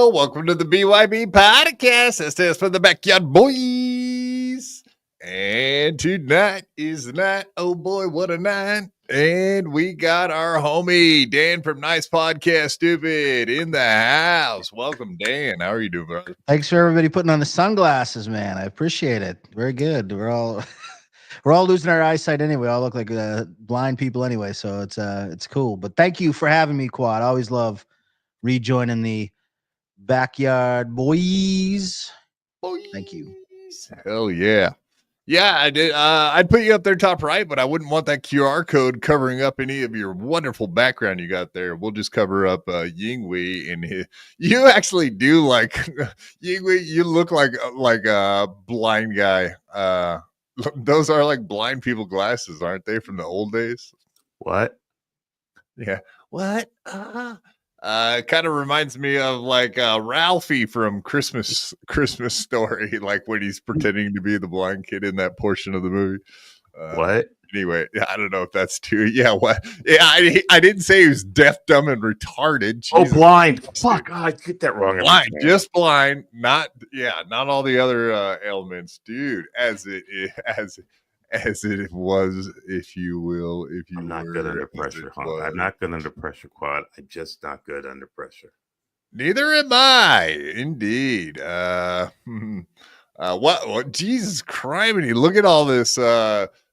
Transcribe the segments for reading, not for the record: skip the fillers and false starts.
Hello, welcome to the BYB Podcast. This is for the Backyard Boys. And tonight is the night. Oh boy, what a night. And we got our homie, Dan from Nice Podcast Stupid in the house. Welcome, Dan. How are you doing, brother? Thanks for everybody putting on the sunglasses, man. I appreciate it. Very good. We're all losing our eyesight anyway. We all look like blind people anyway, so it's cool. But thank you for having me, Quad. I always love rejoining the Backyard Boys. Thank you. Hell yeah. Yeah, I did. I'd put you up there top right, but I wouldn't want that QR code covering up any of your wonderful background you got there. We'll just cover up Yingwei and his. You actually do like Yingwei. You look like a blind guy. Those are like blind people glasses, aren't they, from the old days? What? Yeah. What? Kind of reminds me of like Ralphie from Christmas Story, like when he's pretending to be the blind kid in that portion of the movie. What? Anyway, I don't know if that's too. Yeah, what? Yeah, I didn't say he was deaf, dumb, and retarded. Jesus. Oh, blind. Fuck, I get that wrong. Blind, just blind. Not all the other elements, dude. As it was, if you will. I'm not good under pressure, huh? I'm not good under pressure, Quad. I'm just not good under pressure. Neither am I, indeed. What? Jesus criminy! Look at all this.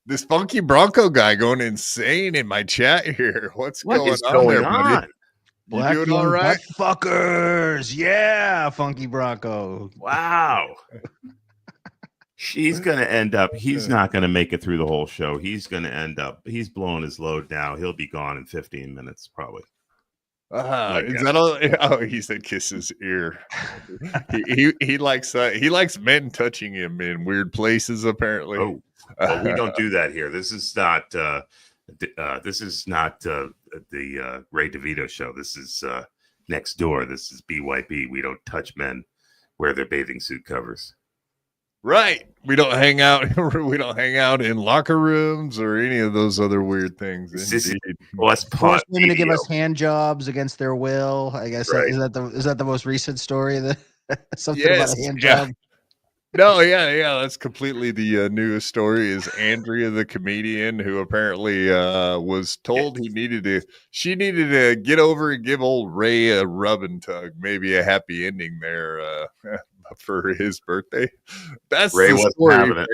This funky Bronco guy going insane in my chat here. What's going on there, buddy? Black you doing all right? Fuckers. Yeah, Funky Bronco. Wow. He's going to end up, he's not going to make it through the whole show. He's going to end up, he's blowing his load now. He'll be gone in 15 minutes, probably. Is that all? Oh, he said kiss his ear. he likes men touching him in weird places, apparently. Oh, well, we don't do that here. This is not the Ray DeVito show. This is next door. This is BYB. We don't touch men wear their bathing suit covers. Right. We don't hang out. We don't hang out in locker rooms or any of those other weird things. Force women to give us hand jobs against their will. I guess right. Is that the most recent story? Something about a hand job. No, yeah. That's completely the newest story. Is Andrea the comedian who apparently was told she needed to get over and give old Ray a rub and tug, maybe a happy ending there. For his birthday. That's Ray the story. Franklin.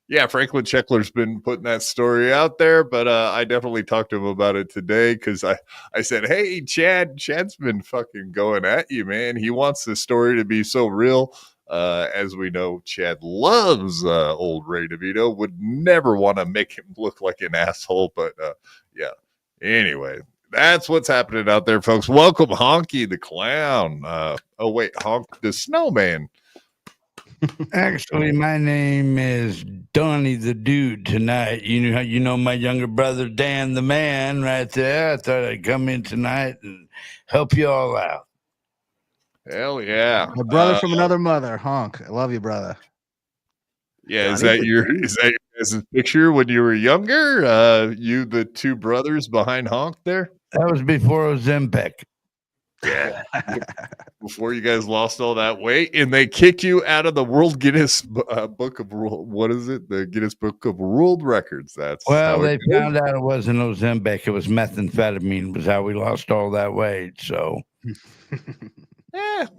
Yeah, Franklin Checkler's been putting that story out there, but I definitely talked to him about it today because I said, hey, Chad's been fucking going at you, man. He wants the story to be so real. As we know, Chad loves old Ray DeVito, would never want to make him look like an asshole, but yeah. Anyway, that's what's happening out there, folks. Welcome, Honky the Clown. Honk the Snowman. Actually, my name is Donnie the Dude tonight. You know my younger brother, Dan the Man, right there. I thought I'd come in tonight and help you all out. Hell yeah. My brother from another mother, Honk. I love you, brother. Yeah, is that your picture when you were younger? You, the two brothers behind Honk there? That was before it was Zempec. Yeah. Before you guys lost all that weight and they kicked you out of the World Guinness Book of what is it? The Guinness Book of World Records. That's they found out it wasn't Ozempic, it was methamphetamine was how we lost all that weight. So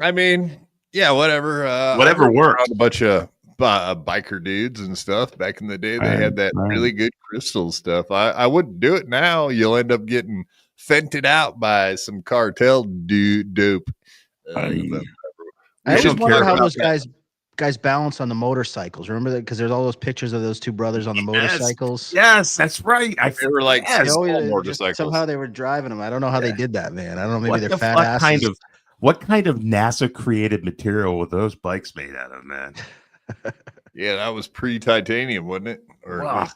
I mean, yeah, whatever. Whatever works. A bunch of biker dudes and stuff back in the day. They had that really good crystal stuff. I wouldn't do it now. You'll end up getting fented out by some cartel dope. I just wonder how those guys balance on the motorcycles. Remember that? Because there's all those pictures of those two brothers on the motorcycles. Yes, that's right. They were like motorcycles. Somehow they were driving them. I don't know how they did that, man. I don't know. Maybe they're fat asses. What kind of NASA created material were those bikes made out of, man? Yeah, that was pre-titanium, wasn't it? Or at least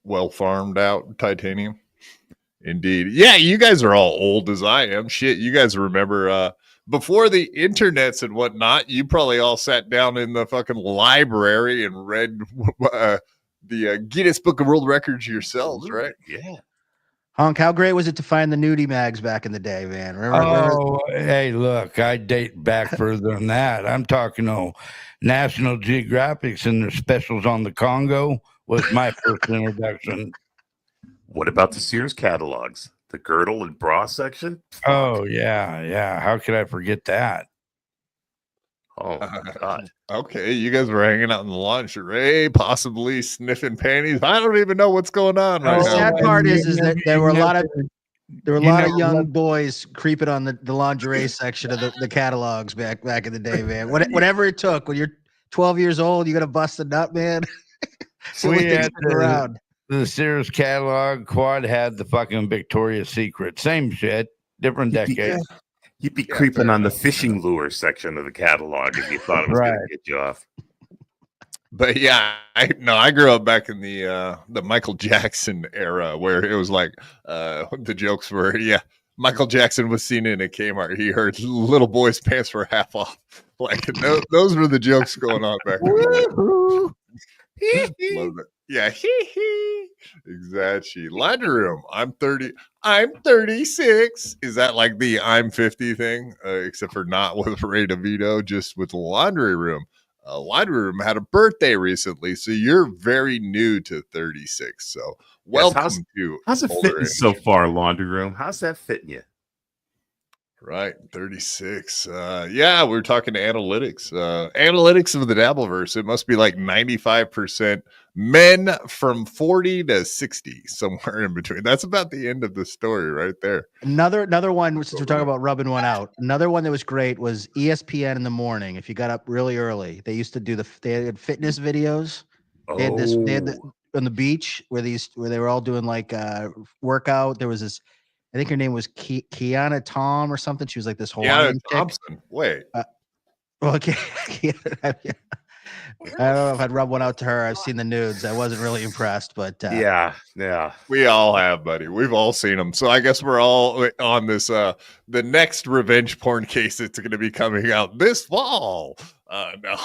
well farmed out titanium. Indeed. Yeah, you guys are all old as I am. Shit, you guys remember before the internets and whatnot, you probably all sat down in the fucking library and read the Guinness Book of World Records yourselves, right? Yeah. Honk, how great was it to find the nudie mags back in the day, man? Oh, hey, look, I date back further than that. I'm talking National Geographics and their specials on the Congo was my first introduction. What about the Sears catalogs? The girdle and bra section? Oh, yeah. How could I forget that? Oh, my God. Okay, you guys were hanging out in the lingerie, possibly sniffing panties. I don't even know what's going on right The now. sad part is that there were a lot of young let- boys creeping on the lingerie section of the catalogs back in the day, man. Whatever it took. When you're 12 years old, you got to bust a nut, man. So We we had around. the Sears catalog. Quad had the fucking Victoria's Secret. Same shit, different decade. You'd be creeping on the fishing lure section of the catalog if you thought it was going to get you off. But yeah, I grew up back in the Michael Jackson era where it was like the jokes were, Michael Jackson was seen in a Kmart. He heard little boys' pants were half off. Like those were the jokes going on back in the day. Love it. Yeah, exactly. Laundry room. I'm 30. I'm 36. Is that like the I'm 50 thing? Except for not with Ray DeVito, just with the laundry room. Laundry room had a birthday recently, so you're very new to 36. So welcome to. How's it fitting so far, laundry room? How's that fitting you? Right, 36. Yeah, we were talking to analytics. Analytics of the Dabbleverse. It must be like 95% men from 40 to 60, somewhere in between. That's about the end of the story right there. Another one, since we're talking about rubbing one out, another one that was great was ESPN in the morning. If you got up really early, they used to do they had fitness videos. They had on the beach where they were all doing like workout. There was this, I think her name was Kiana Tom or something. She was like this Hawaiian Thompson. Wait. Okay. I don't know if I'd rub one out to her. I've seen the nudes. I wasn't really impressed, but yeah. We all have, buddy. We've all seen them. So I guess we're all on this. The next revenge porn case that's going to be coming out this fall. No.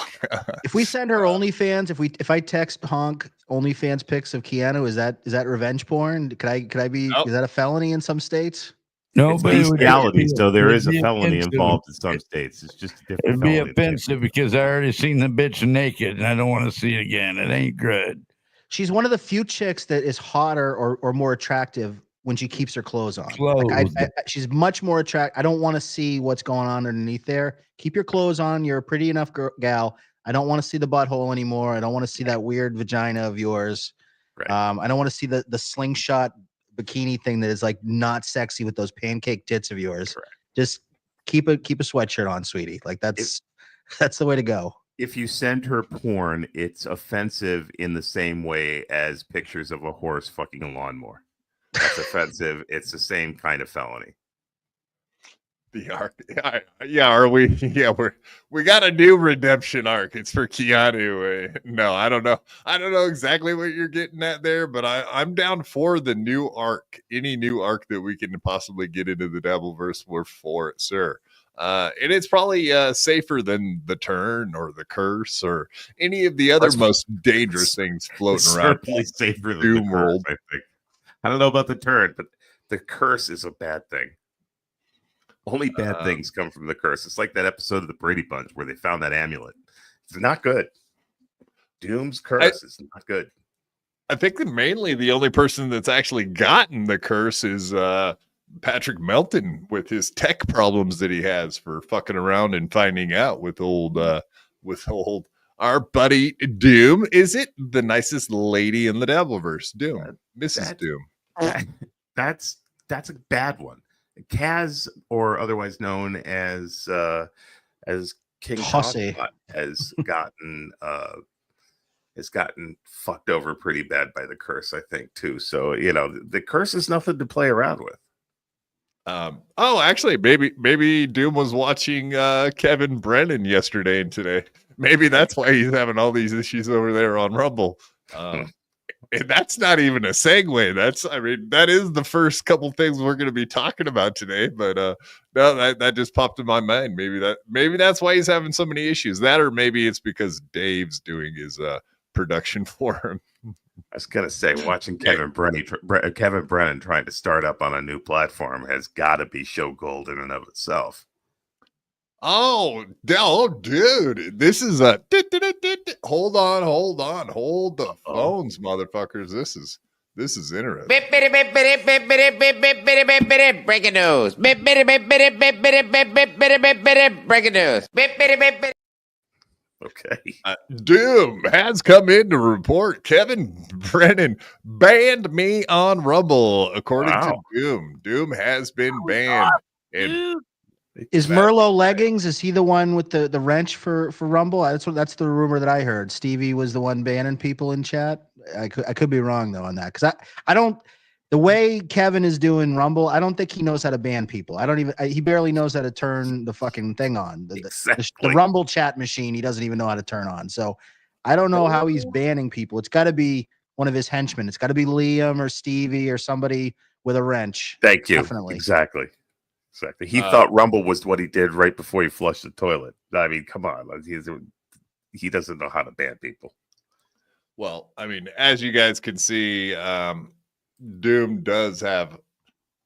If we send her OnlyFans, if I text Honk OnlyFans pics of Keanu, is that revenge porn? Could I be? Nope. Is that a felony in some states? No, it's but bestiality, so there is a felony involved in some states. It's just a different. It'd be offensive because I already seen the bitch naked and I don't want to see it again. It ain't good. She's one of the few chicks that is hotter or more attractive when she keeps her clothes on. Like she's much more attractive. I don't want to see what's going on underneath there. Keep your clothes on. You're a pretty enough gal. I don't want to see the butthole anymore. I don't want to see that weird vagina of yours. Right. I don't want to see the slingshot bikini thing that is like not sexy with those pancake tits of yours. Correct. Just keep a sweatshirt on, sweetie. Like that's the way to go. If you send her porn, it's offensive in the same way as pictures of a horse fucking a lawnmower. That's offensive. It's the same kind of felony. The arc, are we? Yeah, we got a new redemption arc. It's for Keanu. No, I don't know. I don't know exactly what you're getting at there, but I'm down for the new arc. Any new arc that we can possibly get into the Dabbleverse, we're for it, sir. And it's probably safer than the turn or the curse or any of the other most dangerous things floating around. Certainly safer than the curse, I think. I don't know about the turn, but the curse is a bad thing. Only bad things come from the curse. It's like that episode of the Brady Bunch where they found that amulet. It's not good. Doom's curse is not good. I think that mainly the only person that's actually gotten the curse is Patrick Melton with his tech problems that he has for fucking around and finding out with old our buddy Doom. Is it the nicest lady in the Dabbleverse? Doom, Mrs. Doom. That's a bad one. Kaz, or otherwise known as King Hussey, has gotten fucked over pretty bad by the curse, I think, too. So the curse is nothing to play around with. Actually, maybe Doom was watching Kevin Brennan yesterday and today. Maybe that's why he's having all these issues over there on Rumble. And that's not even a segue. That is the first couple things we're going to be talking about today. But no, that just popped in my mind. Maybe that's why he's having so many issues. That, or maybe it's because Dave's doing his production for him. I was gonna say, watching Kevin Brennan trying to start up on a new platform has got to be show gold in and of itself. Oh, dude, this is a hold the phones, motherfuckers. This is interesting. Breaking news. Breaking news. Okay. Doom has come in to report Kevin Brennan banned me on Rumble. According to Doom has been banned. And is Merlot Leggings? Is he the one with the wrench for Rumble? That's the rumor that I heard. Stevie was the one banning people in chat. I could be wrong though on that because I don't. The way Kevin is doing Rumble, I don't think he knows how to ban people. He barely knows how to turn the fucking thing on. The Rumble chat machine, he doesn't even know how to turn on. So I don't know how he's banning people. It's got to be one of his henchmen. It's got to be Liam or Stevie or somebody with a wrench. Thank you. Definitely. Exactly. He thought Rumble was what he did right before he flushed the toilet. I mean, come on. He doesn't know how to ban people. Well, I mean, as you guys can see, Doom does have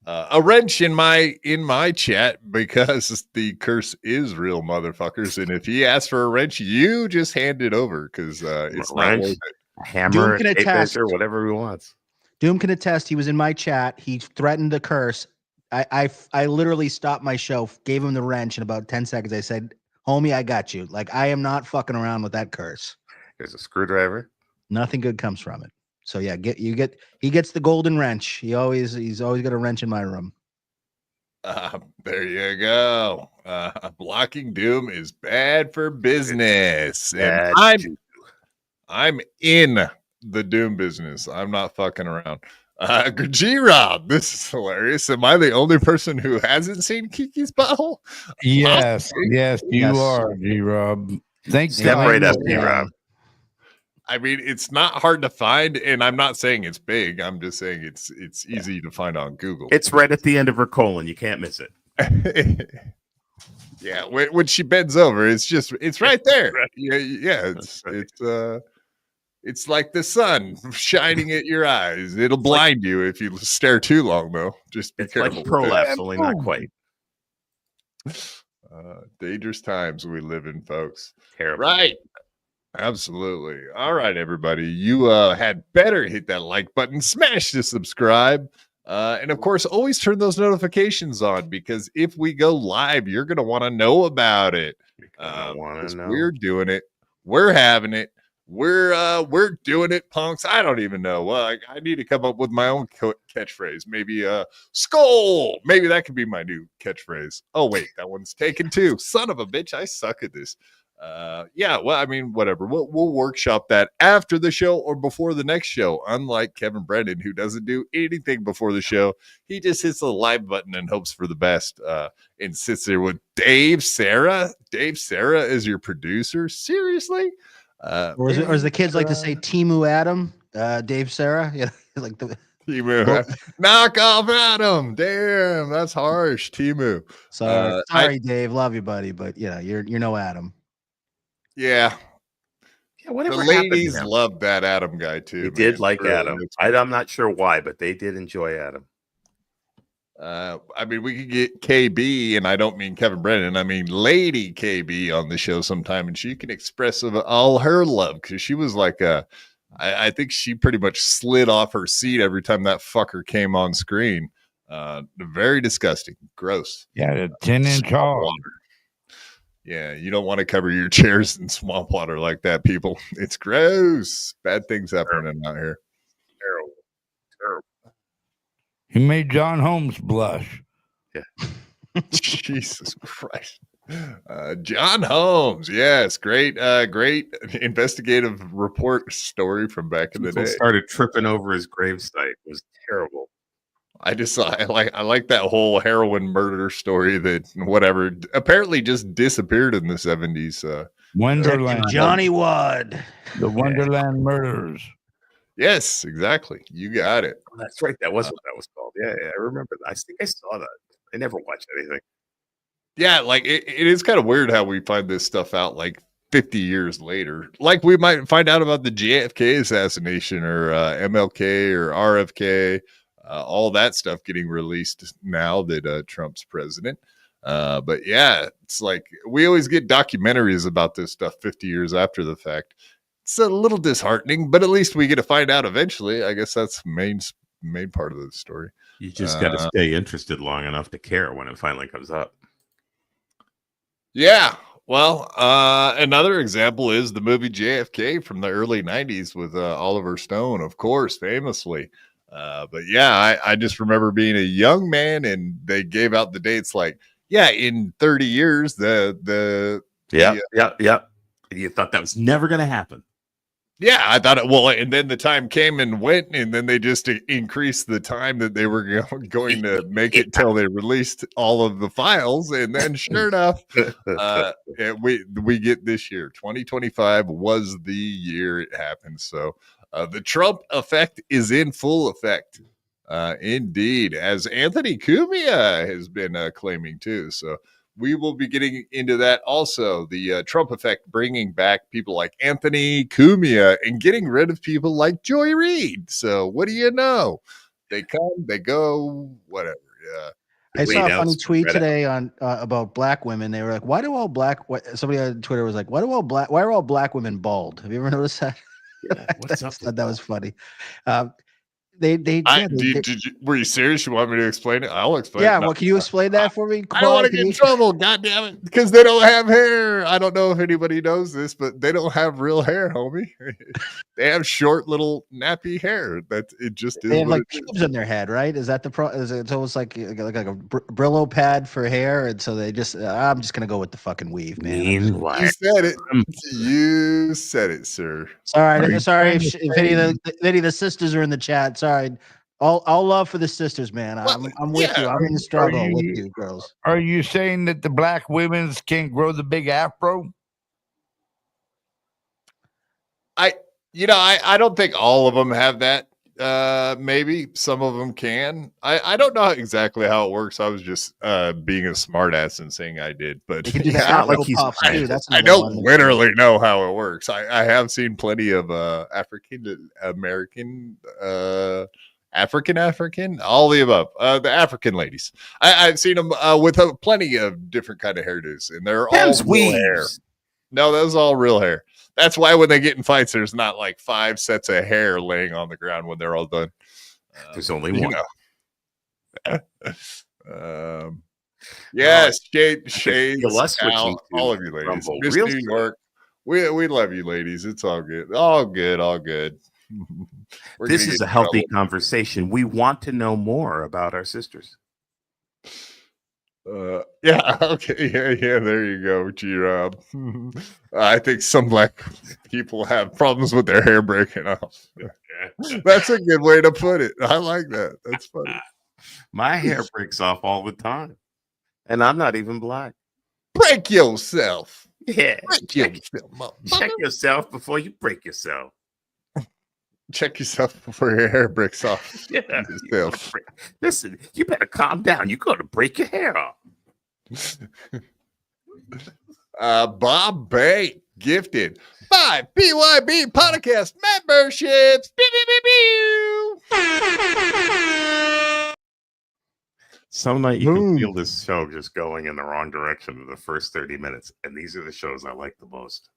a wrench in my chat because the curse is real, motherfuckers. And if he asks for a wrench, you just hand it over because it's not worth it. A hammer, a tape measure, whatever he wants. Doom can attest. He was in my chat. He threatened the curse. I literally stopped my show, gave him the wrench in about 10 seconds. I said, "Homie, I got you. Like I am not fucking around with that curse." There's a screwdriver. Nothing good comes from it. So yeah, he gets the golden wrench. He's always got a wrench in my room. There you go. Blocking Doom is bad for business. And I'm in the Doom business. I'm not fucking around. G-Rob, this is hilarious. Am I the only person who hasn't seen Kiki's butthole? Yes, you are, G-Rob. Thanks. Step right up, G-Rob. I mean, it's not hard to find, and I'm not saying it's big. I'm just saying it's easy to find on Google. It's right at the end of her colon. You can't miss it. Yeah, when she bends over, it's right there. Yeah, it's like the sun shining at your eyes. It'll blind you if you stare too long, though. Just be careful. Like prolapse, only not quite. Dangerous times we live in, folks. Terrible. Right. Absolutely. All right, everybody. You had better hit that like button, smash the subscribe, and of course, always turn those notifications on because if we go live, you're going to want to know about it. We're doing it. We're having it. We're doing it, punks. I don't even know. Well, I need to come up with my own catchphrase. Maybe skull. Maybe that could be my new catchphrase. Oh wait, that one's taken too. Son of a bitch, I suck at this. Yeah, well, I mean, whatever. We'll workshop that after the show or before the next show. Unlike Kevin Brennan, who doesn't do anything before the show, he just hits the live button and hopes for the best. And sits there with Dave Sarah. Dave Sarah is your producer. Seriously? Or as the kids like to say, Timu Adam, Dave Sarah. Yeah, like the Timu. Knock off Adam. Damn, that's harsh. Timu. Sorry, Dave. Love you, buddy, but yeah, you're no Adam. Yeah. Whatever. The ladies love that Adam guy too. They did like really Adam. I'm not sure why, but they did enjoy Adam. I mean, we could get KB, and I don't mean Kevin Brennan. I mean Lady KB on the show sometime, and she can express all her love because she was like I think she pretty much slid off her seat every time that fucker came on screen. Very disgusting, gross. Yeah, 10-inch hog. Yeah, you don't want to cover your chairs in swamp water like that, people. It's gross. Bad things happening out here. Terrible. He made John Holmes blush. Yeah. Jesus Christ. John Holmes. Yes. Great investigative report story from back in the day. Started tripping over his gravesite. It was terrible. I like that whole heroin murder story that whatever apparently just disappeared in the 70s. Wonderland. Johnny Wad. The Wonderland Murders. Yes, exactly. You got it. Oh, that's right. That was what that was called. Yeah, I remember that. I think I saw that. I never watched anything. Yeah, like it is kind of weird how we find this stuff out like 50 years later, like we might find out about the JFK assassination or MLK or RFK, all that stuff getting released now that Trump's president. But yeah, it's like we always get documentaries about this stuff 50 years after the fact. It's a little disheartening, but at least we get to find out eventually. I guess that's the main part of the story. You just got to stay interested long enough to care when it finally comes up. Yeah. Well, another example is the movie JFK from the early 90s with Oliver Stone, of course, famously. But yeah, I just remember being a young man and they gave out the dates like, yeah, in 30 years, yeah. You thought that was never going to happen. Yeah, I thought it. Well, and then the time came and went, and then they just increased the time that they were going to make it till they released all of the files, and then sure enough, we get this year. 2025 was the year it happened. So the Trump effect is in full effect, indeed, as Anthony Cumia has been claiming too. So. We will be getting into that also. The Trump effect, bringing back people like Anthony Cumia and getting rid of people like Joy Reid. So what do you know? They come, they go, whatever. Yeah. I saw a funny tweet today on about black women. They were like, "Why do all black?" Somebody on Twitter was like, "Why are all black women bald?" Have you ever noticed that? Yeah, what's up? That was funny. Were you serious? You want me to explain it? I'll explain. Yeah, well, can you explain that for me? I don't want to get in trouble. God damn it! Because they don't have hair. I don't know if anybody knows this, but they don't have real hair, homie. They have short, little nappy hair. That it just is. They have like pubes in their head, right? Is that the pro? It's almost like a Brillo pad for hair, and so they just. I'm just gonna go with the fucking weave, man. You said it. You said it, sir. Sorry if any of the sisters are in the chat. Sorry, all love for the sisters, man. I'm with you. I'm in the struggle with you, girls. Are you saying that the black women's can't grow the big afro? I don't think all of them have that. Maybe some of them can. I don't know exactly how it works. I was just being a smartass and saying I did, but I don't literally know how it works. I have seen plenty of African American, all the above. The African ladies. I've seen them with plenty of different kind of hairdos, and they're all real hair. No, those are all real hair. That's why when they get in fights, there's not like 5 sets of hair laying on the ground when they're all done. There's only one. Yes, Shades, all of you ladies. Miss New York, we love you, ladies. It's all good. All good. This is a healthy conversation. We want to know more about our sisters. Yeah, okay, yeah, there you go, G-Rob. I think some black people have problems with their hair breaking off. That's a good way to put it. I like that. That's funny. My hair breaks off all the time, and I'm not even black. Break yourself. Yeah, check yourself before you break yourself. Check yourself before your hair breaks off. Yeah, listen, you better calm down. You're going to break your hair off. Bob Bank gifted 5 BYB Podcast memberships. Some night you can feel this show just going in the wrong direction in the first 30 minutes. And these are the shows I like the most.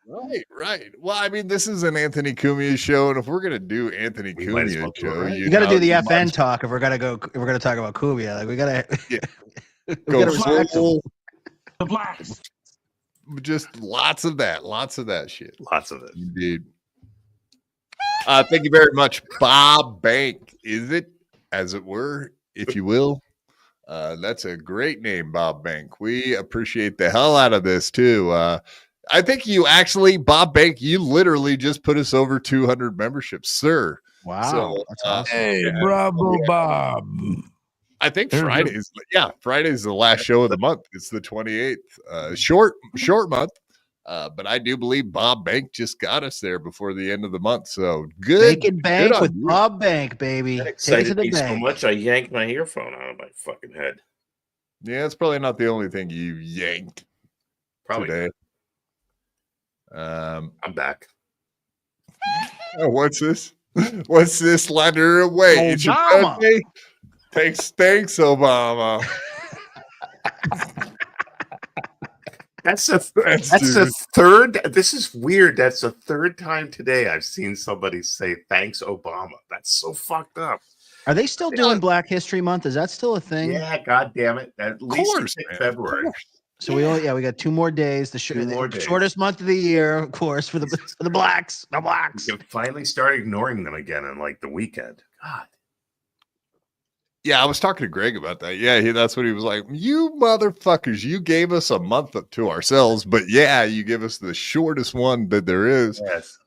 Right. Well, I mean, this is an Anthony Cumia show, and if we're gonna do Anthony Cumia show, you got to do the FN talk if we're gonna talk about Cumia. Like we gotta go full. Just lots of that shit. Lots of it, indeed. Thank you very much, Bob Bank. Is it, as it were, if you will? That's a great name, Bob Bank. We appreciate the hell out of this too. I think you actually, Bob Bank, you literally just put us over 200 memberships, sir. Wow. So, that's awesome. Hey, bravo, Bob. I think Friday's the last show of the month. It's the 28th. Short month. But I do believe Bob Bank just got us there before the end of the month. So good. Making bank with Bob Bank, baby. That excited me so much I yanked my earphone out of my fucking head. Yeah, it's probably not the only thing you yanked probably today. I'm back. Oh, what's this? What's this? Letter away. It's your Obama. birthday. Thanks, Obama. That's the third. This is weird. That's the third time today I've seen somebody say thanks, Obama. That's so fucked up. Are they still doing Black History Month? Is that still a thing? Yeah, God damn it. At least February. So we got 2 more days. The shortest month of the year, of course, for the blacks. The blacks. You can finally start ignoring them again on like the weekend. God. Yeah, I was talking to Greg about that. Yeah, that's what he was like. You motherfuckers, you gave us a month to ourselves, but yeah, you give us the shortest one that there is. Yes.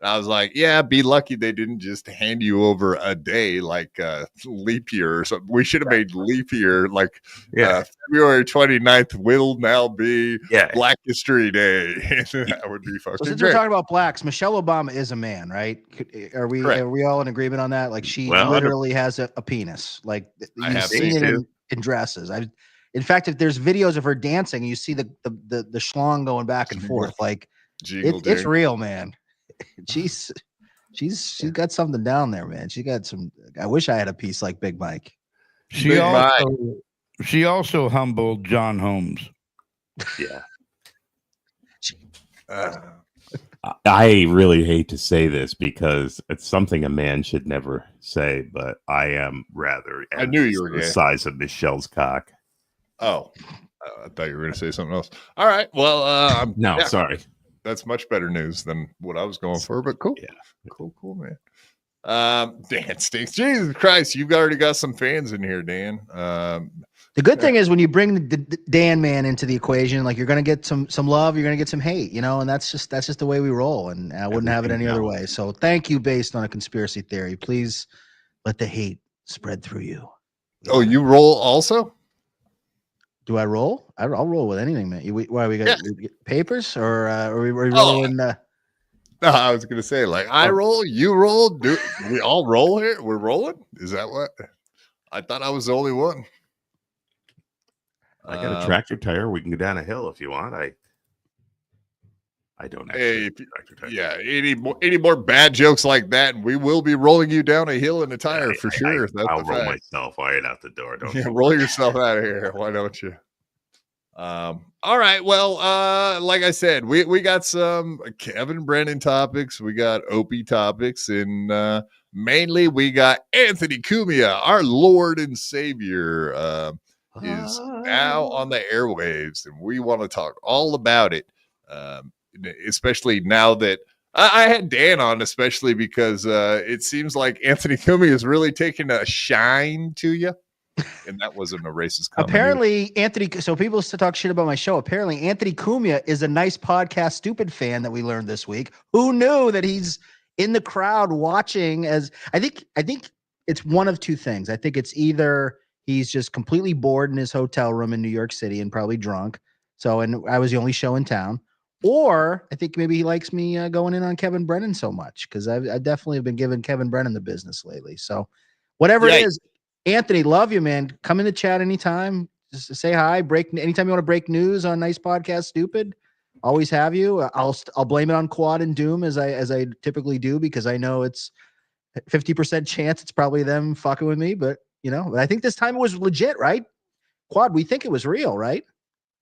I was like, yeah, be lucky they didn't just hand you over a day like leap year or something. We should have made leap year like February 29th will now be Black History Day. That would be fucking since great. we're talking about blacks, Michelle Obama is a man, right? Are we all in agreement on that? Like she literally has a penis. Like you've seen it in dresses. In fact, if there's videos of her dancing, you see the schlong going back and forth. Like it's real, man. She's got something down there, man. She got some. I wish I had a piece like Big Mike. She also humbled John Holmes. Yeah. I really hate to say this because it's something a man should never say, but I am rather. I knew you were the size of Michelle's cock. Oh, I thought you were going to say something else. All right. Well, sorry. That's much better news than what I was going for, but cool. Yeah. Cool, man. Dan stinks. Jesus Christ, you've already got some fans in here, Dan. The good thing is when you bring the Dan man into the equation, like you're going to get some love, you're going to get some hate, and that's just the way we roll, and I wouldn't have it any other way. So thank you, based on a conspiracy theory. Please let the hate spread through you. Oh, you roll also? Do I roll? I'll roll with anything, man. We get papers or are we rolling? No, I was gonna say like I roll, you roll. Do we all roll here? We're rolling. Is that what? I thought I was the only one. I got a tractor tire. We can go down a hill if you want. I don't. Yeah. Any more bad jokes like that, and we will be rolling you down a hill in a tire for sure. I'll roll myself right out the door. Don't roll yourself out of here. Why don't you? All right. Well, like I said, we got some Kevin Brennan topics. We got Opie topics, and mainly we got Anthony Cumia, our Lord and Savior, is now on the airwaves, and we want to talk all about it. Especially now that I had Dan on, especially because it seems like Anthony Cumia is really taking a shine to you. And that wasn't a racist comment. Apparently, Anthony, so people used to talk shit about my show. Apparently, Anthony Cumia is a Nice Podcast Stupid fan that we learned this week. Who knew that he's in the crowd watching? As I think it's one of two things. I think it's either he's just completely bored in his hotel room in New York City and probably drunk. And I was the only show in town. Or I think maybe he likes me going in on Kevin Brennan so much because I definitely have been giving Kevin Brennan the business lately. So whatever it is, Anthony, love you, man. Come in the chat anytime. Just say hi. Anytime you want to break news on Nice Podcast Stupid. Always have you. I'll blame it on Quad and Doom as I typically do because I know it's 50% chance it's probably them fucking with me. But I think this time it was legit, right? Quad, we think it was real, right?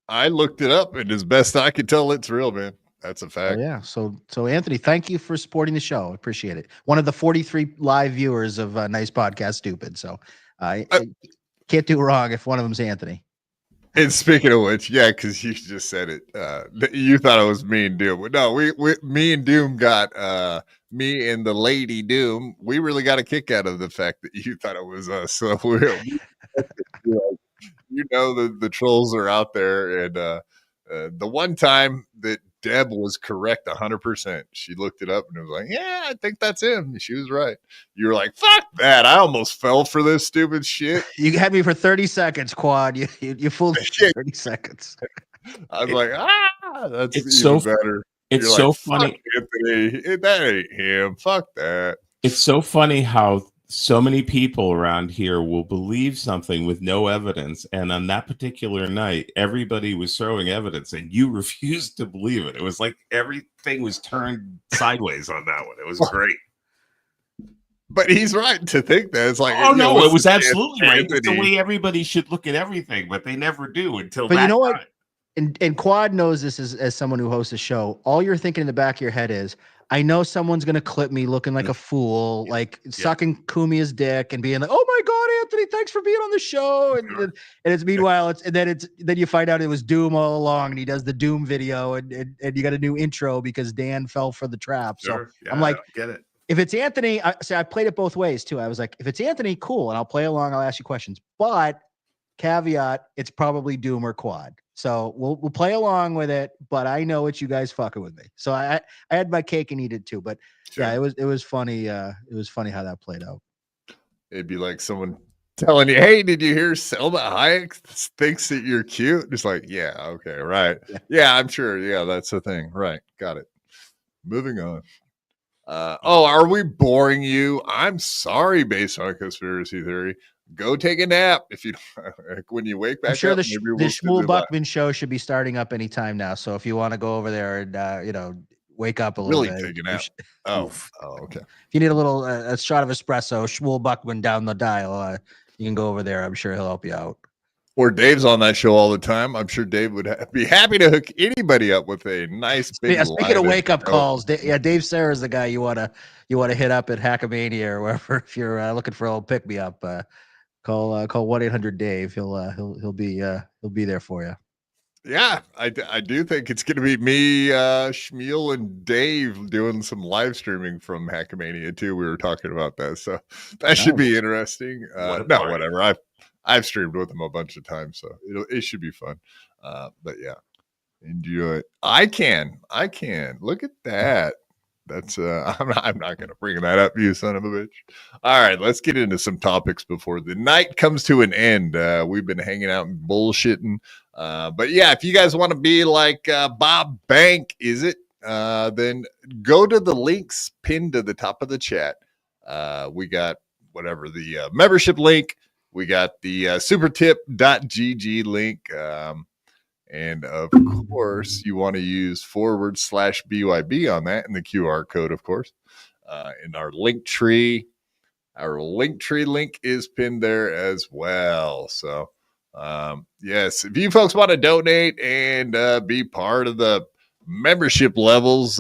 I looked it up, and as best I could tell, it's real, man. That's a fact. Oh, yeah. So Anthony, thank you for supporting the show. Appreciate it. One of the 43 live viewers of Nice Podcast Stupid. So I can't do wrong if one of them's Anthony. And speaking of which, because you just said it. You thought it was me and Doom. No, me and Doom got me and the Lady Doom. We really got a kick out of the fact that you thought it was us. So the trolls are out there, and the one time that Deb was correct 100%, she looked it up and was like, yeah, I think that's him. And she was right. You were like, fuck that, I almost fell for this stupid shit. You had me for 30 seconds, Quad. You fooled me for 30 seconds. I was like, that's even so better. It's so funny, Anthony, that ain't him. Fuck that. It's so funny how so many people around here will believe something with no evidence, and on that particular night everybody was throwing evidence and you refused to believe it. It was like everything was turned sideways on that one. It was great. But he's right to think that. It's like, Oh you know, no, what's it was the absolutely right. It's the Anthony? way everybody should look at everything, but they never do until But that you know what? time. And Quad knows this as someone who hosts a show. All you're thinking in the back of your head is, I know someone's gonna clip me looking like a fool, like sucking Cumia's dick and being like, "Oh my God, Anthony, thanks for being on the show." And it's meanwhile, then you find out it was Doom all along, and he does the Doom video, and you got a new intro because Dan fell for the trap. Sure. So I'm like, get it. if it's Anthony, I played it both ways too. I was like, if it's Anthony, cool, and I'll play along. I'll ask you questions, but caveat, it's probably Doom or Quad. So we'll play along with it, but I know it's you guys fucking with me. So I had my cake and eat it too. But yeah, it was funny. It was funny how that played out. It'd be like someone telling you, "Hey, did you hear Selma Hayek thinks that you're cute?" It's like, yeah, okay, right. Yeah, I'm sure. Yeah, that's the thing. Right. Got it. Moving on. Are we boring you? I'm sorry, based on a conspiracy theory. Go take a nap if you when you wake back I'm sure up. the We'll Shmuel Buckman show should be starting up anytime now. So if you want to go over there and wake up a little really bit, take a nap. Okay. If you need a little a shot of espresso, Shmuel Buckman down the dial, you can go over there. I'm sure he'll help you out. Or Dave's on that show all the time. I'm sure Dave would be happy to hook anybody up with a nice big. Speaking of wake up calls, Dave Serra is the guy you wanna hit up at Hackamania or wherever if you're looking for a little pick me up. Call 1-800-DAVE. He'll be there for you. Yeah, I do think it's going to be me, Shmuel, and Dave doing some live streaming from Hackamania too. We were talking about that, so that should be interesting. Whatever. I've streamed with him a bunch of times, so it should be fun. But yeah, enjoy it. I can look at that. That's I'm not gonna bring that up, you son of a bitch. All right, let's get into some topics before the night comes to an end. We've been hanging out and bullshitting. But yeah, if you guys want to be like Bob Bank, then go to the links pinned to the top of the chat. We got whatever the membership link, we got the supertip.gg link. And of course, you want to use /BYB on that and the QR code, of course, in our link tree. Our link tree link is pinned there as well. So, yes, if you folks want to donate and be part of the membership levels,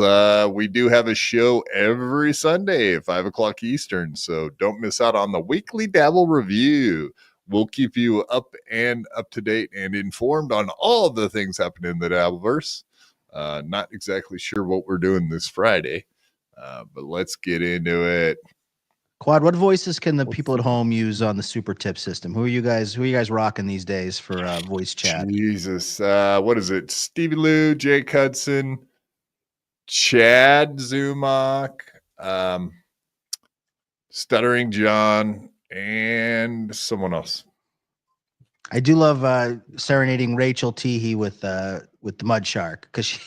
we do have a show every Sunday at 5:00 Eastern. So don't miss out on the weekly Dabble Review. We'll keep you up to date and informed on all of the things happening in the Dabbleverse. Not exactly sure what we're doing this Friday, but let's get into it. Quad, what voices can the people at home use on the super tip system? Who are you guys rocking these days for voice chat? Jesus. What is it? Stevie Lou, Jake Hudson, Chad Zumock, Stuttering John, and someone else. I do love serenading Rachel Teehee with the Mud Shark because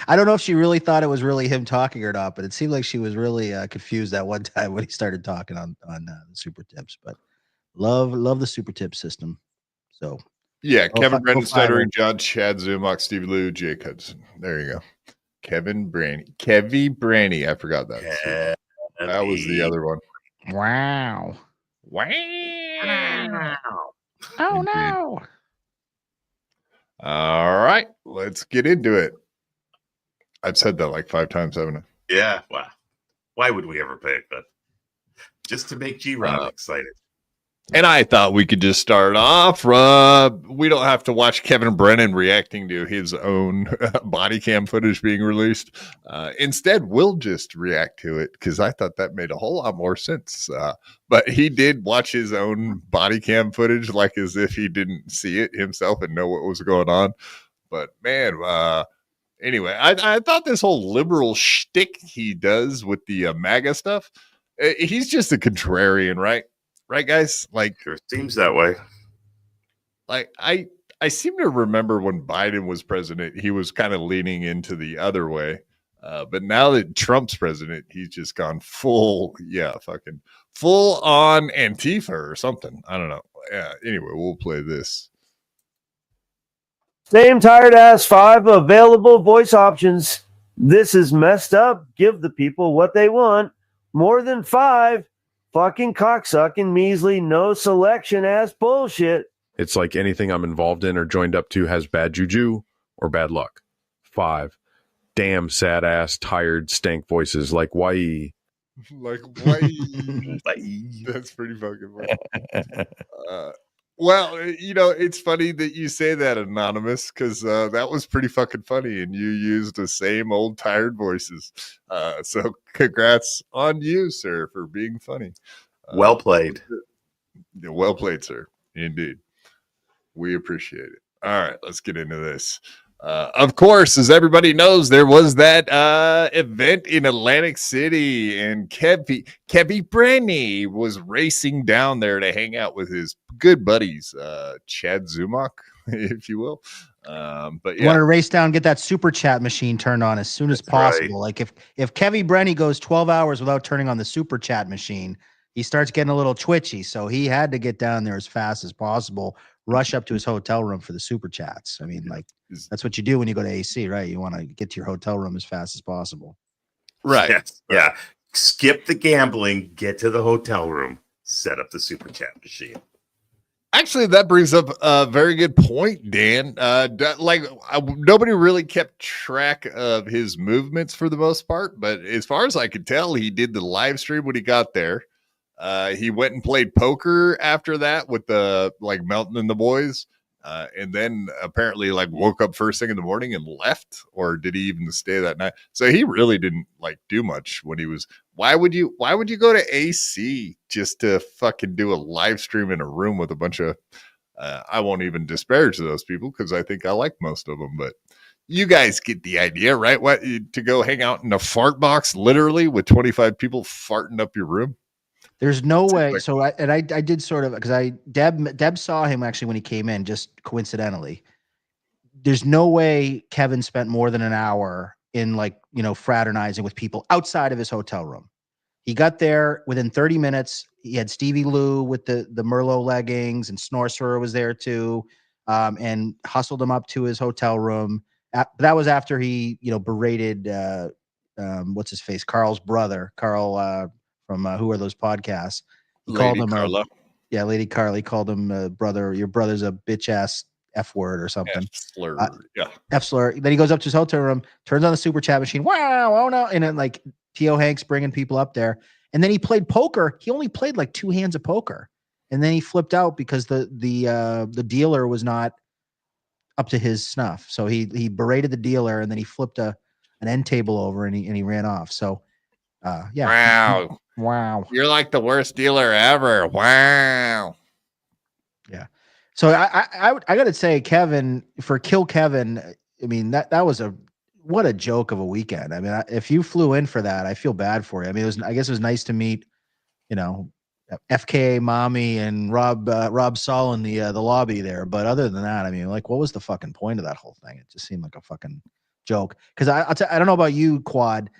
I don't know if she really thought it was really him talking or not, but it seemed like she was really confused that one time when he started talking on the super tips. But love the super tip system. So yeah, Kevin Brennan, Stuttering John, Chad Zumock, Stevie Lou, Jake Hudson. There you go. Kevin Branny. I forgot that. So that was the other one. Wow. Oh no. All right, let's get into it. I've said that like 5 times, haven't I? Yeah. Wow. Why would we ever pick that? Just to make G-Rod excited. And I thought we could just start off. We don't have to watch Kevin Brennan reacting to his own body cam footage being released. Instead, we'll just react to it because I thought that made a whole lot more sense. But he did watch his own body cam footage like as if he didn't see it himself and know what was going on. But man, anyway, I thought this whole liberal shtick he does with the MAGA stuff, he's just a contrarian, right? Right, guys? Like, sure seems that way. Like, I seem to remember when Biden was president, he was kind of leaning into the other way. But now that Trump's president, he's just gone full on Antifa or something. I don't know. Yeah. Anyway, we'll play this. Same tired ass 5 available voice options. This is messed up. Give the people what they want. More than 5. Fucking cocksucking measly no selection ass bullshit. It's like anything I'm involved in or joined up to has bad juju or bad luck. 5. Damn sad ass tired stank voices like why. Like why? That's pretty fucking funny. Well, it's funny that you say that, Anonymous, because that was pretty fucking funny, and you used the same old tired voices. So congrats on you, sir, for being funny. Well played. Well played, sir. Indeed. We appreciate it. All right, let's get into this. Of course, as everybody knows, there was that event in Atlantic City, and Kevy Brennan was racing down there to hang out with his good buddies, Chad Zumock, if you will. But yeah, You want to race down, get that super chat machine turned on as soon as possible. right. Like if Kevy Brennan goes 12 hours without turning on the super chat machine, he starts getting a little twitchy. So he had to get down there as fast as possible, rush up to his hotel room for the super chats. I mean, like that's what you do when you go to AC, right? You want to get to your hotel room as fast as possible. right. Yes. Yeah. Skip the gambling, get to the hotel room, set up the super chat machine. Actually, that brings up a very good point, Dan. Nobody really kept track of his movements for the most part, but as far as I could tell, he did the live stream when he got there. He went and played poker after that with the Melton and the boys, and then apparently woke up first thing in the morning and left, or did he even stay that night? So he really didn't do much when he was. Why would you go to AC just to fucking do a live stream in a room with a bunch of? I won't even disparage those people because I think I like most of them, but you guys get the idea, right? What to go hang out in a fart box, literally with 25 people farting up your room? There's no way. So I did sort of, because Deb saw him actually when he came in, just coincidentally. There's no way Kevin spent more than an hour in fraternizing with people outside of his hotel room. He got there within 30 minutes. He had Stevie Lou with the Merlot leggings, and Snorser was there too, and hustled him up to his hotel room. That was after he berated what's his face, Carl's brother, Carl. From Who Are Those Podcasts? He Lady called him Carla. Lady Carly called him brother. Your brother's a bitch ass F word or something. F-slur. F slur. Then he goes up to his hotel room, turns on the super chat machine. Wow, oh no, and then T.O. Hanks bringing people up there, and then he played poker. He only played 2 hands of poker, and then he flipped out because the dealer was not up to his snuff. So he berated the dealer, and then he flipped an end table over, and he ran off. So yeah. Wow. You're like the worst dealer ever. Wow. Yeah. So I got to say, Kevin, for Kill Kevin, I mean, that was what a joke of a weekend. I mean, if you flew in for that, I feel bad for you. I mean, I guess it was nice to meet, FKA Mommy and Rob Saul in the lobby there. But other than that, I mean, what was the fucking point of that whole thing? It just seemed like a fucking joke. Because I don't know about you, Quad.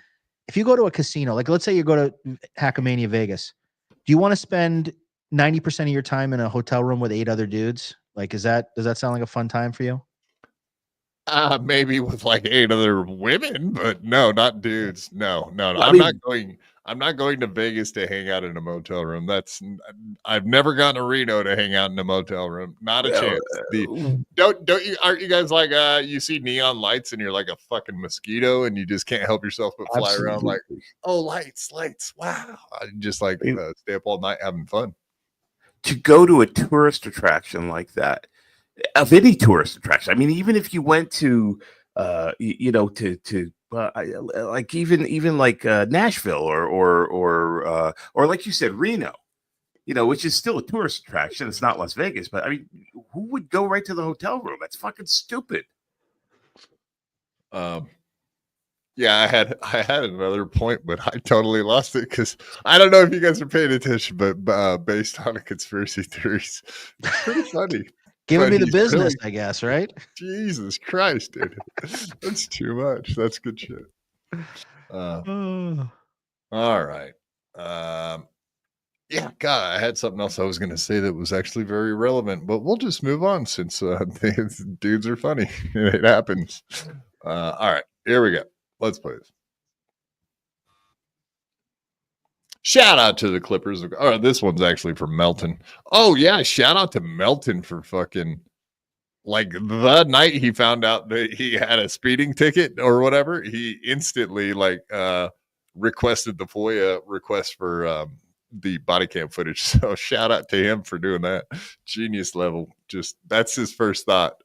If you go to a casino, let's say you go to Hackamania Vegas, do you want to spend 90% of your time in a hotel room with 8 other dudes? Does that sound like a fun time for you? Maybe with 8 other women, but no, not dudes. No. I'm not going to Vegas to hang out in a motel room. I've never gone to Reno to hang out in a motel room. Not a chance. Aren't you guys you see neon lights and you're like a fucking mosquito and you just can't help yourself but fly around lights. Wow. I just stay up all night having fun. To go to a tourist attraction like that, of any tourist attraction. I mean, even if you went to, even Nashville or like you said, Reno, which is still a tourist attraction. It's not Las Vegas, but I mean, who would go right to the hotel room? That's fucking stupid. Yeah, I had another point, but I totally lost it because I don't know if you guys are paying attention, but based on conspiracy theories, it's pretty funny. Giving me the business, really, I guess, right? Jesus Christ, dude. That's too much. That's good shit. All right. Yeah, God, I had something else I was going to say that was actually very relevant, but we'll just move on since these dudes are funny. It happens. All right, here we go. Let's play this. Shout out to the Clippers. Oh, this one's actually for Melton. Oh, yeah. Shout out to Melton for fucking like the night he found out that he had a speeding ticket or whatever. He instantly requested the FOIA request for the body cam footage. So shout out to him for doing that. Genius level. Just that's his first thought.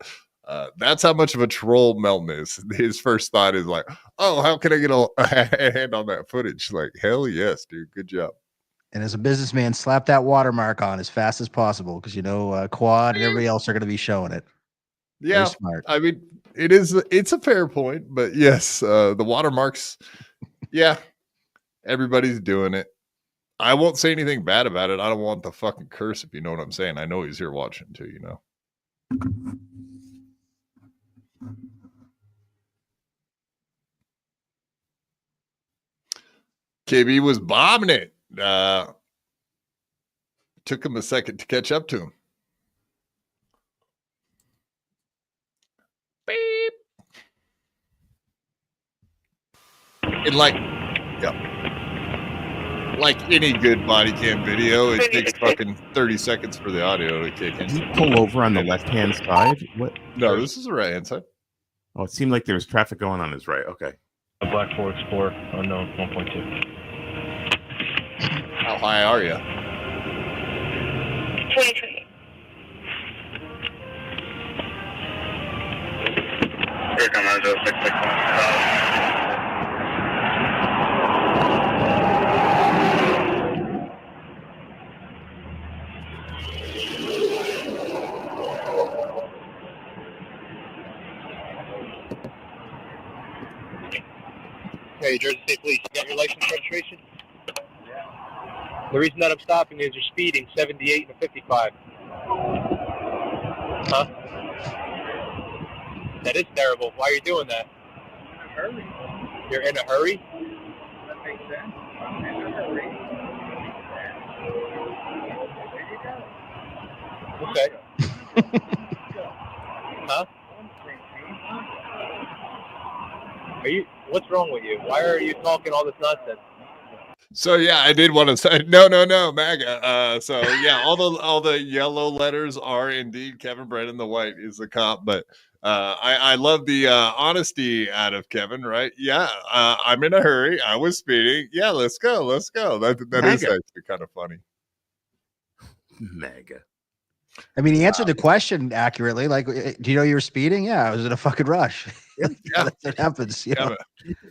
That's how much of a troll Melton is. His first thought is like, oh, how can I get a hand on that footage? Like, hell yes, dude. Good job. And as a businessman, slap that watermark on as fast as possible because Quad and everybody else are going to be showing it. Yeah, very smart. I mean, it's a fair point, but yes, the watermarks. Yeah, everybody's doing it. I won't say anything bad about it. I don't want the fucking curse, if you know what I'm saying. I know he's here watching too, you know. KB was bombing it. Took him a second to catch up to him. Beep. And like any good body cam video, it takes fucking 30 seconds for the audio to kick in. Did he pull over on the left-hand side? What? No, this is the right-hand side. Oh, it seemed like there was traffic going on his right. Okay. A Black Ford Explorer, unknown, 1.2. How high are you? 2020. Here comes 661. Hey, Jersey State Police, you got your license registration? Yeah. The reason that I'm stopping is you're speeding 78 and 55. Huh? That is terrible. Why are you doing that? I'm in a hurry. You're in a hurry? That makes sense. I'm in a hurry. There you go. Okay. Huh? What's wrong with you? Why are you talking all this nonsense? So yeah, I did want to say no, MAGA. So yeah, all the yellow letters are indeed Kevin Brennan. The white is the cop, but I love the honesty out of Kevin. Right? Yeah, I'm in a hurry. I was speeding. Yeah, let's go. That is actually kind of funny. MAGA. I mean, he answered the question accurately. Like, do you know you were speeding? Yeah, I was in a fucking rush. Yeah. That's what happens. You know?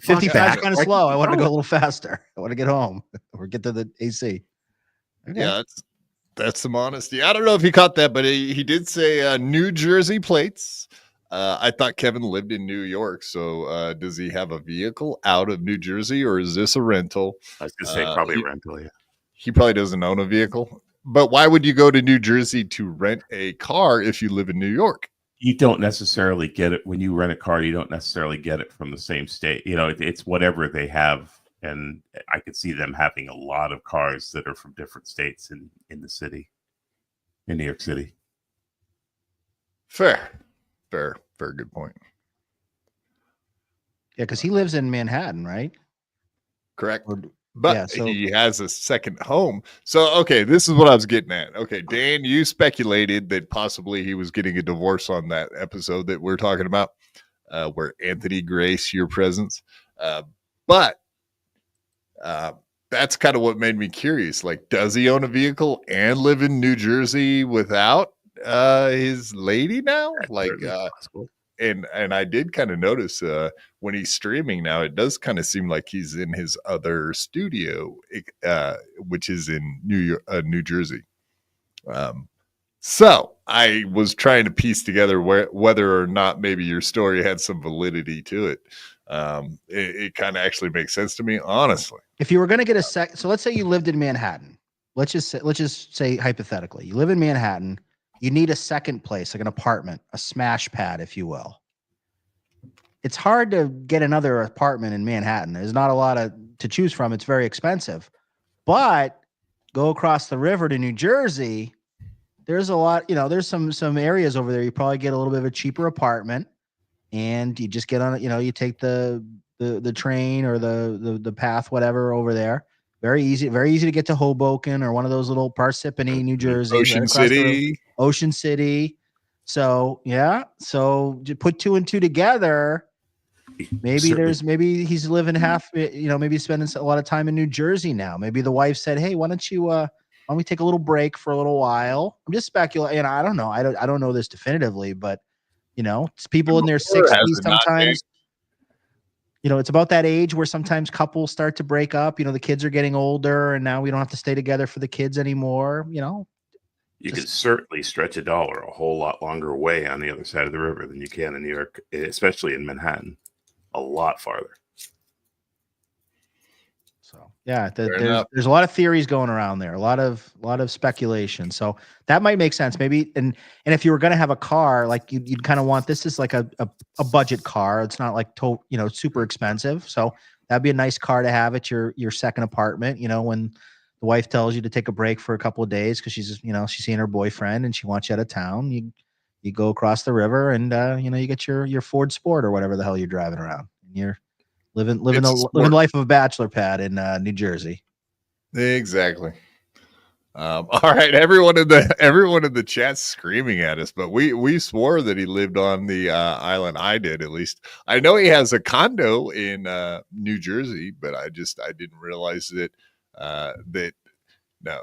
55 kind of slow. I want to go a little faster. I want to get home or get to the AC. Okay. Yeah, that's some honesty. I don't know if he caught that, but he did say New Jersey plates. I thought Kevin lived in New York. So does he have a vehicle out of New Jersey or is this a rental? I was going to say probably a rental, yeah. He probably doesn't own a vehicle. But why would you go to New Jersey to rent a car if you live in New York? You don't necessarily get it when you rent a car. You don't necessarily get it from the same state. You know, it's whatever they have. And I could see them having a lot of cars that are from different states in the city, in New York City. Fair. Good point. Yeah, because he lives in Manhattan, right? Correct. But yeah, so he has a second home. So, okay, this is what I was getting at. Okay, Dan, you speculated that possibly he was getting a divorce on that episode that we're talking about, where Anthony graced your presence. But that's kind of what made me curious. Like, does he own a vehicle and live in New Jersey without his lady now? That's like, and I did kind of notice when he's streaming now, it does kind of seem like he's in his other studio, which is in New Jersey. So I was trying to piece together whether or not maybe your story had some validity to it. It kind of actually makes sense to me, honestly. If you were going to get so let's say you lived in Manhattan. Let's just say hypothetically, you live in Manhattan. You need a second place, like an apartment, a smash pad, if you will. it's hard to get another apartment in Manhattan. There's not a lot to choose from. It's very expensive. But go across the river to New Jersey, there's a lot, there's some areas over there you probably get a little bit of a cheaper apartment, and you just get on it, you take the train or the path, whatever, over there. Very easy to get to Hoboken or one of those little Parsippany, New Jersey, Ocean City. Ocean City. So yeah, so you put 2 and 2 together. Maybe he's living half, maybe he's spending a lot of time in New Jersey now. Maybe the wife said, "Hey, why don't we take a little break for a little while?" I'm just speculating. I don't know. I don't know this definitively, but it's people in their 60s sometimes. It's about that age where sometimes couples start to break up. The kids are getting older, and now we don't have to stay together for the kids anymore. You can certainly stretch $1 a whole lot longer away on the other side of the river than you can in New York, especially in Manhattan. A lot farther. So yeah, there's a lot of theories going around there, a lot of speculation. So that might make sense, maybe. And if you were going to have a car, like you'd kind of want, this is like a budget car. It's not like super expensive. So that'd be a nice car to have at your second apartment. When the wife tells you to take a break for a couple of days because she's seeing her boyfriend and she wants you out of town, you go across the river and you get your Ford Sport or whatever the hell you're driving around. And you're living the life of a bachelor pad in New Jersey. Exactly. All right, everyone in the chat's screaming at us, but we swore that he lived on the island. I did, at least. I know he has a condo in New Jersey, but I didn't realize that no.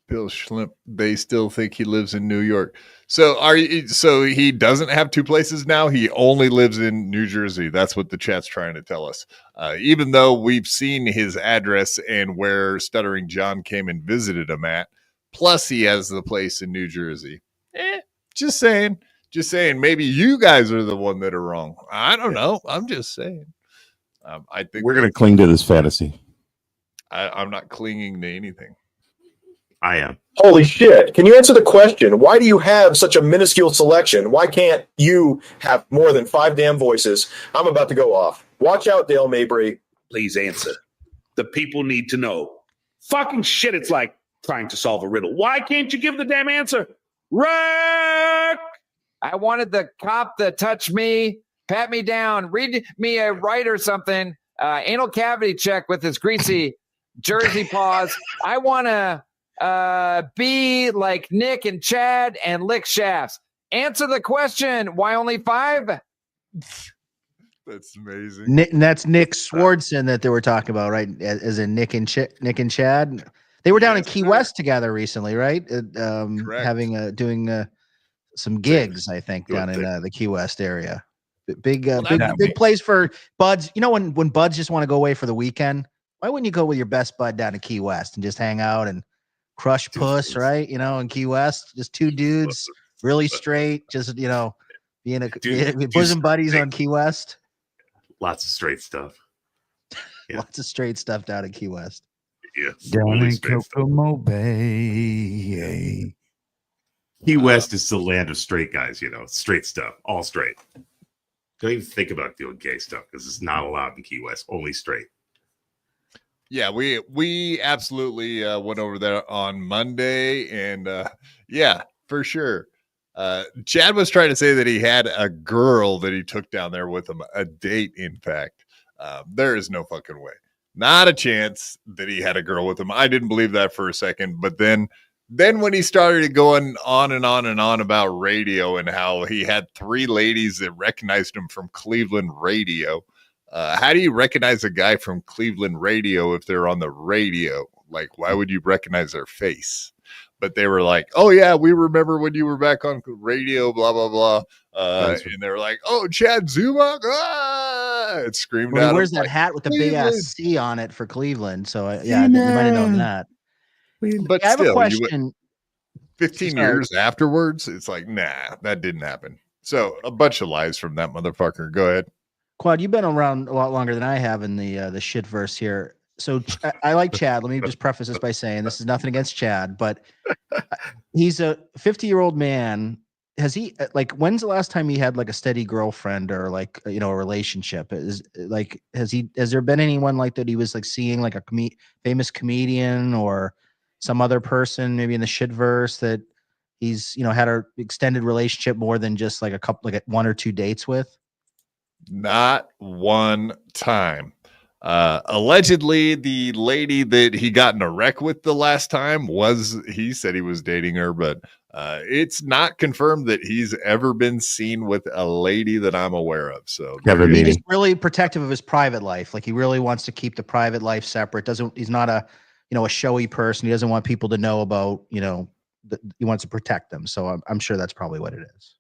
Bill Schlimp, they still think he lives in New York. So he doesn't have 2 places now. He only lives in New Jersey. That's what the chat's trying to tell us. Even though we've seen his address and where Stuttering John came and visited him at, plus he has the place in New Jersey. Just saying. Maybe you guys are the one that are wrong. I don't know. I'm just saying. I think we're going to cling to this fantasy. I'm not clinging to anything. I am. Holy shit. Can you answer the question? Why do you have such a minuscule selection? Why can't you have more than 5 damn voices? I'm about to go off. Watch out, Dale Mabry. Please answer. The people need to know. Fucking shit, it's like trying to solve a riddle. Why can't you give the damn answer? Rick! I wanted the cop to touch me, pat me down, read me a write or something, anal cavity check with his greasy Jersey paws. I want to be like Nick and Chad and lick shafts. Answer the question. Why only 5? That's amazing. And that's Nick Swardson that they were talking about, right? As in Nick and Chad. They were down in Key West together recently, right? Having doing some gigs, I think, down in the Key West area. Big place for buds. When buds just want to go away for the weekend, why wouldn't you go with your best bud down to Key West and just hang out and crush puss, right? In Key West, just 2 dudes, really straight, just being bosom buddies on Key West. Lots of straight stuff. Yeah. Lots of straight stuff down in Key West. Yes. Down in Kokomo Bay. Key West is the land of straight guys, straight stuff, all straight. Don't even think about doing gay stuff because it's not allowed in Key West, only straight. Yeah, we absolutely went over there on Monday, and yeah, for sure. Chad was trying to say that he had a girl that he took down there with him, a date, in fact. There is no fucking way. Not a chance that he had a girl with him. I didn't believe that for a second, but then when he started going on and on and on about radio and how he had 3 ladies that recognized him from Cleveland radio. How do you recognize a guy from Cleveland radio if they're on the radio? Like, why would you recognize their face? But they were like, oh, yeah, we remember when you were back on radio, blah, blah, blah. And they were like, oh, Chad Zumock. It screamed out. He wears that hat with the big ass C on it for Cleveland. So, yeah, you might have known that. But I have a question. 15 years afterwards, it's like, nah, that didn't happen. So a bunch of lies from that motherfucker. Go ahead. Quad, you've been around a lot longer than I have in the shitverse here. So I like Chad. Let me just preface this by saying this is nothing against Chad, but he's a 50-year-old man. Has he when's the last time he had like a steady girlfriend or like a relationship? Has there been anyone like that he was like seeing, like a famous comedian or some other person maybe in the shitverse that he's had an extended relationship more than just like a couple, like one or two dates with? Not one time. Allegedly, the lady that he got in a wreck with the last time he said he was dating her, but it's not confirmed that he's ever been seen with a lady that I'm aware of. So he's just really protective of his private life. Like he really wants to keep the private life separate. He's not a showy person. He doesn't want people to know about, he wants to protect them. So I'm sure that's probably what it is.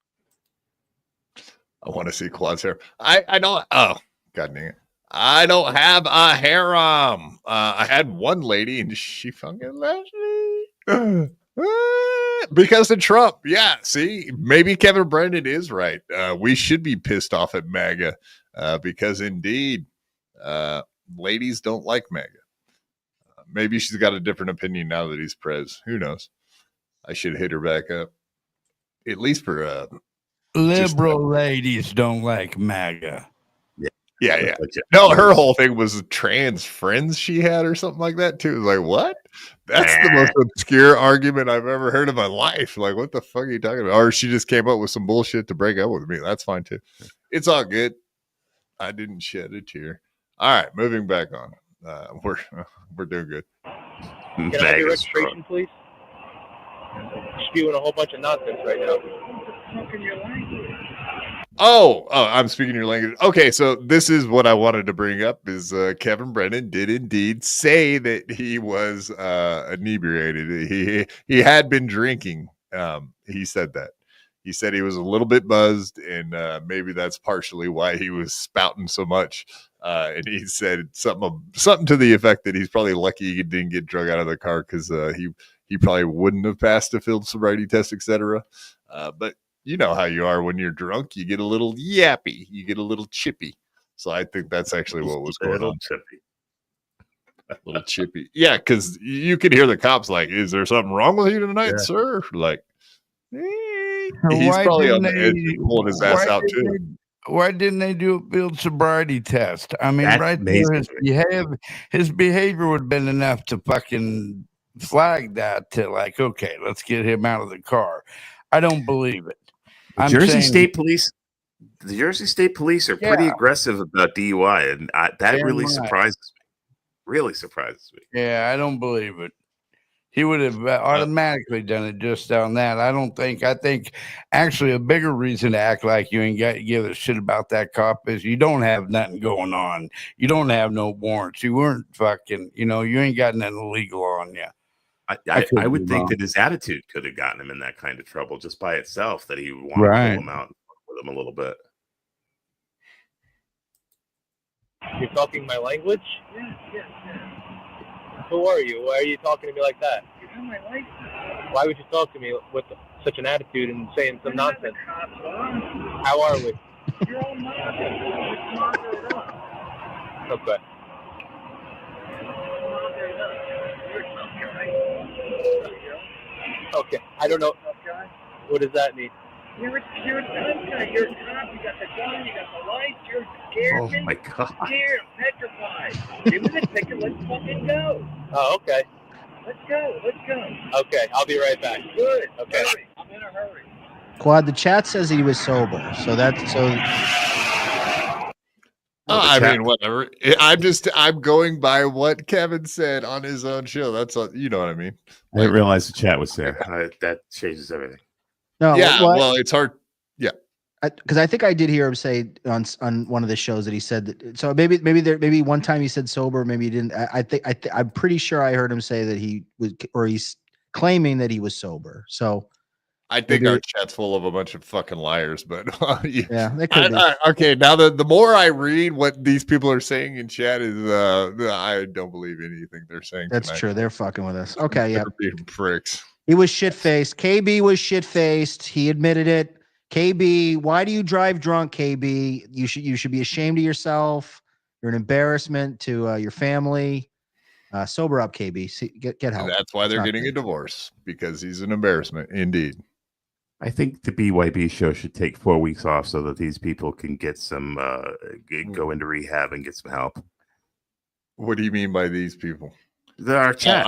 I want to see Quad's hair. I don't. Oh, God dang it. I don't have a harem. I had one lady and she fucking left me because of Trump. Yeah, see, maybe Kevin Brennan is right. We should be pissed off at MAGA because indeed, ladies don't like MAGA. Maybe she's got a different opinion now that he's prez. Who knows? I should hit her back up. At least for liberal ladies don't like MAGA. Yeah. No, her whole thing was trans friends she had or something like that too. Like, what? That's the most obscure argument I've ever heard in my life. Like, what the fuck are you talking about? Or she just came up with some bullshit to break up with me. That's fine too. It's all good. I didn't shed a tear. All right, moving back on. We're doing good. Can I have your registration, please? Spewing a whole bunch of nonsense right now. Oh, I'm speaking your language. Okay, so this is what I wanted to bring up is Kevin Brennan did indeed say that he was inebriated. He had been drinking. He said that. He said he was a little bit buzzed, and maybe that's partially why he was spouting so much. And he said something to the effect that he's probably lucky he didn't get drug out of the car because he probably wouldn't have passed a field sobriety test, etc. But you know how you are when you're drunk. You get a little yappy. You get a little chippy. So I think that's actually what was going on. A little chippy. Yeah, because you could hear the cops like, is there something wrong with you tonight, sir? Like, he's probably on the edge of pulling his ass out too. Why didn't they do a field sobriety test? I mean, That's right amazing. there, his behavior would have been enough to fucking flag that to like, okay, let's get him out of the car. I don't believe it. The Jersey State Police are pretty aggressive about DUI, and that really surprises me. Really surprises me. Yeah, I don't believe it. He would have automatically done it just on that. I think actually a bigger reason to act like you ain't got to give a shit about that cop is you don't have nothing going on. You don't have no warrants. You weren't fucking, you ain't got nothing illegal on you. I would think that his attitude could have gotten him in that kind of trouble just by itself, that he would want to pull him out and fuck with him a little bit. You're talking my language? Yes. Who are you? Why are you talking to me like that? You have my license. Why would you talk to me with such an attitude and saying some nonsense? How are we? You're all moderate up. Okay. Okay, I don't know. What does that mean? You're a tough guy. You're a cop. You got the gun. You got the lights. You're scared. Oh my God. I'm scared. I'm petrified. Give me the ticket. Let's fucking go. Oh, okay. Let's go. Okay, I'll be right back. Good. Okay. Hurry. I'm in a hurry. Quad, the chat says he was sober. So that's so. I mean, whatever. I'm going by what Kevin said on his own show. That's all, you know what I mean. I didn't realize the chat was there. That changes everything. No, yeah. Well, it's hard. Yeah, because I think I did hear him say on one of the shows that he said that. So maybe one time he said sober, maybe he didn't. I'm pretty sure I heard him say that he was, or he's claiming that he was sober. So I think our chat's full of a bunch of fucking liars, but yeah, they could be. Okay, now the more I read what these people are saying in chat is I don't believe anything they're saying. That's tonight. true. They're fucking with us. Okay, yeah. They're being pricks. He was shit-faced. KB was shit-faced. He admitted it. KB, why do you drive drunk, KB? You should be ashamed of yourself. You're an embarrassment to your family. Sober up, KB. Get help. And that's why It's they're not getting good. a divorce, because he's an embarrassment indeed. I think the BYB show should take 4 weeks off so that these people can get some go into rehab and get some help. What do you mean by these people? They're our chat.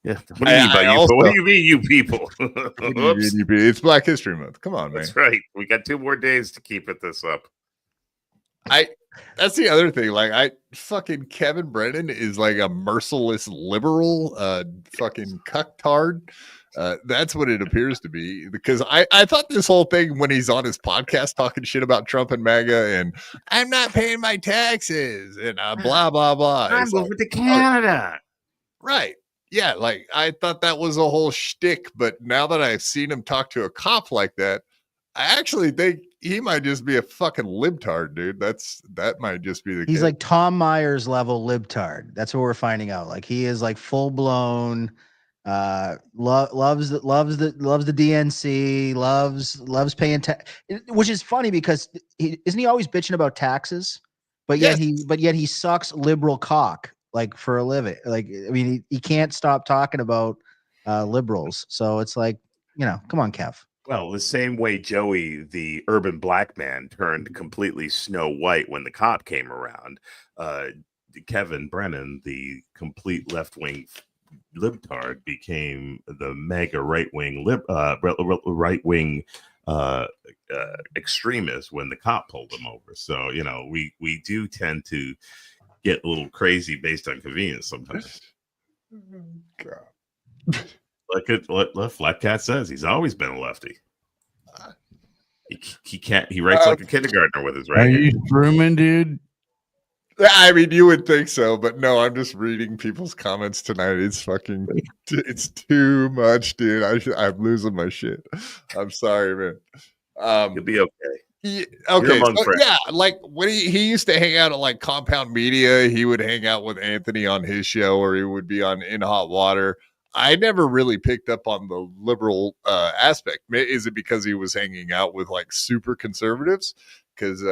Yeah. What do you mean by you? also- What do you mean, you people? What do you mean, it's Black History Month. Come on, man. That's right. We got 2 more days to keep this up. That's the other thing. Like, fucking Kevin Brennan is like a merciless liberal, fucking cucktard. That's what it appears to be, because I thought this whole thing when he's on his podcast talking shit about Trump and MAGA and I'm not paying my taxes and blah, blah, blah. I'm moving to Canada. Right. Yeah. Like, I thought that was a whole shtick, but now that I've seen him talk to a cop like that, I actually think he might just be a fucking libtard, dude. That might just be the He's case. like Tom Myers level libtard. That's what we're finding out. Like he is like full blown loves the DNC, loves paying tax, which is funny because isn't he always bitching about taxes? But yet he sucks liberal cock like for a living. Like, I mean, he can't stop talking about liberals. So it's like, come on, Kev. Well, the same way Joey, the urban black man, turned completely Snow White when the cop came around, Kevin Brennan, the complete left-wing libtard, became the mega right-wing extremist when the cop pulled him over. So, we do tend to get a little crazy based on convenience sometimes. God. Look at what Flat Cat says. He's always been a lefty. He can't. He writes like a kindergartner with his right Are hand. you Truman, dude? I mean, you would think so, but no, I'm just reading people's comments tonight. It's fucking, it's too much, dude. I'm losing my shit. I'm sorry, man. You'll be okay. Okay, so, yeah, like when he used to hang out at like Compound Media, he would hang out with Anthony on his show, or he would be on In Hot Water. I never really picked up on the liberal aspect. Is it because he was hanging out with like super conservatives? Because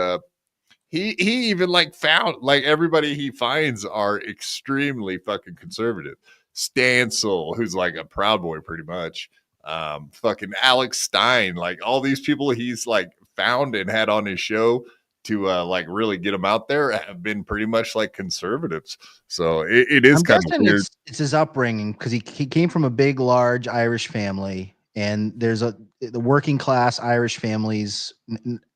he even like found like everybody he finds are extremely fucking conservative. Stancil, who's like a Proud Boy pretty much. Fucking Alex Stein, like all these people he's like found and had on his show to like really get them out there have been pretty much like conservatives. So it is kind of weird. It's his upbringing because he came from a big, large Irish family, and there's the working class Irish families.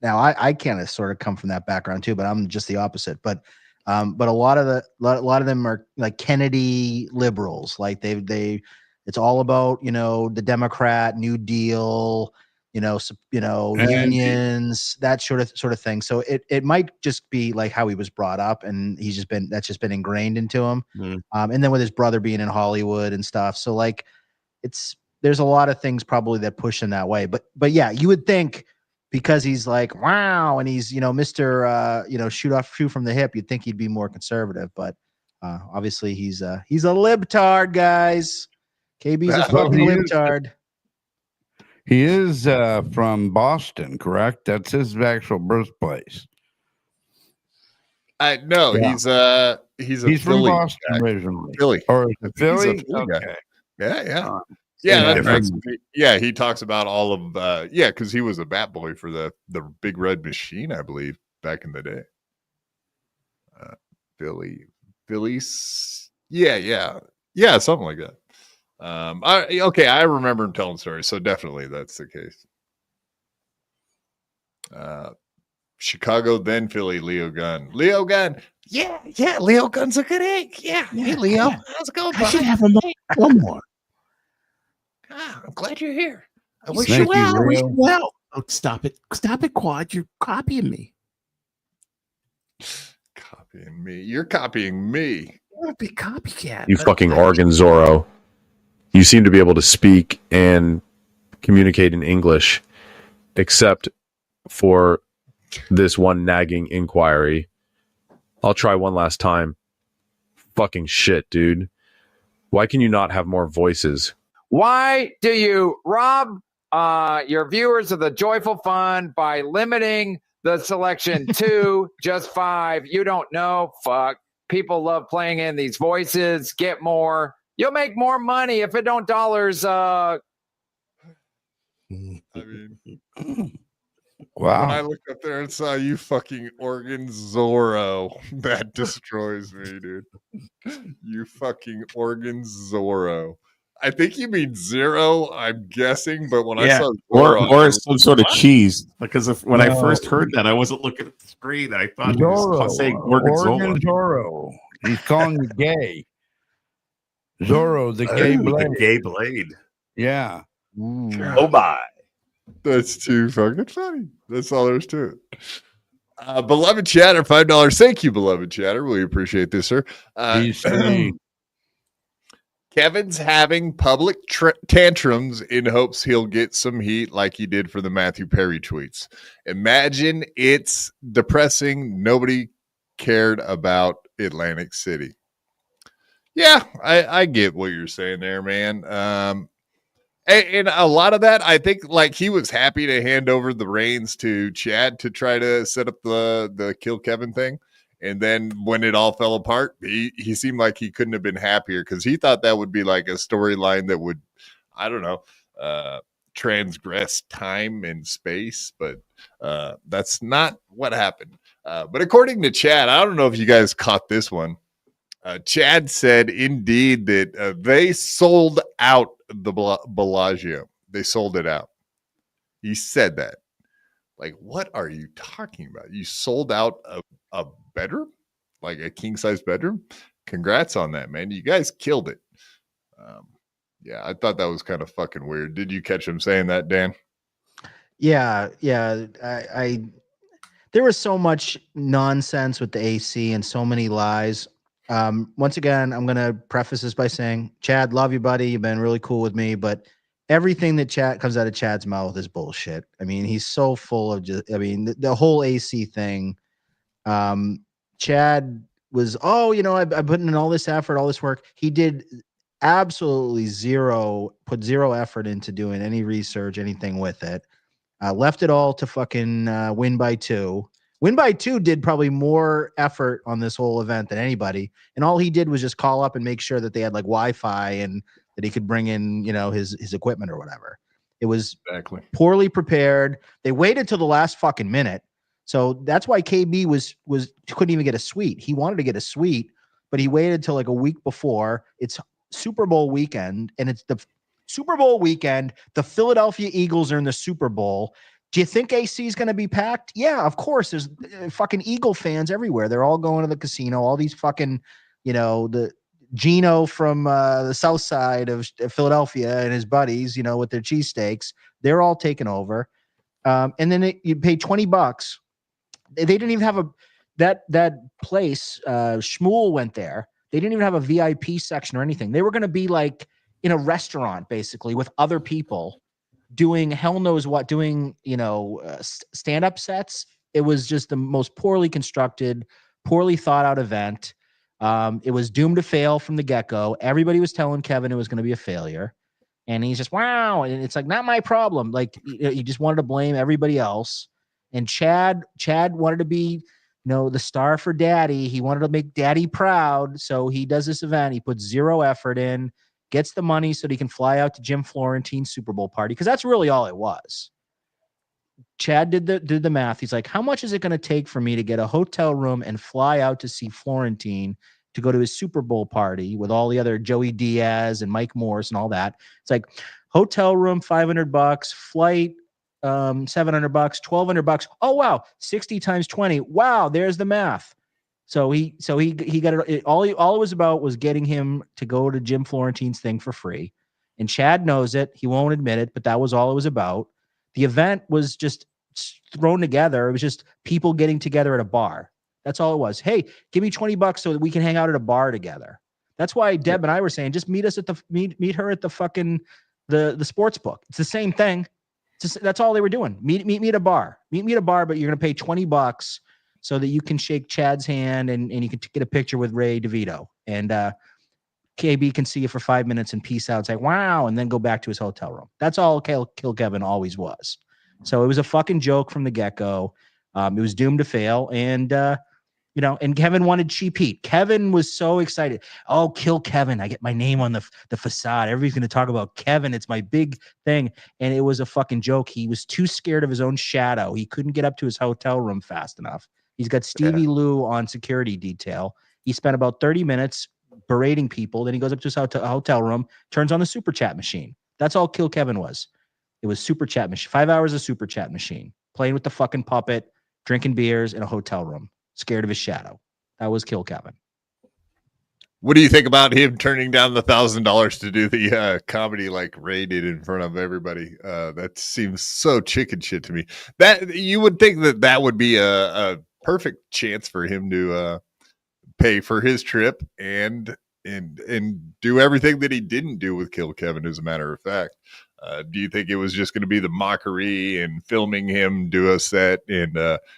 Now I kind of sort of come from that background too, but I'm just the opposite. But a lot of them are like Kennedy liberals. Like it's all about the Democrat New Deal. Unions, that sort of thing. So it might just be like how he was brought up, and that's just been ingrained into him. And then with his brother being in Hollywood and stuff. So like there's a lot of things probably that push in that way. But yeah, you would think because he's like, wow, and he's, Mr. shoot from the hip, you'd think he'd be more conservative, but obviously he's a libtard, guys. KB's a fucking libtard. He is from Boston, correct? That's his actual birthplace. No, yeah. He's from Boston originally. Philly. Or is it Philly? Okay. Yeah. Yeah, he talks about all of because he was a bat boy for the Big Red Machine, I believe, back in the day. Phillies. Yeah, something like that. I remember him telling stories, so definitely that's the case. Chicago, then Philly, Leo Gunn. Yeah, Leo Gunn's a good egg. Yeah. Hey, Leo, how's it going, buddy? I should have one more. I'm glad you're here. I wish you well. Oh, stop it, Quad. You're copying me. You're copying me. You're a big copycat. You fucking Oregon Zorro. You seem to be able to speak and communicate in English, except for this one nagging inquiry. I'll try one last time. Fucking shit, dude. Why can you not have more voices? Why do you rob your viewers of the joyful fun by limiting the selection to just 5? You don't know. Fuck. people love playing in these voices. Get more. You'll make more money if it don't dollars. I mean, wow. When I looked up there and saw you fucking Organ Zorro, that destroys me, dude. You fucking Organ Zorro. I think you mean zero, I'm guessing, but when I saw Zorro, or some sort of cheese. Because when I No. first heard that, I wasn't looking at the screen. I thought he Zorro, was saying Gorgonzola. Zorro. He's calling you gay. Zorro, the gay blade. The gay blade. Yeah. Oh my. That's too fucking funny. That's all there is to it. Beloved Chatter, $5. Thank you, beloved Chatter. We appreciate this, sir. Kevin's having public tantrums in hopes he'll get some heat like he did for the Matthew Perry tweets. Imagine it's depressing. Nobody cared about Atlantic City. Yeah, I get what you're saying there, man. And a lot of that, I think, like, he was happy to hand over the reins to Chad to try to set up the Kill Kevin thing. And then when it all fell apart, he seemed like he couldn't have been happier because he thought that would be like a storyline that would, I don't know, transgress time and space. But that's not what happened. But according to Chad, I don't know if you guys caught this one. Chad said, indeed, that they sold out the Bellagio. They sold it out. He said that. Like, what are you talking about? You sold out a bedroom? Like a king-size bedroom? Congrats on that, man. You guys killed it. Yeah, I thought that was kind of fucking weird. Did you catch him saying that, Dan? Yeah. I there was so much nonsense with the AC and so many lies. Once again, I'm going to preface this by saying, Chad, love you, buddy. You've been really cool with me, but everything that comes out of Chad's mouth is bullshit. I mean, he's so full of the whole AC thing. Chad was, I put in all this effort, all this work. He did absolutely put zero effort into doing any research, anything with it. Left it all to fucking Win by Two. Win by Two did probably more effort on this whole event than anybody. And all he did was just call up and make sure that they had like Wi-Fi and that he could bring in, his equipment or whatever. It was poorly prepared. They waited till the last fucking minute. So that's why KB couldn't even get a suite. He wanted to get a suite, but he waited till like a week before. It's Super Bowl weekend, and it's the Super Bowl weekend. The Philadelphia Eagles are in the Super Bowl. Do you think AC is going to be packed? Yeah, of course. There's fucking Eagle fans everywhere. They're all going to the casino. All these fucking, the Gino from the south side of Philadelphia and his buddies, with their cheesesteaks, they're all taken over. And then you pay $20. They didn't even have that place. Shmuel went there. They didn't even have a VIP section or anything. They were going to be like in a restaurant, basically, with other people doing hell knows what, stand-up sets. It was just the most poorly constructed, poorly thought out event. It was doomed to fail from the get-go. Everybody was telling Kevin it was going to be a failure. And he's just, wow. And it's like, not my problem. Like, he just wanted to blame everybody else. And Chad wanted to be, the star for Daddy. He wanted to make Daddy proud. So he does this event. He puts zero effort in, gets the money so that he can fly out to Jim Florentine's Super Bowl party. Because that's really all it was. Chad did the math. He's like, how much is it going to take for me to get a hotel room and fly out to see Florentine to go to his Super Bowl party with all the other Joey Diaz and Mike Morse and all that? It's like hotel room, $500, flight, $700, $1,200. Oh, wow. 60 times 20. Wow. There's the math. So he got it. All it was about was getting him to go to Jim Florentine's thing for free. And Chad knows it. He won't admit it, but that was all it was about. The event was just thrown together. It was just people getting together at a bar. That's all it was. Hey, give me $20 so that we can hang out at a bar together. That's why Deb and I were saying, just meet us at meet her at the fucking the sports book. It's the same thing. That's all they were doing. Meet me at a bar. Meet me at a bar, but you're gonna pay $20 so that you can shake Chad's hand and you can get a picture with Ray DeVito. And KB can see you for 5 minutes and peace out. It's like, wow, and then go back to his hotel room. That's all Kill Kevin always was. So it was a fucking joke from the get-go. It was doomed to fail. And You know, and Kevin wanted cheap heat. Kevin was so excited. Oh, kill Kevin. I get my name on the facade. Everybody's going to talk about Kevin. It's my big thing. And it was a fucking joke. He was too scared of his own shadow. He couldn't get up to his hotel room fast enough. He's got Stevie Lou on security detail. He spent about 30 minutes berating people. Then he goes up to his hotel room, turns on the super chat machine. That's all Kill Kevin was. It was super chat machine. 5 hours of super chat machine. Playing with the fucking puppet, drinking beers in a hotel room. Scared of his shadow. That was Kill Kevin. What do you think about him turning down the $1,000 to do the comedy like Ray did in front of everybody? That seems so chicken shit to me. That you would think that would be a perfect chance for him to pay for his trip and do everything that he didn't do with Kill Kevin. As a matter of fact, do you think it was just going to be the mockery and filming him do a set and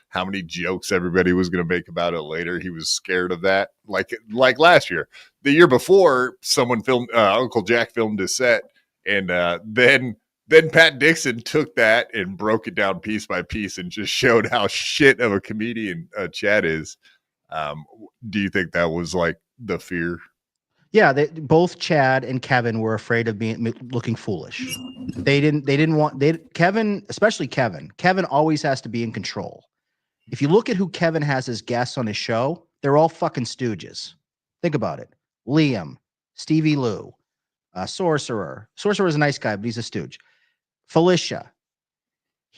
how many jokes everybody was going to make about it later? He was scared of that. Like last year, the year before, someone filmed Uncle Jack filmed his set, and then Pat Dixon took that and broke it down piece by piece and just showed how shit of a comedian Chad is. Do you think that was like the fear? Yeah, both Chad and Kevin were afraid of looking foolish. They didn't want Kevin, especially Kevin. Kevin always has to be in control. If you look at who Kevin has as guests on his show, they're all fucking stooges. Think about it. Liam, Stevie Lou, Sorcerer. Sorcerer is a nice guy, but he's a stooge. Felicia,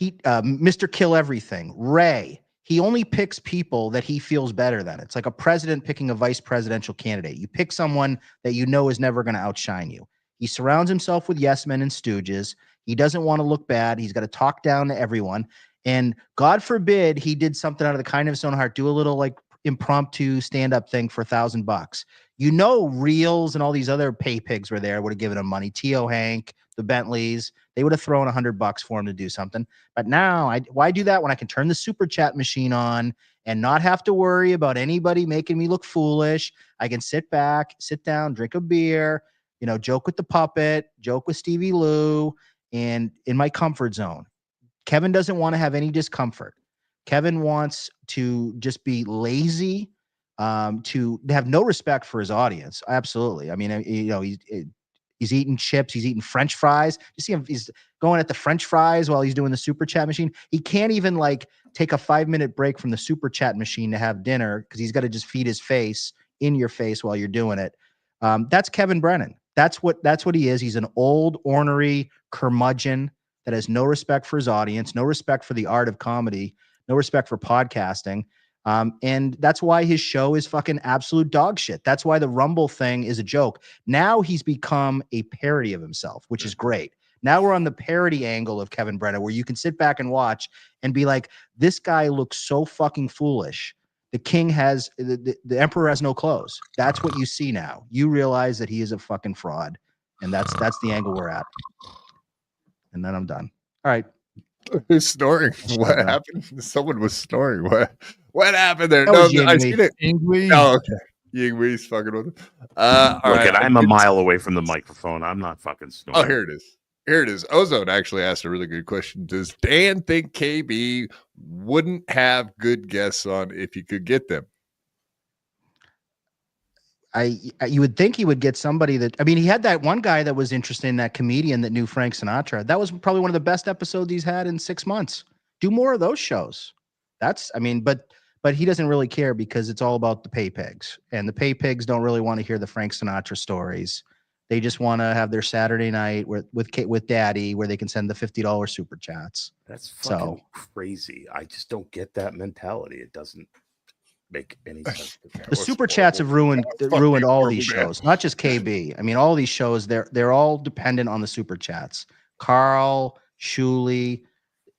Mr. Kill Everything, Ray. He only picks people that he feels better than. It's like a president picking a vice presidential candidate. You pick someone that you know is never going to outshine you. He surrounds himself with yes men and stooges. He doesn't want to look bad. He's got to talk down to everyone. And God forbid he did something out of the kindness of his own heart, do a little like impromptu stand-up thing for $1,000. You know, Reels and all these other pay pigs were there, would have given him money. T.O. Hank, the Bentleys, they would have thrown $100 for him to do something. But now, why do that when I can turn the super chat machine on and not have to worry about anybody making me look foolish? I can sit back, sit down, drink a beer, you know, joke with the puppet, joke with Stevie Lou, and in my comfort zone. Kevin doesn't want to have any discomfort. Kevin wants to just be lazy, to have no respect for his audience. Absolutely. I mean, you know, he's eating chips. He's eating French fries. You see him, he's going at the French fries while he's doing the super chat machine. He can't even like take a 5-minute break from the super chat machine to have dinner because he's got to just feed his face in your face while you're doing it. That's Kevin Brennan. That's what he is. He's an old, ornery curmudgeon that has no respect for his audience, no respect for the art of comedy, no respect for podcasting. And that's why his show is fucking absolute dog shit. That's why the Rumble thing is a joke. Now he's become a parody of himself, which is great. Now we're on the parody angle of Kevin Brennan, where you can sit back and watch and be like, this guy looks so fucking foolish. The king has, the emperor has no clothes. That's what you see now. You realize that he is a fucking fraud. And that's the angle we're at. And then I'm done. All right. Who's snoring? What happened? Someone was snoring. What happened there? That No, was I seen it. Yingwei. Oh, okay. Yingwei's fucking with him. All right. I'm a mile away from the microphone. I'm not fucking snoring. Oh, here it is. Here it is. Ozone actually asked a really good question. Does Dan think KB wouldn't have good guests on if he could get them? You would think he would get somebody that, I mean, he had that one guy that was interested in, that comedian that knew Frank Sinatra. That was probably one of the best episodes he's had in 6 months. Do more of those shows. That's, I mean, but he doesn't really care because it's all about the pay pigs, and the pay pigs don't really want to hear the Frank Sinatra stories. They just want to have their Saturday night with Daddy, where they can send the $50 super chats. That's fucking crazy. I just don't get that mentality. It doesn't make any sense. The super chats have ruined all these shows, not just KB. I mean, all these shows, they're all dependent on the super chats. Carl, Shuley,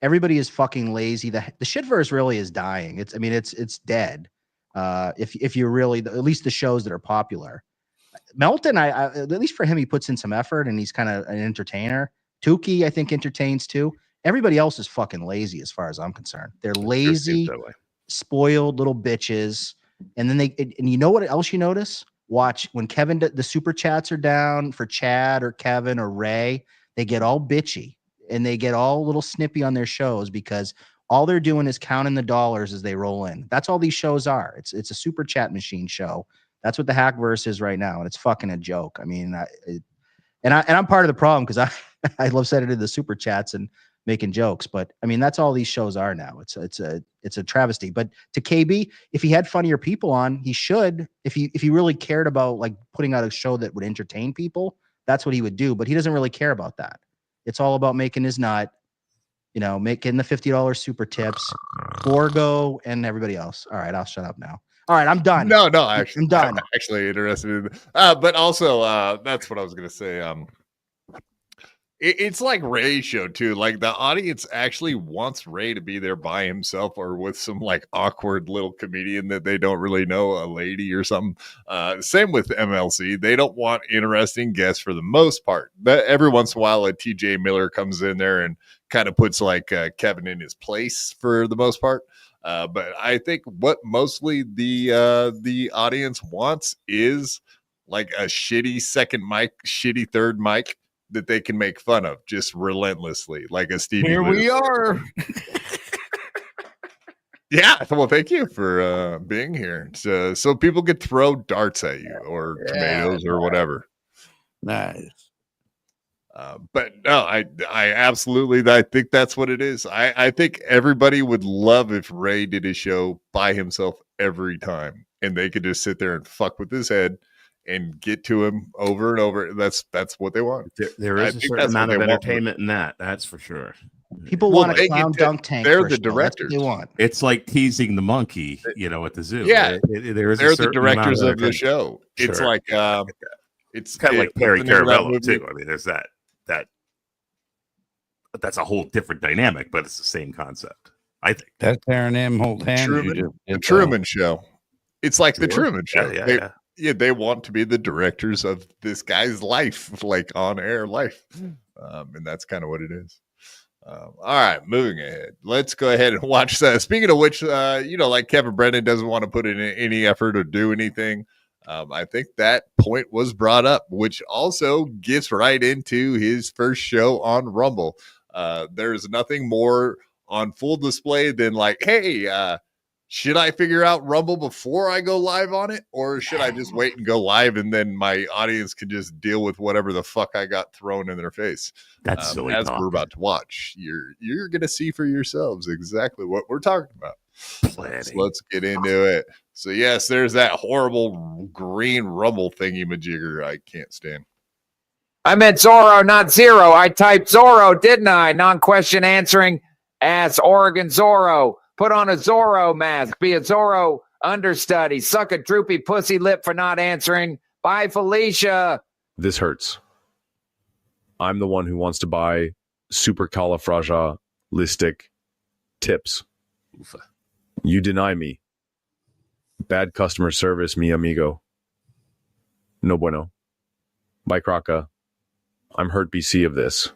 everybody is fucking lazy. The shitverse really is dying. It's dead. If you really, at least the shows that are popular. Melton, I at least for him, he puts in some effort and he's kind of an entertainer. Tukey, I think, entertains too. Everybody else is fucking lazy as far as I'm concerned. They're lazy, spoiled little bitches. And then and you know what else you notice? Watch when Kevin, the super chats are down for Chad or Kevin or Ray, they get all bitchy and they get all a little snippy on their shows because All they're doing is counting the dollars as they roll in. That's all these shows are. It's a super chat machine show. That's what the Hackverse is right now, and it's fucking a joke. I mean, I'm part of the problem because I love sending in the super chats and making jokes, but I mean that's all these shows are now. It's a travesty. But to KB, if he had funnier people on, he should. If he really cared about like putting out a show that would entertain people, that's what he would do. But he doesn't really care about that. It's all about making his nut, making the $50 super tips, Borgo, and everybody else. All right, I'll shut up now. All right, I'm done. No, actually, I'm done. I'm actually interested in but also that's what I was gonna say. It's like Ray's show too. Like the audience actually wants Ray to be there by himself or with some like awkward little comedian that they don't really know, a lady or something. Same with MLC. They don't want interesting guests for the most part. But every once in a while, a TJ Miller comes in there and kind of puts like Kevin in his place for the most part. But I think what mostly the audience wants is like a shitty second mic, shitty third mic that they can make fun of just relentlessly, like a Stevie. Here we are. Yeah. Well, thank you for being here. So people could throw darts at you or tomatoes or whatever. Nice. But no, I absolutely, I think that's what it is. I think everybody would love if Ray did his show by himself every time, and they could just sit there and fuck with his head and get to him over and over. That's what they want. There is a certain amount of entertainment in that. That's for sure. People want a clown dunk tank. They're the directors. They want. It's like teasing the monkey, at the zoo. Yeah, they're the directors of the show. Sure. It's like it's kind of like Perry Caravello too. I mean, there's that. That's a whole different dynamic, but it's the same concept. I think that's Aaron Imholte. The Truman Show. It's like the Truman Show. Yeah. They want to be the directors of this guy's life, like on air life, and that's kind of what it is. All right, moving ahead. Let's go ahead and watch that. Speaking of which, like Kevin Brennan doesn't want to put in any effort or do anything. I think that point was brought up, which also gets right into his first show on Rumble. There's nothing more on full display than like, hey, should I figure out Rumble before I go live on it? Or should I just wait and go live and then my audience can just deal with whatever the fuck I got thrown in their face? That's silly as talk. We're about to watch. You're going to see for yourselves exactly what we're talking about. So let's get into it. So yes, there's that horrible green Rumble thingy majigger I can't stand. I meant Zorro, not Zero. I typed Zorro, didn't I? Non-question answering. Ass Oregon Zorro. Put on a Zorro mask. Be a Zorro understudy. Suck a droopy pussy lip for not answering. Bye, Felicia. This hurts. I'm the one who wants to buy supercalifragilistic tips. You deny me. Bad customer service, mi amigo. No bueno. Bye, Kraka. I'm hurt BC of this.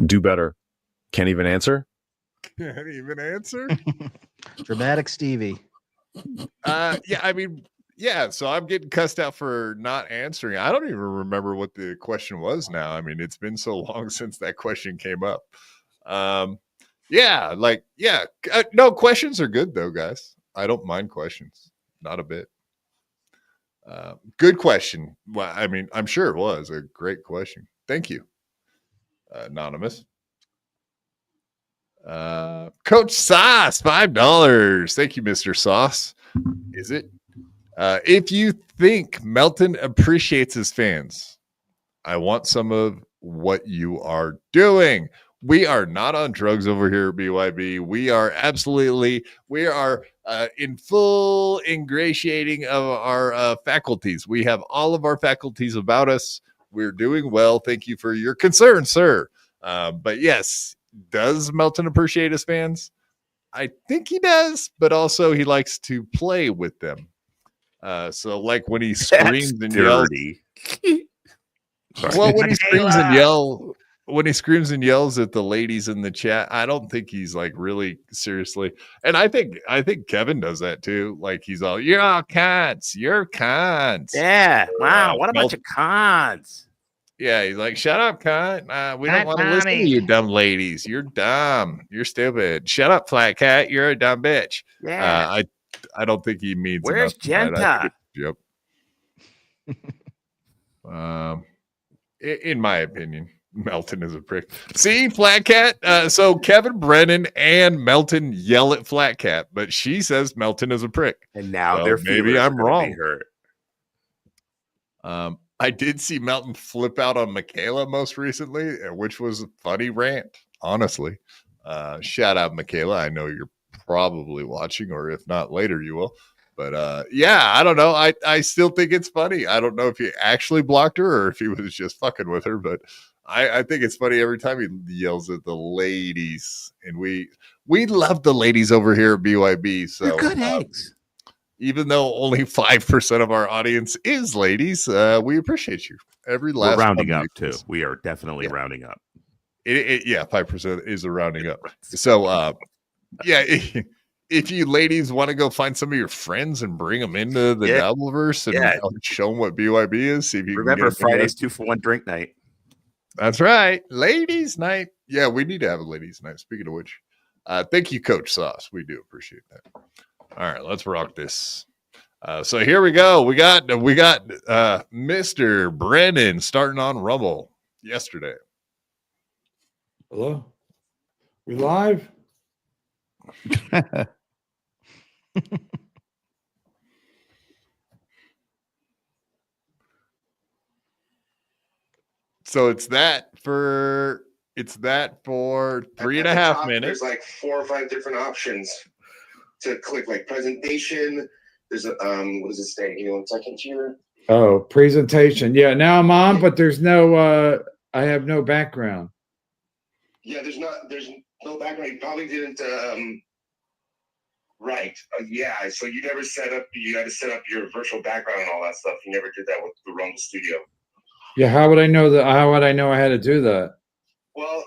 Do better. Can't even answer? Can't even answer? Dramatic Stevie. So I'm getting cussed out for not answering. I don't even remember what the question was now. I mean, it's been so long since that question came up. No, questions are good though, guys. I don't mind questions. Not a bit. Good question. Well, I mean, I'm sure it was a great question. Thank you. Anonymous. Coach Sauce, $5. Thank you, Mr. Sauce. Is it? If you think Melton appreciates his fans, I want some of what you are doing. We are not on drugs over here at BYB. We are in full ingratiating of our faculties. We have all of our faculties about us. We're doing well. Thank you for your concern, sir. But yes, does Melton appreciate his fans? I think he does, but also he likes to play with them. So like when he screams and yells. Well, when he screams and yells. When he screams and yells at the ladies in the chat, I don't think he's like really seriously. And I think Kevin does that too. Like he's all, you're all cunts. You're cunts. Yeah. Wow. What a bunch of cons. Yeah, he's like, shut up, cunt. We don't want to listen to you dumb ladies. You're dumb. You're stupid. Shut up, flat cat. You're a dumb bitch. Yeah. I don't think he means Where's enough by that. Genta? Yep. In my opinion, Melton is a prick. See, Flat Cat. So Kevin Brennan and Melton yell at Flat Cat, but she says Melton is a prick. And now So they're maybe I'm wrong. Hurt. I did see Melton flip out on Michaela most recently, which was a funny rant, honestly. Shout out, Michaela. I know you're probably watching, or if not later, you will. But yeah, I don't know. I still think it's funny. I don't know if he actually blocked her or if he was just fucking with her, but I think it's funny every time he yells at the ladies. And we love the ladies over here at BYB. So they're good eggs. Even though only 5% of our audience is ladies, we appreciate you. Every last We're rounding up too. We are definitely rounding up. Yeah, 5% is a rounding up. So yeah, if you ladies want to go find some of your friends and bring them into the Dabbleverse and show them what BYB is, see if you remember can get Friday's 2-for-1 drink night. That's right, ladies' night. Yeah, we need to have a ladies' night. Speaking of which, thank you, Coach Sauce. We do appreciate that. All right, let's rock this. So here we go. We got Mr. Brennan starting on Rumble yesterday. Hello, we live? So it's that for 3.5 minutes. There's like 4 or 5 different options to click, like presentation. There's a what does it say? You know, 1 second here. Oh, presentation. Yeah, now I'm on, but there's no I have no background. Yeah, there's no background. You probably didn't right. Yeah, so you never you had to set up your virtual background and all that stuff. You never did that with the Rumble Studio. Yeah, how would I know that? How would I know I had to do that? Well,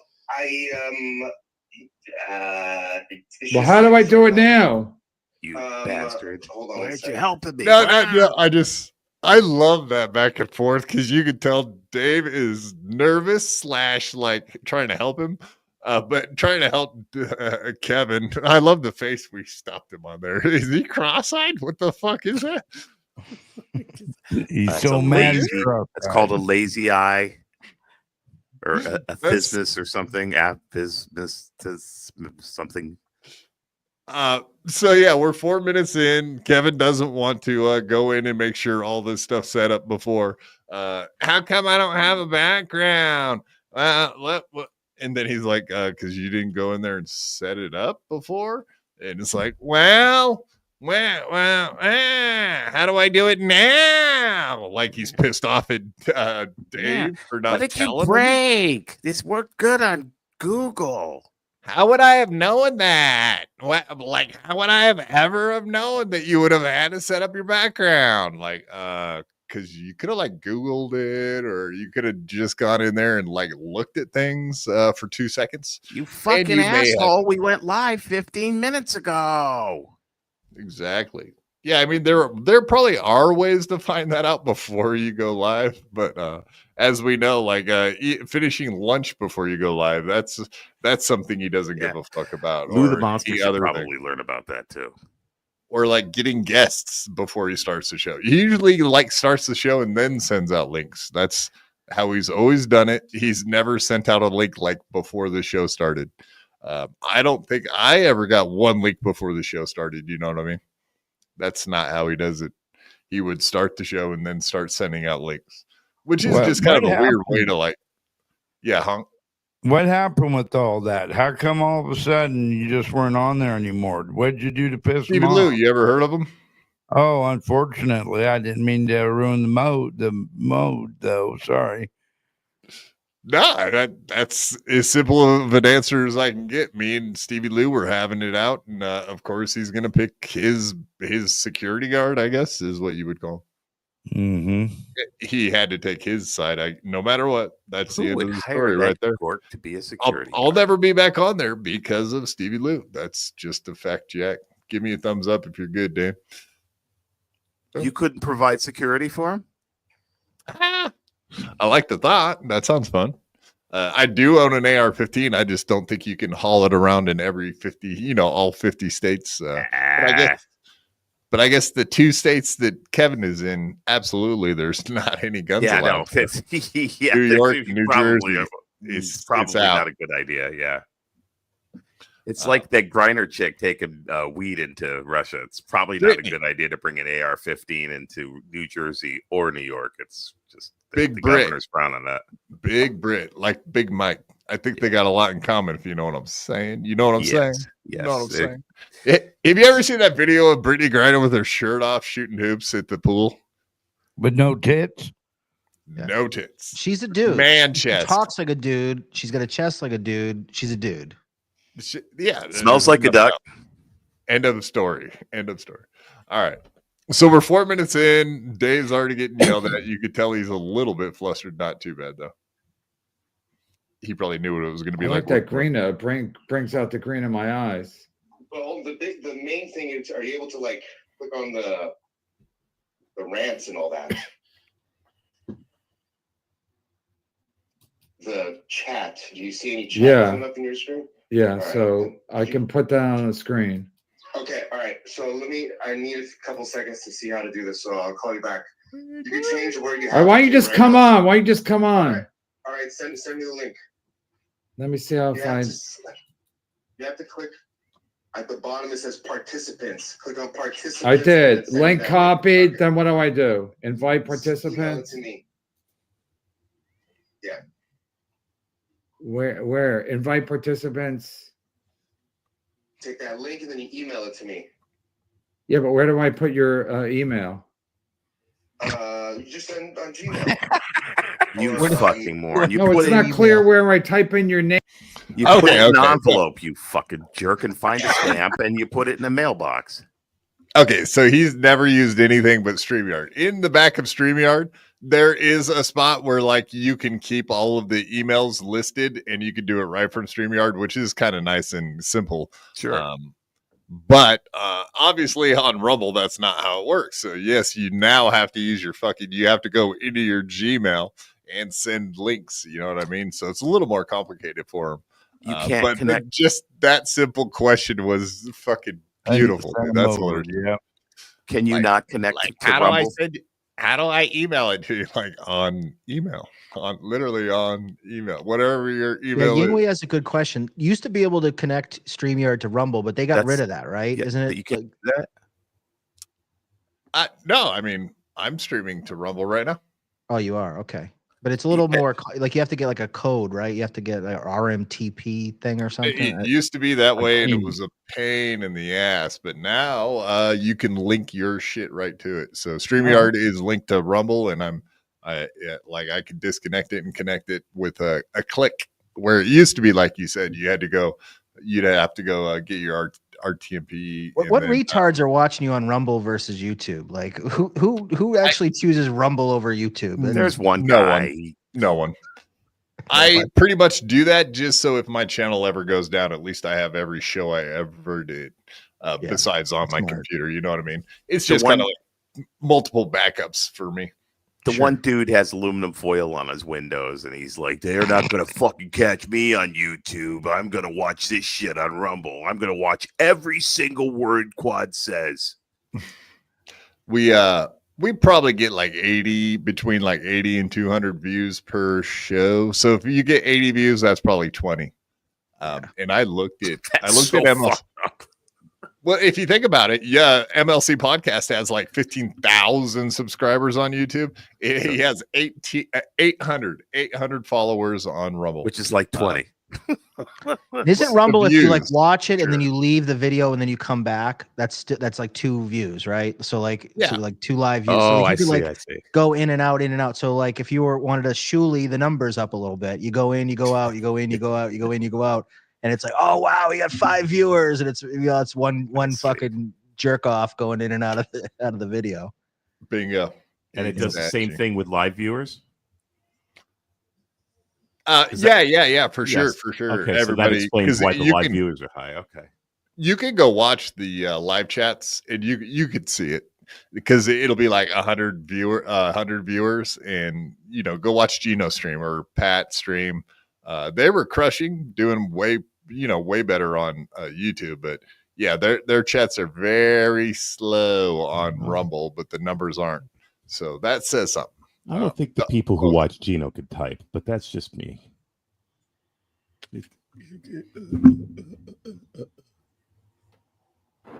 well, how do I do it now? You bastard! Hold on. Why aren't you helping me? No, I love that back and forth because you can tell Dave is nervous / like trying to help him, but trying to help Kevin. I love the face we stopped him on there. Is he cross-eyed? What the fuck is that? He's so mad. It's called a lazy eye, or aphismus, or something. Aphismus, something. So yeah, we're 4 minutes in. Kevin doesn't want to go in and make sure all this stuff set up before. How come I don't have a background? And then he's like, because you didn't go in there and set it up before. And it's like, well, how do I do it now? Like he's pissed off at Dave for not telling him. Break. This worked good on Google. How would I have known that? How would I have ever have known that you would have had to set up your background? Because you could have Googled it, or you could have just gone in there and looked at things for 2 seconds. You fucking asshole! We went live 15 minutes ago. Exactly. Yeah, I mean there probably are ways to find that out before you go live, but as we know, finishing lunch before you go live, that's something he doesn't give a fuck about. Lou the Monster should probably learn about that too. Or getting guests before he starts the show. He usually starts the show and then sends out links. That's how he's always done it. He's never sent out a link before the show started. I don't think I ever got one link before the show started. You know what I mean? That's not how he does it. He would start the show and then start sending out links, which is just kind of a weird way to What happened with all that? How come all of a sudden you just weren't on there anymore? What'd you do to piss him off? Lou, you ever heard of him? Oh, unfortunately, I didn't mean to ruin the mode though. Sorry. No, that's as simple of an answer as I can get. Me and Stevie Lou were having it out, and of course he's going to pick his security guard, I guess is what you would call him. Mm-hmm. He had to take his side. No matter what, that's the end of the story right there. To be a security I'll never be back on there because of Stevie Lou. That's just a fact, Jack. Give me a thumbs up if you're good, Dan. You couldn't provide security for him? I like the thought. That sounds fun. I do own an AR-15. I just don't think you can haul it around in every 50, all 50 states. But I guess the 2 states that Kevin is in, absolutely, there's not any guns allowed. Yeah, New York, New Jersey. It's probably it's not a good idea. Yeah. It's like that Griner chick taking weed into Russia. It's probably not a good idea to bring an AR-15 into New Jersey or New York. It's just the governor's frown on that. Big Brit, like Big Mike. I think they got a lot in common, if you know what I'm saying. You know what I'm saying? Yes. You know what I'm saying? Have you ever seen that video of Brittany Griner with her shirt off shooting hoops at the pool? With no tits? No tits. She's a dude. Man She chest. talks like a dude. She's got a chest like a dude. She's a dude. Yeah. Smells like a duck. End of the story. End of story. All right. So we're 4 minutes in. Dave's already getting yelled at. You could tell he's a little bit flustered. Not too bad, though. He probably knew what it was going to be like. That green brings out the green in my eyes. Well, the main thing is, are you able to like click on the rants and all that? The chat. Do you see any chat coming up in your screen? Yeah, right. so I can put that on the screen. Okay, all right. So I need a couple seconds to see how to do this, so I'll call you back. You can change where you All right, why don't you just come on? Why don't you just come on? All right, send me the link. Let me see how You have to click at the bottom. It says participants. Click on participants. I did. Link copied. Then what do I do? Invite participants? To me. Yeah. Where? Invite participants. Take that link and then you email it to me. Yeah, but where do I put your email? You just send on Gmail. You fucking moron. You No, it's not clear where I type in your name. You put it in an envelope, you fucking jerk, and find a stamp, and you put it in the mailbox. Okay, so he's never used anything but StreamYard. In the back of StreamYard, there is a spot where like you can keep all of the emails listed and you can do it right from StreamYard, which is kind of nice and simple. Sure. But obviously on Rumble, that's not how it works. So yes, you now have to use you have to go into your Gmail and send links. You know what I mean? So it's a little more complicated for him. You can't connect. Just that simple question was fucking beautiful. That's what. Yeah. Can you not connect to Rumble? How do I email it to you? Like on email, literally on email, whatever your email is. Yingwei has a good question. Used to be able to connect StreamYard to Rumble, but they got rid of that, right? Yeah, Isn't it? You can't do that? No, I mean, I'm streaming to Rumble right now. Oh, you are? Okay. But it's a little more like you have to get like a code, right? You have to get like RMTP thing or something. It used to be that way, and it was a pain in the ass. But now you can link your shit right to it. So StreamYard is linked to Rumble, and I can disconnect it and connect it with a click. Where it used to be, like you said, you'd have to go get your RTMP. What retards are watching you on Rumble versus YouTube? Like who actually chooses Rumble over YouTube? There's one guy. No one. I pretty much do that just so if my channel ever goes down, at least I have every show I ever did besides on my computer. You know what I mean? It's just kind of like multiple backups for me. The one dude has aluminum foil on his windows, and he's like, they're not going to fucking catch me on YouTube. I'm going to watch this shit on Rumble. I'm going to watch every single word Quad says. We probably get like between 80 and 200 views per show. So if you get 80 views, that's probably 20. And I looked at MLC. Well, if you think about it, MLC Podcast has like 15,000 subscribers on YouTube. He has 800 followers on Rumble, which is like 20. Isn't Rumble if you like watch it and then you leave the video and then you come back? That's like 2 views, right? So like 2 live views. Oh, so I see. Go in and out. So like if you wanted to shooly the numbers up a little bit, you go in, you go out, you go in, you go out, you go in, you go out. And it's like, oh wow, we got 5 viewers, and it's it's one fucking jerk off going in and out of the video. Bingo. And it does the same thing with live viewers. Yeah, for sure. Okay, everybody, so that explains why the live viewers are high. Okay, you can go watch the live chats, and you could see it. because it'll be like 100 viewers, and go watch Gino stream or Pat stream. They were crushing, doing way better on YouTube, but yeah, their chats are very slow on Rumble, but the numbers aren't. So that says something. I don't think the people who watch Gino could type, but that's just me.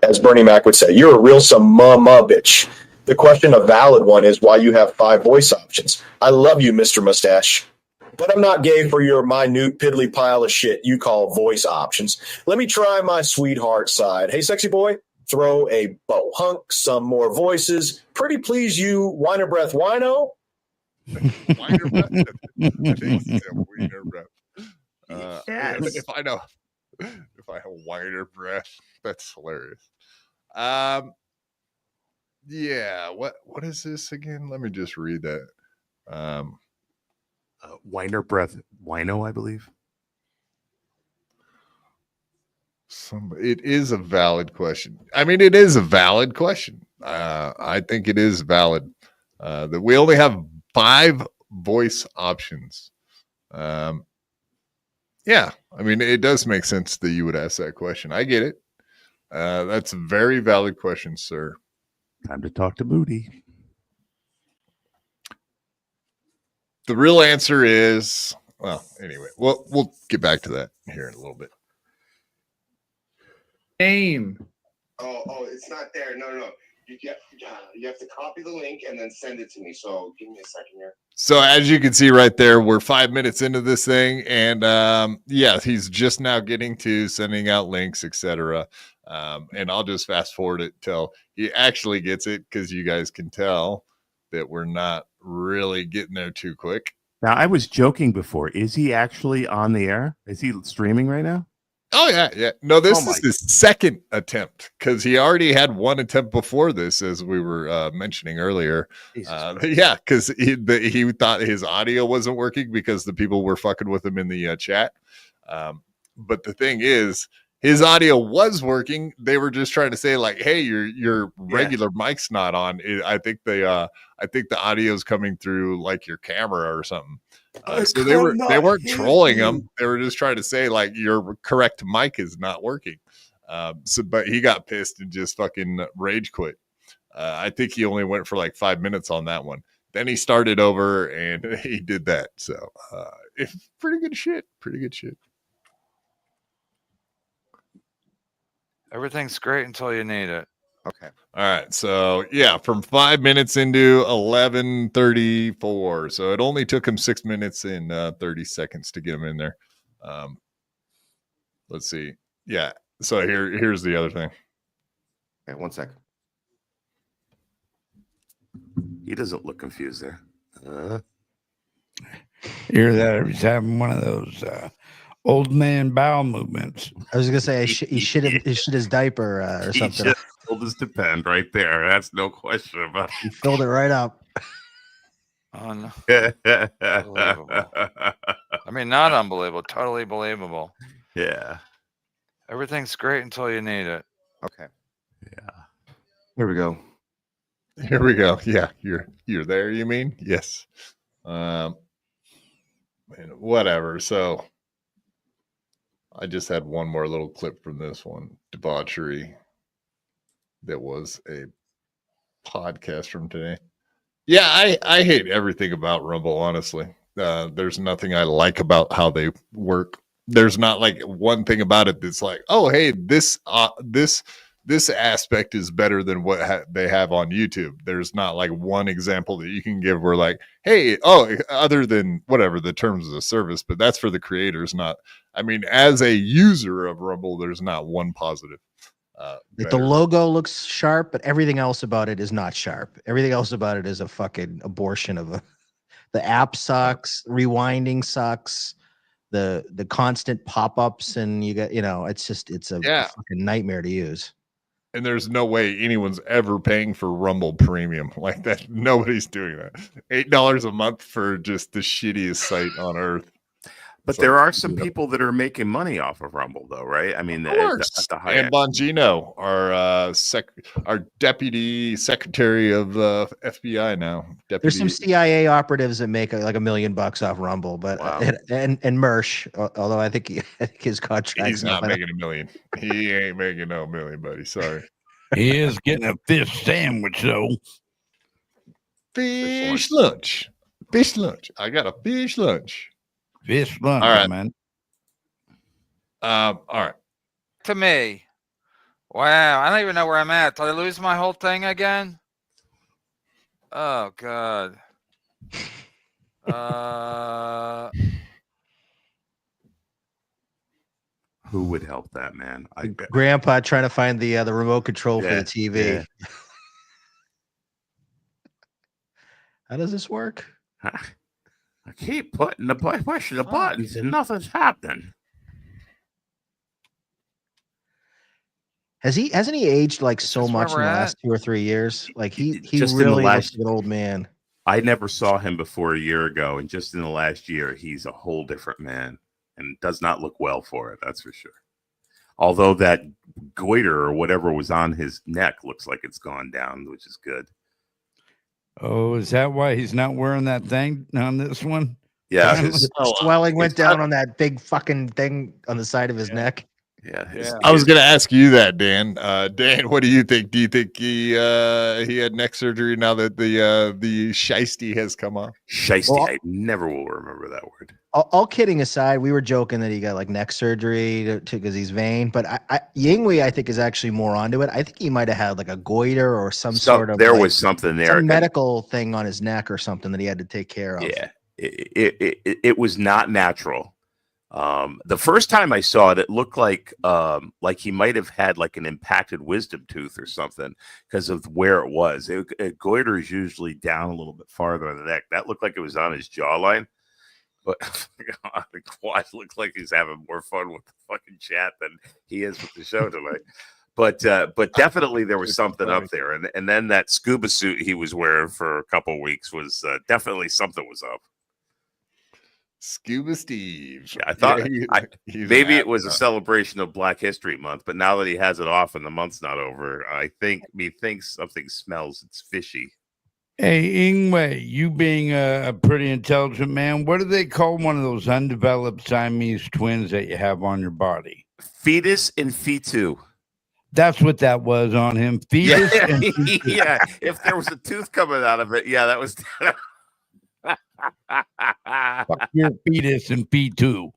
As Bernie Mac would say, you're a real some mama bitch. The question, a valid one, is why you have 5 voice options. I love you, Mr. Mustache, but I'm not gay for your minute piddly pile of shit you call voice options. Let me try my sweetheart side. Hey, sexy boy, throw a bow hunk, some more voices. Pretty please you, whiner breath wino. Whiner breath? I think he said wiener breath. Yes. If I have whiner breath, that's hilarious. Yeah, what is this again? Let me just read that. Whiner breath wino, I believe. It is a valid question. I mean, it is a valid question. I think it is valid that we only have 5 voice options. Yeah, I mean, it does make sense that you would ask that question. I get it. That's a very valid question, sir. Time to talk to Moody. The real answer is, well, anyway, we'll get back to that here in a little bit. Name. Oh, it's not there. No. You have to copy the link and then send it to me. So give me a second here. So as you can see right there, we're 5 minutes into this thing, and yeah, he's just now getting to sending out links, etc. And I'll just fast forward it till he actually gets it, because you guys can tell that we're not really getting there too quick. Now, I was joking before. Is he actually on the air? Is he streaming right now? Oh, yeah. No, this is his second attempt, because he already had one attempt before this, as we were mentioning earlier. Yeah, because he thought his audio wasn't working because the people were fucking with him in the chat. But the thing is, his audio was working. They were just trying to say, like, "Hey, your regular mic's not on. I think the audio is coming through like your camera or something." So they weren't trolling him. They were just trying to say, like, your correct mic is not working. But he got pissed and just fucking rage quit. I think he only went for like 5 minutes on that one. Then he started over and he did that. So it's pretty good shit. Everything's great until you need it. Okay. All right. So yeah, from 5 minutes into 11:34. So it only took him 6 minutes and 30 seconds to get him in there. Let's see. Yeah. So here's the other thing. Okay, 1 second. He doesn't look confused there. Hear that? He's having one of those old man bowel movements. I was gonna say he shit his diaper or He something. just filled his depend right there. That's no question about it. He filled it right up. Unbelievable. I mean, not unbelievable. Totally believable. Yeah. Everything's great until you need it. Okay. Yeah. Here we go. Yeah, you're there. You mean? Yes. And whatever. So I just had one more little clip from this one. Debauchery. That was a podcast from today. Yeah, I hate everything about Rumble, honestly. There's nothing I like about how they work. There's not like one thing about it that's like, oh, hey, this aspect is better than what they have on YouTube. There's not like one example that you can give where like, hey, other than whatever the terms of the service, but that's for the creators, not. I mean, as a user of Rumble, there's not one positive. Like the logo looks sharp, but everything else about it is not sharp. Everything else about it is a fucking abortion of the app sucks, rewinding sucks, the constant pop-ups, and you got, it's a fucking nightmare to use. And there's no way anyone's ever paying for Rumble Premium like that. Nobody's doing that. $8 a month for just the shittiest site on earth. But there are some people that are making money off of Rumble, though, right? I mean, at the high And end. Bongino, our deputy secretary of the FBI now. There's some CIA operatives that make like $1 million off Rumble, but and Mersh, although I think his contract. He's not making $1 million. He ain't making no $1 million, buddy. Sorry. He is getting a fish sandwich though. Fish lunch. Fish lunch. I got a fish lunch. Fish lunch, All right, man. All right. To me. Wow. I don't even know where I'm at. Did I lose my whole thing again? Oh, God. Who would help that man? Grandpa trying to find the remote control for the TV. Yeah. How does this work? I keep pushing the buttons and nothing's happening. Hasn't he aged like so much in the last 2 or 3 years? Like he Just really looks like an old man. I never saw him before a year ago, and just in the last year, he's a whole different man and does not look well for it. That's for sure. Although that goiter or whatever was on his neck looks like it's gone down, which is good. Oh, is that why he's not wearing that thing on this one? Yeah, swelling went down on that big fucking thing on the side of his neck. Yeah, I was going to ask you that, Dan. Dan, what do you think? Do you think he had neck surgery now that the shiesty has come off? Shiesty, Well, I never will remember that word. All kidding aside, we were joking that he got like neck surgery because he's vain, but Yingwei, I think, is actually more onto it. I think he might have had like a goiter or some sort of was something there, some medical thing on his neck or something that he had to take care of. Yeah, it was not natural. The first time I saw it, it looked like he might have had like an impacted wisdom tooth or something because of where it was. Goiter is usually down a little bit farther on the neck. That looked like it was on his jawline. But God, Quad looks like he's having more fun with the fucking chat than he is with the show tonight. But definitely there was something up there, and then that scuba suit he was wearing for a couple weeks was definitely something was up. Scuba Steve. Yeah, I thought he's maybe it was a celebration of Black History Month, but now that he has it off and the month's not over, I think something smells. It's fishy. Hey, Ingway, you being a pretty intelligent man, what do they call one of those undeveloped Siamese twins that you have on your body? Fetus and fetu. That's what that was on him. Fetus and fetu. Yeah, if there was a tooth coming out of it, yeah, that was. Fuck your fetus and fetu.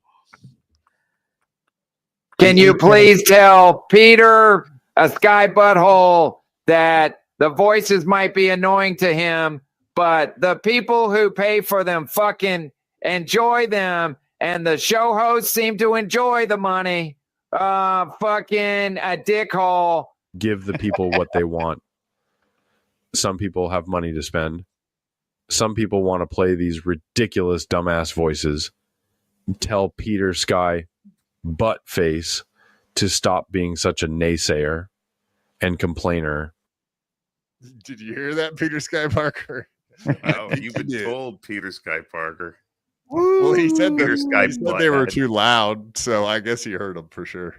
Can you please tell Peter, a sky butthole, that the voices might be annoying to him, but the people who pay for them fucking enjoy them, and the show hosts seem to enjoy the money. Fucking a dickhole. Give the people what they want. Some people have money to spend. Some people want to play these ridiculous dumbass voices. Tell Peter Sky Buttface to stop being such a naysayer and complainer. Did you hear that, Peter Sky Parker? Oh, you've been told, Peter Sky Parker. Well, he said, Peter Sky they were too loud, so I guess he heard them for sure.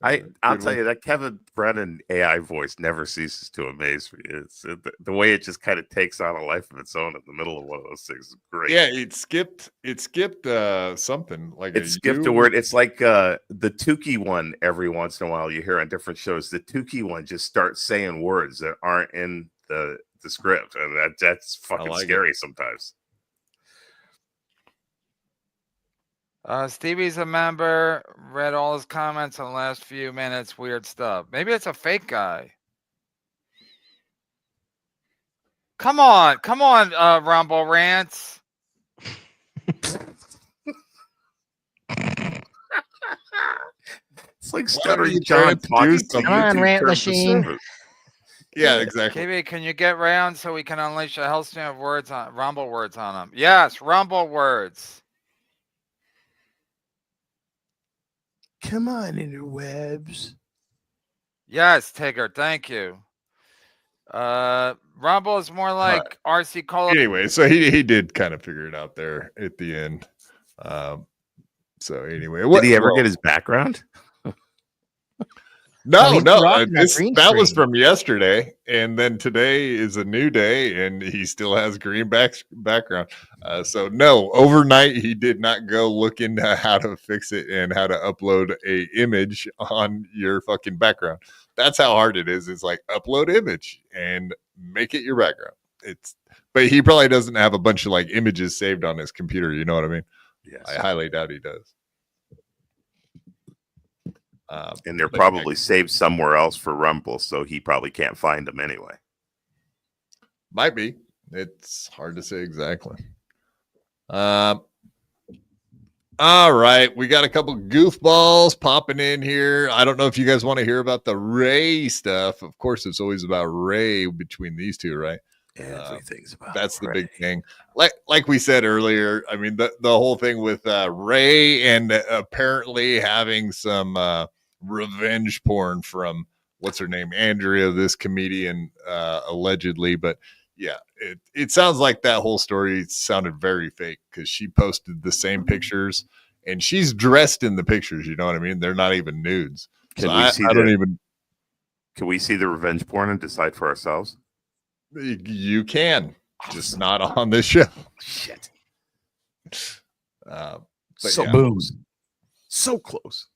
I'll tell you that Kevin Brennan AI voice never ceases to amaze me. It's the way it just kind of takes on a life of its own in the middle of one of those things is great. Yeah, it skipped something like it skipped a word. It's like the Tukey one. Every once in a while, you hear on different shows the Tukey one just starts saying words that aren't in the script, and that's fucking scary sometimes. Stevie's a member, read all his comments in the last few minutes. Weird stuff. Maybe it's a fake guy. Come on, Rumble Rants. It's like stuttering John talking to Come on, Rant Machine. Yeah, exactly. KB, can you get round so we can unleash a hellstorm of words on Rumble words on them? Yes, Rumble words. Come on, interwebs. Yes, Tigger, thank you. Rumble is more like RC Call. Anyway, so he did kind of figure it out there at the end. So anyway, Did he ever get his background? No, he's rocking that green that was screen. from yesterday, and then today is a new day, and he still has green background. So no, overnight he did not go look into how to fix it and how to upload a image on your fucking background. That's how hard it is. It's like upload image and make it your background. But he probably doesn't have a bunch of like images saved on his computer. You know what I mean? Yes. I highly doubt he does. And they're probably saved somewhere else for Rumble, so he probably can't find them anyway. Might be. It's hard to say exactly. All right. We got a couple goofballs popping in here. I don't know if you guys want to hear about the Ray stuff. Of course, it's always about Ray between these two, right? Everything's about that's the Ray. big thing. Like we said earlier, I mean, the whole thing with Ray and apparently having some revenge porn from what's her name, Andrea, this comedian, allegedly. But yeah, it sounds like that whole story sounded very fake because she posted the same pictures and she's dressed in the pictures. You know what I mean? They're not even nudes. Can we see the revenge porn and decide for ourselves? You can, just not on this show. Shit. So close. So close.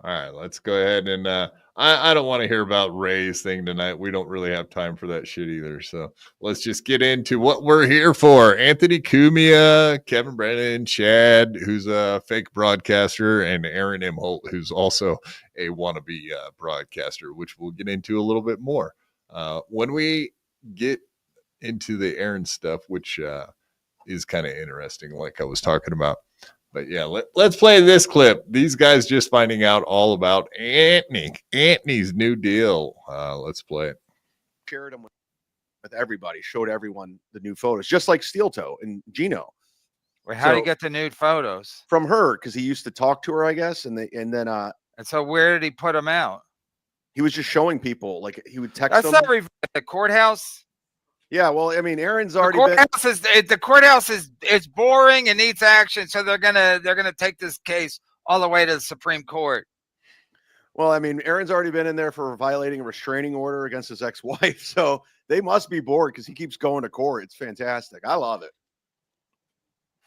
All right, let's go ahead and I don't want to hear about Ray's thing tonight. We don't really have time for that shit either. So let's just get into what we're here for. Anthony Cumia, Kevin Brennan, Chad, who's a fake broadcaster, and Aaron Imholte, who's also a wannabe broadcaster, which we'll get into a little bit more when we get into the Aaron stuff, which is kind of interesting, like I was talking about. But yeah, let's play this clip. These guys just finding out all about Anthony's new deal. Let's play it. Shared them with everybody, showed everyone the new photos, just like Steel Toe and Gino. Wait, how do you get the nude photos? From her, because he used to talk to her, I guess, and then and so where did he put them out? He was just showing people, like he would text That's them. not the courthouse. Yeah, well, I mean, Aaron's already the courthouse is it's boring and needs action, so they're gonna take this case all the way to the Supreme Court. Well, I mean, Aaron's already been in there for violating a restraining order against his ex-wife, so they must be bored because he keeps going to court. It's fantastic. I love it.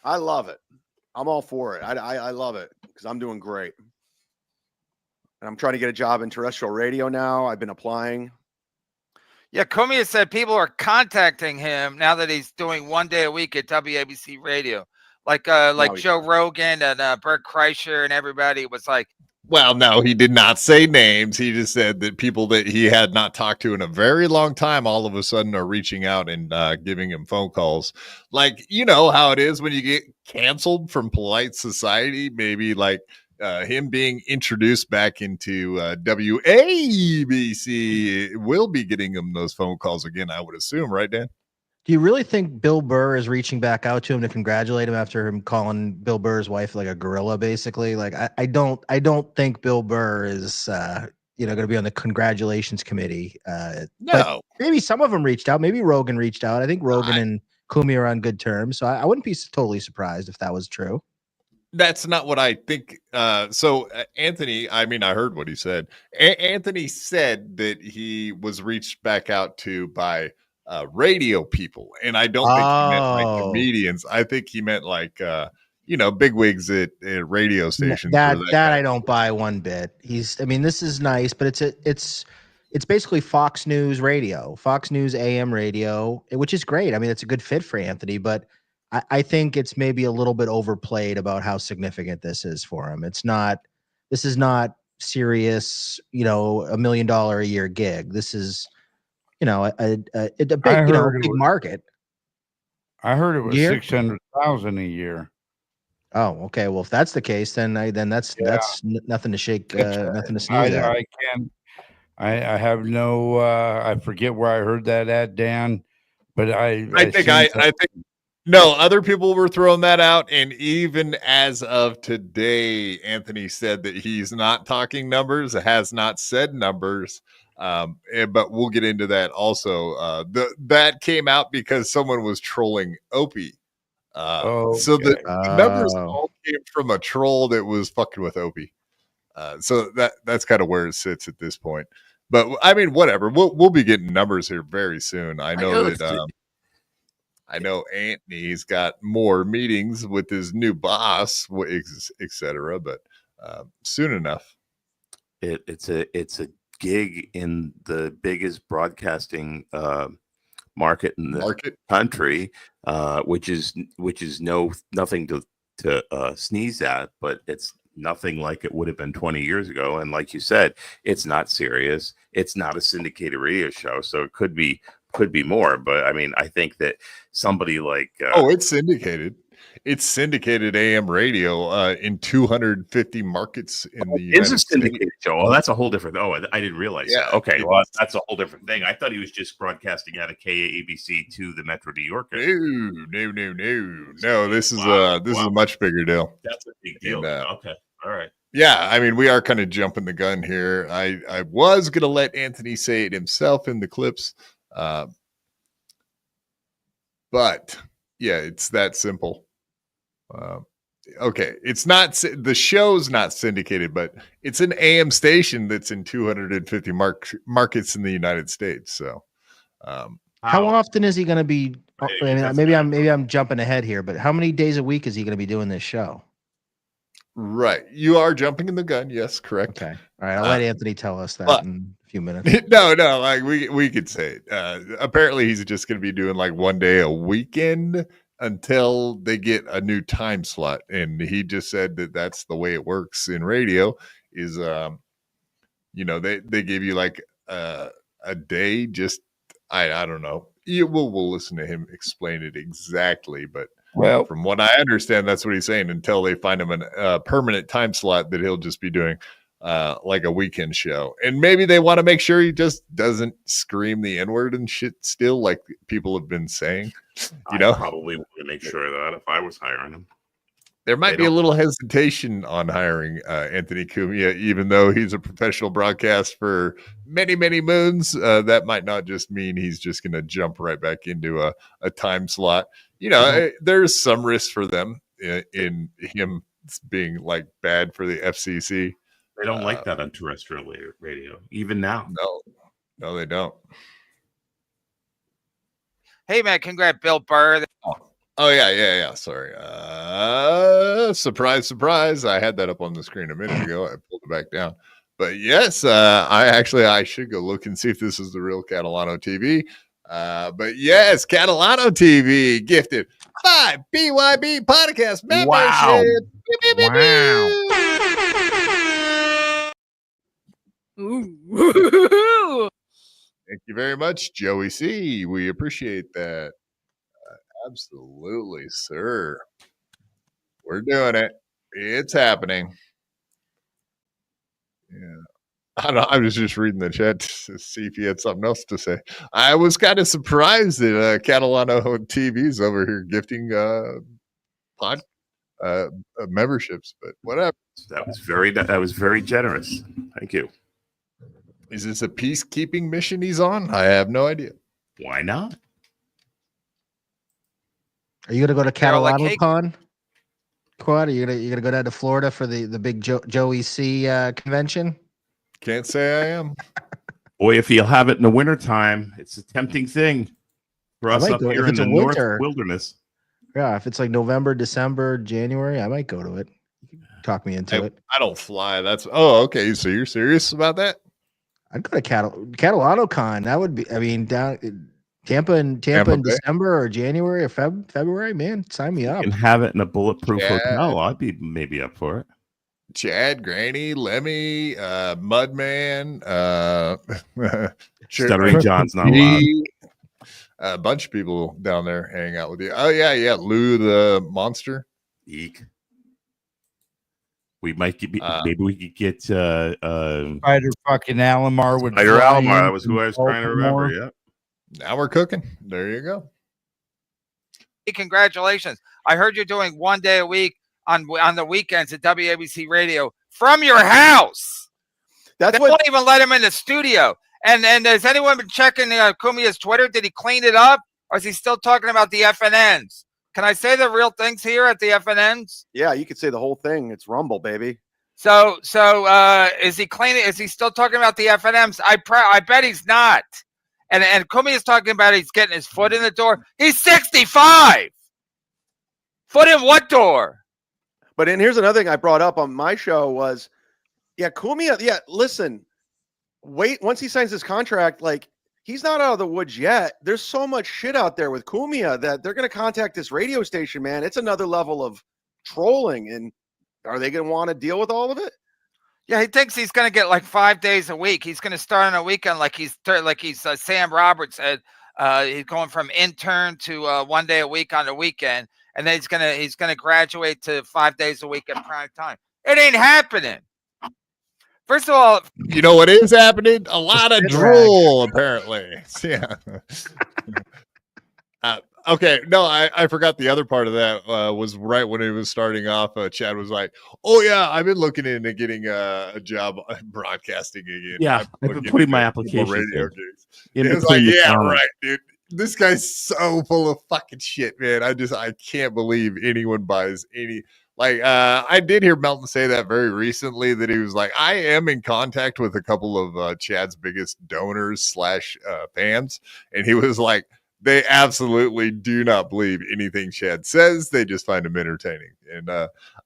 I'm all for it. I love it because I'm doing great, and I'm trying to get a job in terrestrial radio now. I've been applying. Yeah, Cumia said people are contacting him now that he's doing 1 day a week at WABC Radio, like Joe Rogan and Bert Kreischer and everybody was like. Well, no, he did not say names. He just said that people that he had not talked to in a very long time all of a sudden are reaching out and giving him phone calls. Like, you know how it is when you get canceled from polite society, maybe like him being introduced back into WABC will be getting him those phone calls again, I would assume, right, Dan? Do you really think Bill Burr is reaching back out to him to congratulate him after him calling Bill Burr's wife like a gorilla, basically? Like, I don't think Bill Burr is, going to be on the congratulations committee. No, maybe some of them reached out. Maybe Rogan reached out. I think Rogan and Cumia are on good terms, so I wouldn't be totally surprised if that was true. That's not what I think. So Anthony, I mean, I heard what he said. Anthony said that he was reached back out to by radio people, and I don't think he meant like comedians. I think he meant like bigwigs at radio stations. That I don't buy one bit. This is nice, but it's basically Fox News radio, Fox News AM radio, which is great. I mean, it's a good fit for Anthony, but I think it's maybe a little bit overplayed about how significant this is for him. This is not serious, $1 million a year gig. This is, a big market. I heard it was 600,000 a year. Oh, okay. Well, if that's the case, then that's nothing to shake, nothing to sneeze at. I can't. I have no. I forget where I heard that at, Dan. But I think. No, other people were throwing that out. And even as of today, Anthony said that he's not talking numbers, has not said numbers. But we'll get into that also. That came out because someone was trolling Opie So the numbers all came from a troll that was fucking with Opie. So that's kind of where it sits at this point. But I mean, whatever. We'll be getting numbers here very soon. I know that. I know Anthony's got more meetings with his new boss, etc. But soon enough, it's a gig in the biggest broadcasting market in the country, which is nothing to sneeze at, but it's nothing like it would have been 20 years ago. And like you said, it's not serious. It's not a syndicated radio show, so it could be more. But I mean, I think that somebody like it's syndicated. It's syndicated AM radio in 250 markets in the United States. It's a syndicated show. Oh, that's a whole different. Oh, I didn't realize that. Okay, well, that's a whole different thing. I thought he was just broadcasting out of KABC to the Metro New York. No. This is a much bigger deal. That's a big deal. Okay, all right. Yeah, I mean, we are kind of jumping the gun here. I was gonna let Anthony say it himself in the clips, but yeah, it's that simple. Okay, it's not the show's not syndicated, but it's an AM station that's in 250 markets in the United States. So, how often is he going to be? Maybe I'm jumping ahead here, but how many days a week is he going to be doing this show? Right, you are jumping in the gun. Yes, correct. Okay, all right. I'll let Anthony tell us that in a few minutes. No, like we could say it. Apparently, he's just going to be doing like one day a weekend until they get a new time slot. And he just said that that's the way it works in radio is, they give you like a day, just, I don't know. We'll listen to him explain it exactly. But from what I understand, that's what he's saying until they find him a permanent time slot that he'll just be doing like a weekend show. And maybe they want to make sure he just doesn't scream the N-word and shit still, like people have been saying. I probably would make sure of that if I was hiring him. There might be a little hesitation on hiring Anthony Cumia, even though he's a professional broadcast for many, many moons. That might not just mean he's just going to jump right back into a time slot. There's some risk for them in him being like bad for the FCC. They don't like that on terrestrial radio, even now. No, they don't. Hey, man, congrats, Bill Burr. Oh, yeah. Sorry. Surprise. I had that up on the screen a minute ago. I pulled it back down. But yes, I should go look and see if this is the real Catalano TV. But yes, Catalano TV gifted 5 BYB Podcast membership. Wow. Thank you very much, Joey C. We appreciate that. Absolutely, sir. We're doing it. It's happening. Yeah. I don't know. I was just reading the chat to see if you had something else to say. I was kind of surprised that Catalano TV's over here gifting memberships, but whatever. That was very generous. Thank you. Is this a peacekeeping mission he's on? I have no idea. Why not? Are you gonna go to Catalano Con? Quad? Are you gonna go down to Florida for the big Joey C convention? Can't say I am. Boy, if you'll have it in the wintertime, it's a tempting thing for us up here in the North Wilderness. Yeah, if it's like November, December, January, I might go to it. Talk me into it. I don't fly. Okay. So you're serious about that? I'd go to Catalano Con. That would be. I mean, down Tampa in December or January or February. Man, sign me up. And have it in a bulletproof hotel. I'd be maybe up for it. Chad, Granny, Lemmy, Mudman, Stuttering John's not allowed. A bunch of people down there hang out with you. Oh yeah, Lou the monster. Eek. We might get maybe we could get Spider fucking Alomar would Spider Alomar. That was who I was trying to remember. Yeah. Now we're cooking. There you go. Hey, congratulations! I heard you're doing one day a week on the weekends at WABC Radio from your house. They won't even let him in the studio. And has anyone been checking Cumia's Twitter? Did he clean it up, or is he still talking about the FNNs? Can I say the real things here at the FNNs? Yeah, you could say the whole thing. It's Rumble, baby. So is he claiming? Is he still talking about the FNMs? I bet he's not. And Cumia is talking about he's getting his foot in the door. He's 65. Foot in what door? But and here's another thing I brought up on my show was, Cumia. Yeah, listen, wait. Once he signs his contract, like he's not out of the woods yet. There's so much shit out there with Cumia that they're going to contact this radio station, man. It's another level of trolling, and are they going to want to deal with all of it? Yeah, he thinks he's going to get like 5 days a week. He's going to start on a weekend like he's Sam Roberts said. He's going from intern to 1 day a week on the weekend, and then he's gonna graduate to 5 days a week at prime time. It ain't happening. First of all, you know what is happening? A lot of drool, apparently. Yeah. Okay, no, I forgot the other part of that was right when it was starting off. Chad was like, "Oh yeah, I've been looking into getting a job broadcasting again." Yeah, I've been putting my application radio in. gigs. In It was like, between the yeah, comments. right, dude. This guy's so full of fucking shit, man. I can't believe anyone buys any. Like, I did hear Melton say that very recently that he was like, I am in contact with a couple of Chad's biggest donors / fans, and he was like, they absolutely do not believe anything Chad says. They just find him entertaining. And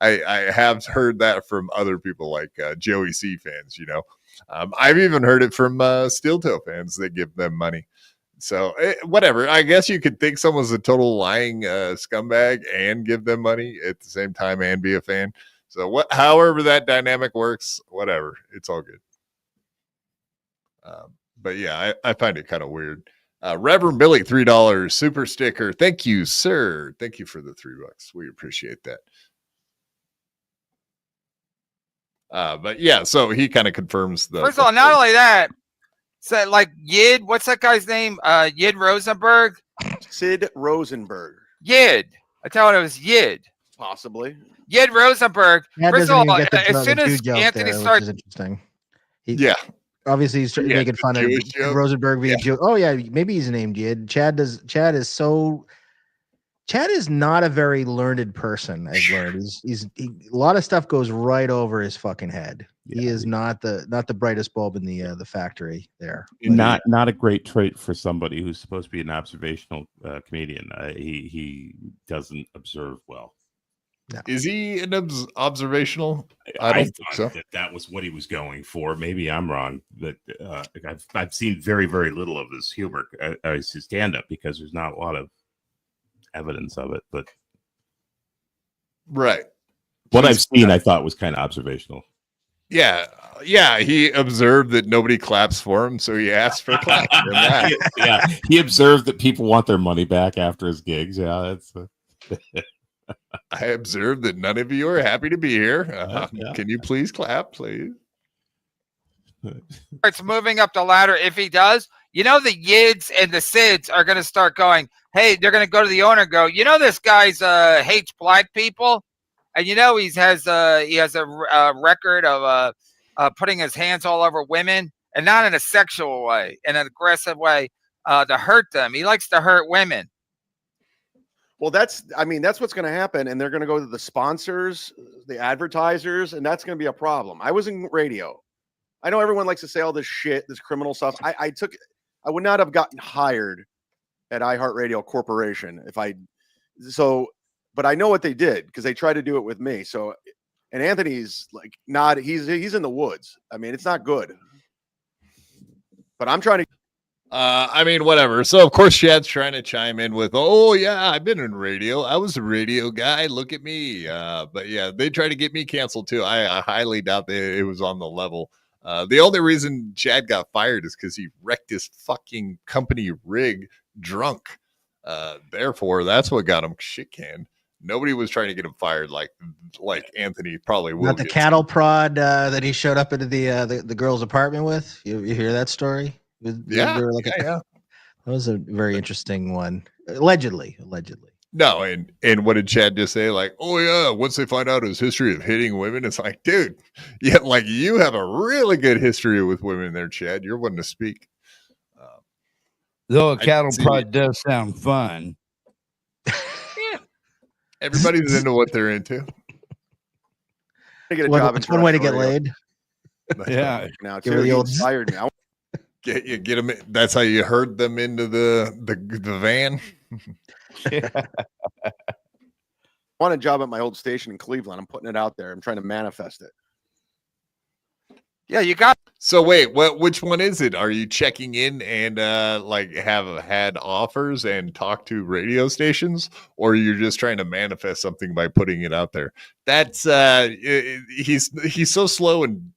I have heard that from other people like Joey C fans, you know. I've even heard it from Steel Toe fans that give them money. So whatever. I guess you could think someone's a total lying scumbag and give them money at the same time and be a fan. So however that dynamic works, whatever. It's all good. But yeah, I find it kind of weird. Reverend Billy, $3 super sticker. Thank you, sir. Thank you for the $3. We appreciate that. But yeah, so he kind of confirms the. First of all, not only that, so like Yid, what's that guy's name? Yid Rosenberg. Sid Rosenberg. Yid. I thought it was Yid. Possibly. Yid Rosenberg. Chad First of doesn't all, even get the as soon Jew as joke Anthony there, starts, which is interesting. Yeah. Obviously, he's making fun of Jewish joke? Rosenberg being Jew. Oh yeah, maybe he's named Yid. Chad is not a very learned person. I've learned a lot of stuff goes right over his fucking head. Yeah. He is not the brightest bulb in the factory there. Not a great trait for somebody who's supposed to be an observational comedian. He doesn't observe well. No. Is he an observational? I don't think so. That was what he was going for. Maybe I'm wrong. But I've seen very, very little of his humor, his stand-up, because there's not a lot of evidence of it. But right, what I've seen, I thought was kind of observational. Yeah. He observed that nobody claps for him, so he asked for claps. Yeah, he observed that people want their money back after his gigs. Yeah, that's. I observed that none of you are happy to be here. Can you please clap, please? It's moving up the ladder. If he does, the Yids and the Sids are going to start going, hey, they're going to go to the owner and go, this guy's hates black people. And he has a record of putting his hands all over women, and not in a sexual way, in an aggressive way to hurt them. He likes to hurt women. Well, that's what's going to happen. And they're going to go to the sponsors, the advertisers, and that's going to be a problem. I was in radio. I know everyone likes to say all this shit, this criminal stuff. I would not have gotten hired at iHeartRadio Corporation but I know what they did because they tried to do it with me. So, and Anthony's like, he's in the woods. I mean, it's not good, but I'm trying to. Whatever. So, of course, Chad's trying to chime in with, oh, yeah, I've been in radio. I was a radio guy. Look at me. But, yeah, they try to get me canceled, too. I highly doubt that it was on the level. The only reason Chad got fired is because he wrecked his fucking company rig drunk. Therefore, that's what got him shit canned. Nobody was trying to get him fired like Anthony probably will. Not the cattle prod that he showed up into the girl's apartment with. You hear that story? Yeah. That was a very interesting one. Allegedly. No, and what did Chad just say? Like, oh yeah, once they find out his history of hitting women, it's like, dude, yeah, like you have a really good history with women there, Chad. You're one to speak. Though a cattle prod does sound fun. Everybody's into what they're into. I get a job. It's one way to get laid. Yeah. Now Give her the too. old- He inspired me. Get them. That's how you herd them into the van. I want a job at my old station in Cleveland. I'm putting it out there. I'm trying to manifest it. Yeah, you got. So wait, which one is it? Are you checking in and like have had offers and talk to radio stations, or you're just trying to manifest something by putting it out there? That's he's so slow and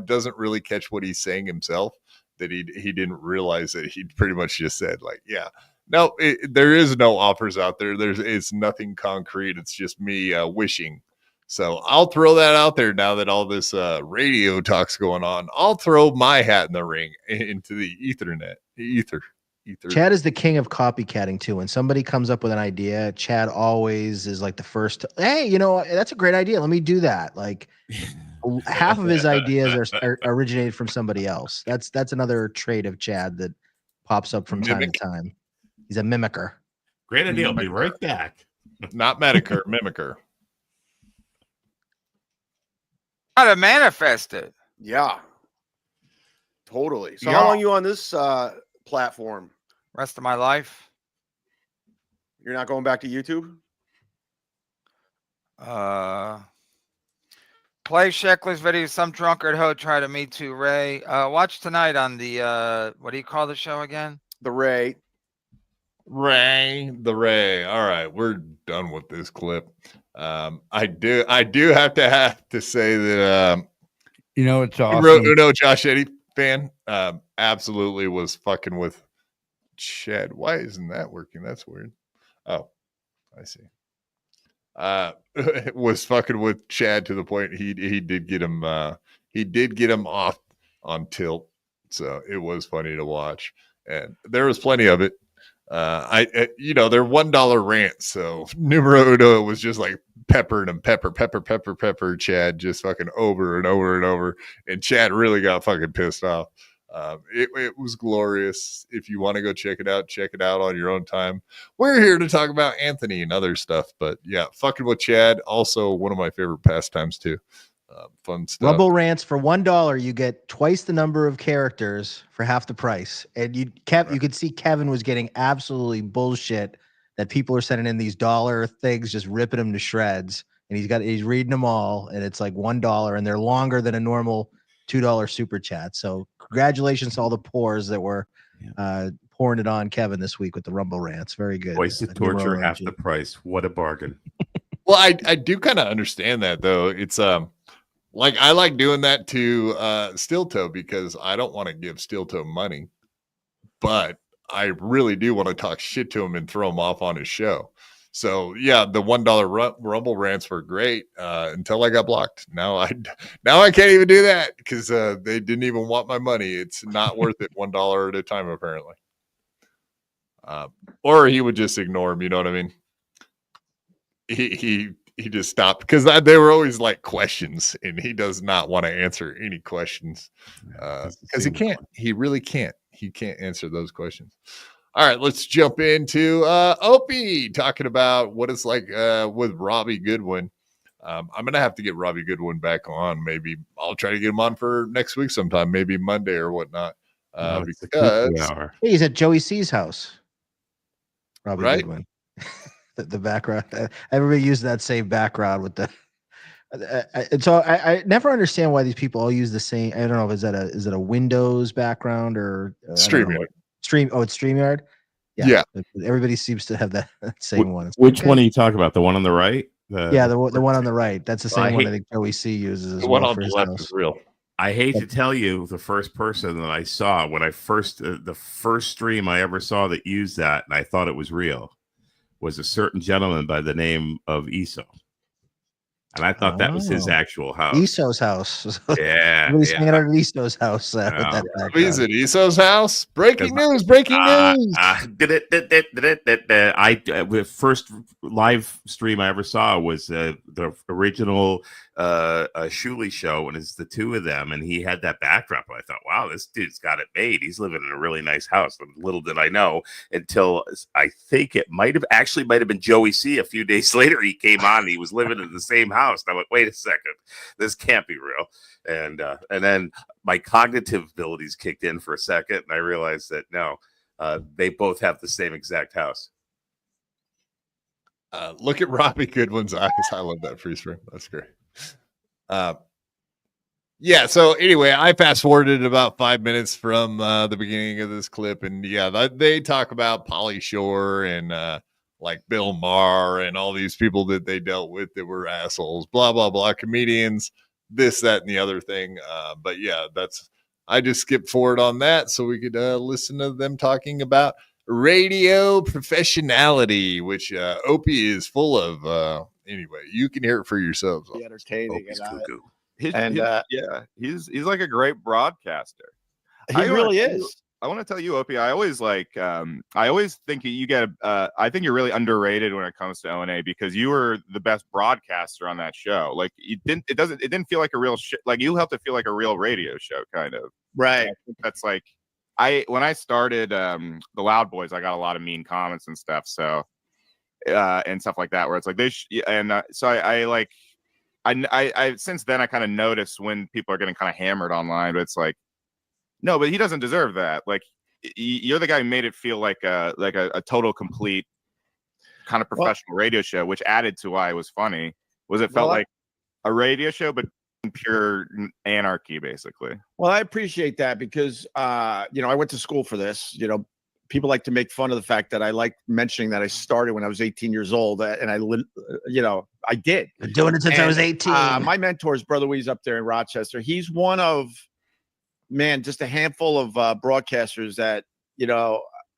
doesn't really catch what he's saying himself that he didn't realize that he pretty much just said like, yeah, no, there is no offers out there. It's nothing concrete. It's just me wishing. So I'll throw that out there now that all this radio talk's going on. I'll throw my hat in the ring into the ether. Chad is the king of copycatting too. When somebody comes up with an idea, Chad always is like the first. Hey, that's a great idea. Let me do that. Like half of his ideas are originated from somebody else. That's another trait of Chad that pops up from time to time. He's a mimicker. Great idea. I'll be right back. Not medicker, mimicker. Gotta manifest it. Yeah. Totally. So how long you on this platform? Rest of my life. You're not going back to YouTube? Play Sheckler's video. Some drunkard hoe try to Me Too Ray. Watch tonight on the what do you call the show again? The Ray. The Ray. All right, we're done with this clip. I do have to say that it's awesome. Uno Josh Eddie fan absolutely was fucking with Chad. Why isn't that working? That's weird. Oh, I see. Was fucking with Chad to the point he did get him off on tilt. So it was funny to watch, and there was plenty of it. They're $1 rants, so numero uno was just like peppering him, pepper Chad just fucking over and over and over, and Chad really got fucking pissed off. It was glorious. If you want to go check it out on your own time. We're here to talk about Anthony and other stuff, but yeah, fucking with Chad, also one of my favorite pastimes too. Fun stuff. Rumble rants for $1, you get twice the number of characters for half the price. And you could see Kevin was getting absolutely bullshit that people are sending in these dollar things, just ripping them to shreds. And he's reading them all, and it's like $1, and they're longer than a normal $2 super chat. So congratulations to all the poors that were pouring it on Kevin this week with the Rumble rants. Very good. Twice the torture, half the price. What a bargain. Well, I do kind of understand that though. It's like I like doing that to Steel Toe because I don't want to give Steel Toe money, but I really do want to talk shit to him and throw him off on his show. So yeah, the $1 Rumble rants were great until I got blocked. Now I can't even do that because they didn't even want my money. It's not worth it. $1 at a time apparently. Or he would just ignore him. You know what I mean? He just stopped because they were always like questions, and he does not want to answer any questions because he can't. He really can't. He can't answer those questions. All right, let's jump into Opie talking about what it's like with Robbie Goodwin. I'm going to have to get Robbie Goodwin back on. Maybe I'll try to get him on for next week sometime, maybe Monday or whatnot. Because he's at Joey C's house. Robbie right? Goodwin. The background. Everybody used that same background with the. And so I never understand why these people all use the same. I don't know. Is it a Windows background or StreamYard? It's StreamYard. Yeah. Everybody seems to have that same one. Which one are you talking about? The one on the right? The one on the right. That's the same one I think Joey C uses. As the one on the left is real. I hate to tell you, the first person that I saw when I the first stream I ever saw that used that, and I thought it was real, was a certain gentleman by the name of Eso. And I thought that was his actual house. Iso's house. Yeah. Everybody's hanging out at Iso's house. With that Is it Iso's house? Breaking news! Breaking news! The first live stream I ever saw was the original Shuley show, and it's the two of them, and he had that backdrop. And I thought, wow, this dude's got it made. He's living in a really nice house. And little did I know until I think it might have been Joey C. A few days later, he came on. And he was living in the same house. And I went, wait a second, this can't be real. And then my cognitive abilities kicked in for a second, and I realized that no, they both have the same exact house. Look at Robbie Goodwin's eyes. I love that freeze frame. That's great. Yeah. So anyway, I fast forwarded about 5 minutes from the beginning of this clip, and yeah, they talk about Pauly Shore and like Bill Maher and all these people that they dealt with that were assholes, blah, blah, blah, comedians, this, that, and the other thing. But yeah, I just skipped forward on that so we could listen to them talking about radio professionality, which Opie is full of. Anyway, you can hear it for yourselves. Entertaining. He's like a great broadcaster. He really is. I want to tell you, Opie, I always think you get I think you're really underrated when it comes to O&A because you were the best broadcaster on that show. Like it didn't feel like a real like you have to feel like a real radio show kind of. Right. I think that's like when I started the Loud Boys, I got a lot of mean comments and stuff. So and stuff like that where it's like so I since then I kind of noticed when people are getting kind of hammered online, but it's like, no, but he doesn't deserve that. Like you're the guy who made it feel like a total complete kind of professional radio show, which added to why it was funny. Felt like a radio show, but pure anarchy, basically. Well, I appreciate that because I went to school for this. People like to make fun of the fact that I like mentioning that I started when I was 18 years old, and I did. Been doing it since I was 18. My mentor is Brother Wee's up there in Rochester. He's one of just a handful of broadcasters that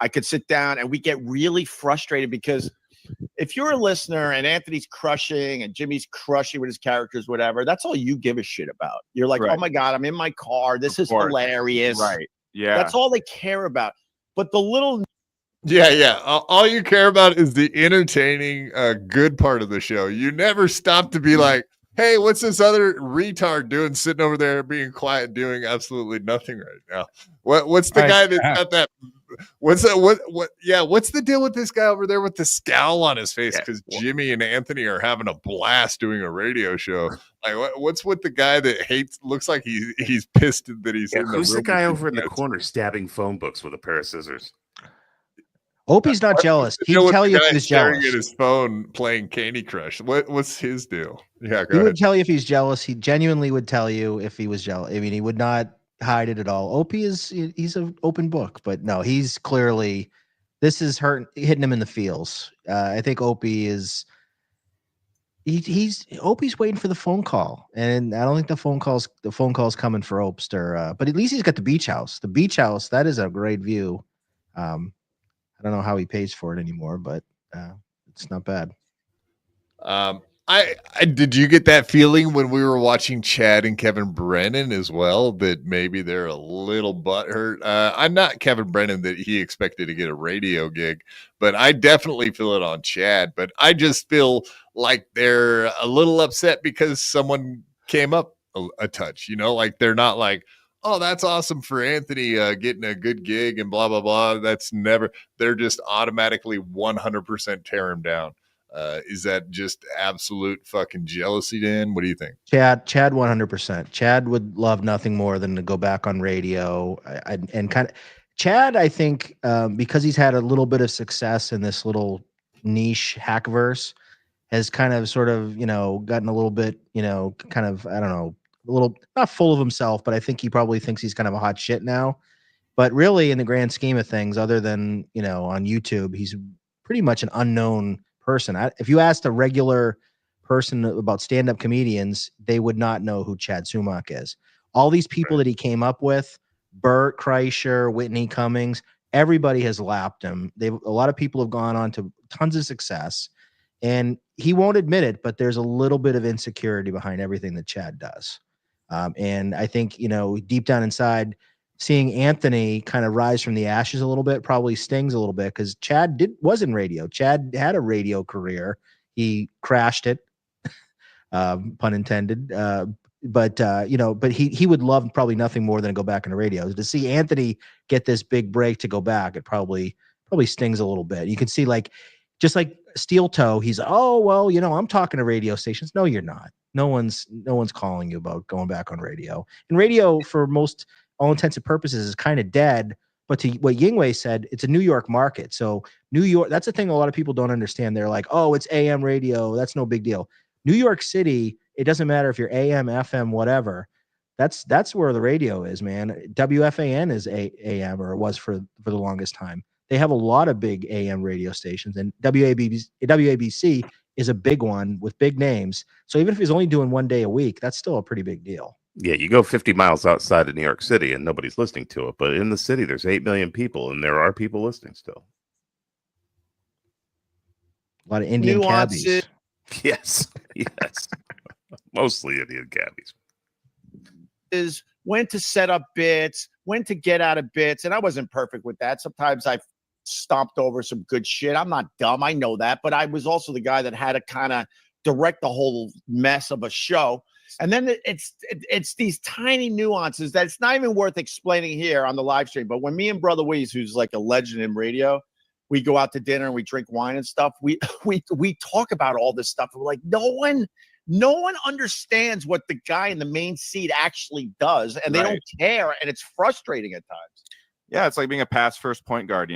I could sit down and we get really frustrated because if you're a listener and Anthony's crushing and Jimmy's crushing with his characters, whatever, that's all you give a shit about. You're like, right. Oh my God, I'm in my car. This is hilarious. Right. Yeah. That's all they care about. But the little. Yeah. All you care about is the entertaining, good part of the show. You never stop to be like, hey, what's this other retard doing sitting over there being quiet, doing absolutely nothing right now? What's the guy that's got that? What's the deal with this guy over there with the scowl on his face? Because Jimmy and Anthony are having a blast doing a radio show. Like, what's with the guy that looks like he's pissed that he's in the who's room the guy over in the corner stabbing phone books with a pair of scissors? Opie's not jealous. He'd tell you if he's jealous. At his phone playing Candy Crush. What's his deal? Yeah, he would tell you if he's jealous. He genuinely would tell you if he was jealous. I mean, he would not hide it at all. Opie he's an open book, but no, he's clearly this is hitting him in the feels. I think Opie is Opie's waiting for the phone call, and I don't think the phone call's coming for Opster. But at least he's got the beach house. The beach house, that is a great view. I don't know how he pays for it anymore, but it's not bad. I did you get that feeling when we were watching Chad and Kevin Brennan as well that maybe they're a little butthurt? I'm not Kevin Brennan that he expected to get a radio gig, but I definitely feel it on Chad. But I just feel like they're a little upset because someone came up a touch, like they're not like, oh, that's awesome for Anthony getting a good gig and blah, blah, blah. They're just automatically 100% tear him down. Is that just absolute fucking jealousy, Dan? What do you think? Chad 100%. Chad would love nothing more than to go back on radio. Chad, I think, because he's had a little bit of success in this little niche hackverse, has kind of sort of, gotten a little bit, kind of, I don't know, a little not full of himself, but I think he probably thinks he's kind of a hot shit now. But really, in the grand scheme of things, other than on YouTube, he's pretty much an unknown person. If you asked a regular person about stand-up comedians, they would not know who Chad Zumock is. All these people that he came up with, Bert Kreischer, Whitney Cummings, everybody has lapped him. A lot of people have gone on to tons of success. And he won't admit it, but there's a little bit of insecurity behind everything that Chad does. And I think, deep down inside, seeing Anthony kind of rise from the ashes a little bit probably stings a little bit, because Chad was in radio. Chad had a radio career. He crashed it, pun intended. But he would love probably nothing more than to go back into radio. To see Anthony get this big break to go back, it probably stings a little bit. You can see, just like Steel Toe, he's, oh, well, I'm talking to radio stations. No, you're not. No one's calling you about going back on radio. And radio, for most all intents and purposes, is kind of dead. But to what Yingwei said, it's a New York market. So New York, that's the thing a lot of people don't understand. They're like, oh, it's AM radio. That's no big deal. New York City, it doesn't matter if you're AM, FM, whatever. That's where the radio is, man. WFAN is AM, or it was for the longest time. They have a lot of big AM radio stations, and WABC is a big one with big names. So even if he's only doing 1 day a week, that's still a pretty big deal. Yeah, you go 50 miles outside of New York City and nobody's listening to it. But in the city, there's 8 million people, and there are people listening still. A lot of Indian cabbies. Yes. Mostly Indian cabbies. Is when to set up bits, when to get out of bits. And I wasn't perfect with that. Sometimes I stomped over some good shit. I'm not dumb. I know that. But I was also the guy that had to kind of direct the whole mess of a show. And then it's these tiny nuances that it's not even worth explaining here on the live stream. But when me and Brother Weeze, who's like a legend in radio, we go out to dinner and we drink wine and stuff, we talk about all this stuff. We're like, no one understands what the guy in the main seat actually does, and they don't care, and it's frustrating at times. Yeah, it's like being a pass first point guard,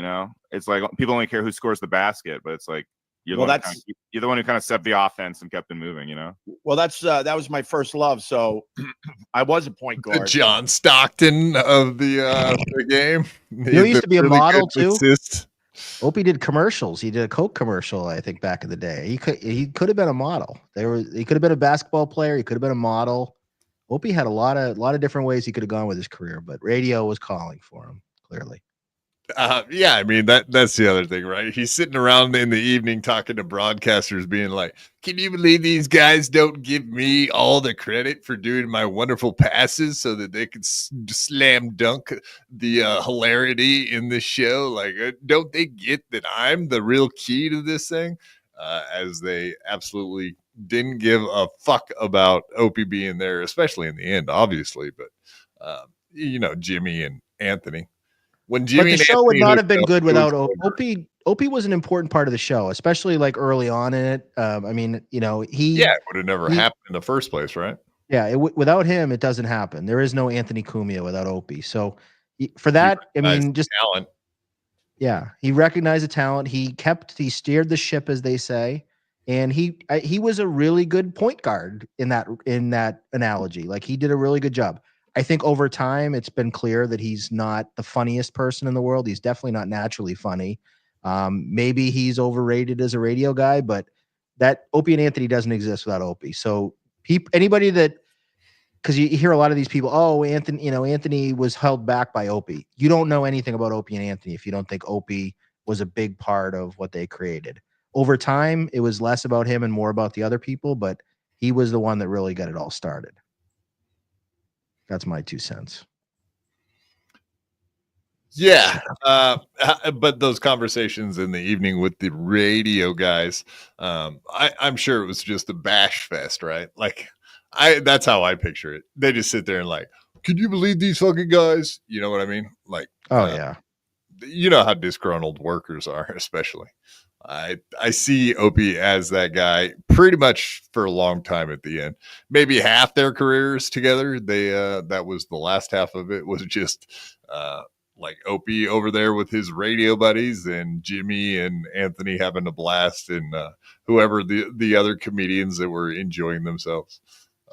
It's like people only care who scores the basket, but it's like you're the one who kind of set the offense and kept it moving, Well, that was my first love, so I was a point guard. The John Stockton of the game. You used to be a model too. Opie did commercials. He did a Coke commercial, I think, back in the day. He could have been a model. He could have been a basketball player. He could have been a model. Opie had a lot of different ways he could have gone with his career, but radio was calling for him, clearly. Yeah, I mean, that's the other thing, right? He's sitting around in the evening talking to broadcasters, being like, can you believe these guys don't give me all the credit for doing my wonderful passes so that they can slam dunk the hilarity in this show? Like, don't they get that I'm the real key to this thing? As they absolutely didn't give a fuck about Opie being there, especially in the end, obviously. But, Jimmy and Anthony. When Jimmy but the show would not have been good without Opie. Opie was an important part of the show, especially like early on in it. It would have never happened in the first place, right? Yeah, without him, it doesn't happen. There is no Anthony Cumia without Opie. So for that, just talent. Yeah, he recognized the talent. He steered the ship, as they say, and he was a really good point guard in that analogy. Like, he did a really good job. I think over time, it's been clear that he's not the funniest person in the world. He's definitely not naturally funny. Maybe he's overrated as a radio guy, but that Opie and Anthony doesn't exist without Opie. So anybody because you hear a lot of these people, oh, Anthony was held back by Opie. You don't know anything about Opie and Anthony if you don't think Opie was a big part of what they created. Over time, it was less about him and more about the other people, but he was the one that really got it all started. That's my 2 cents. Yeah. But those conversations in the evening with the radio guys, I'm sure it was just a bash fest, right? Like, that's how I picture it. They just sit there and like, can you believe these fucking guys? You know what I mean? Like, yeah. You know how disgruntled workers are, especially. I see Opie as that guy pretty much for a long time at the end. Maybe half their careers together. They that was the last half of it was just like Opie over there with his radio buddies and Jimmy and Anthony having a blast and whoever the other comedians that were enjoying themselves.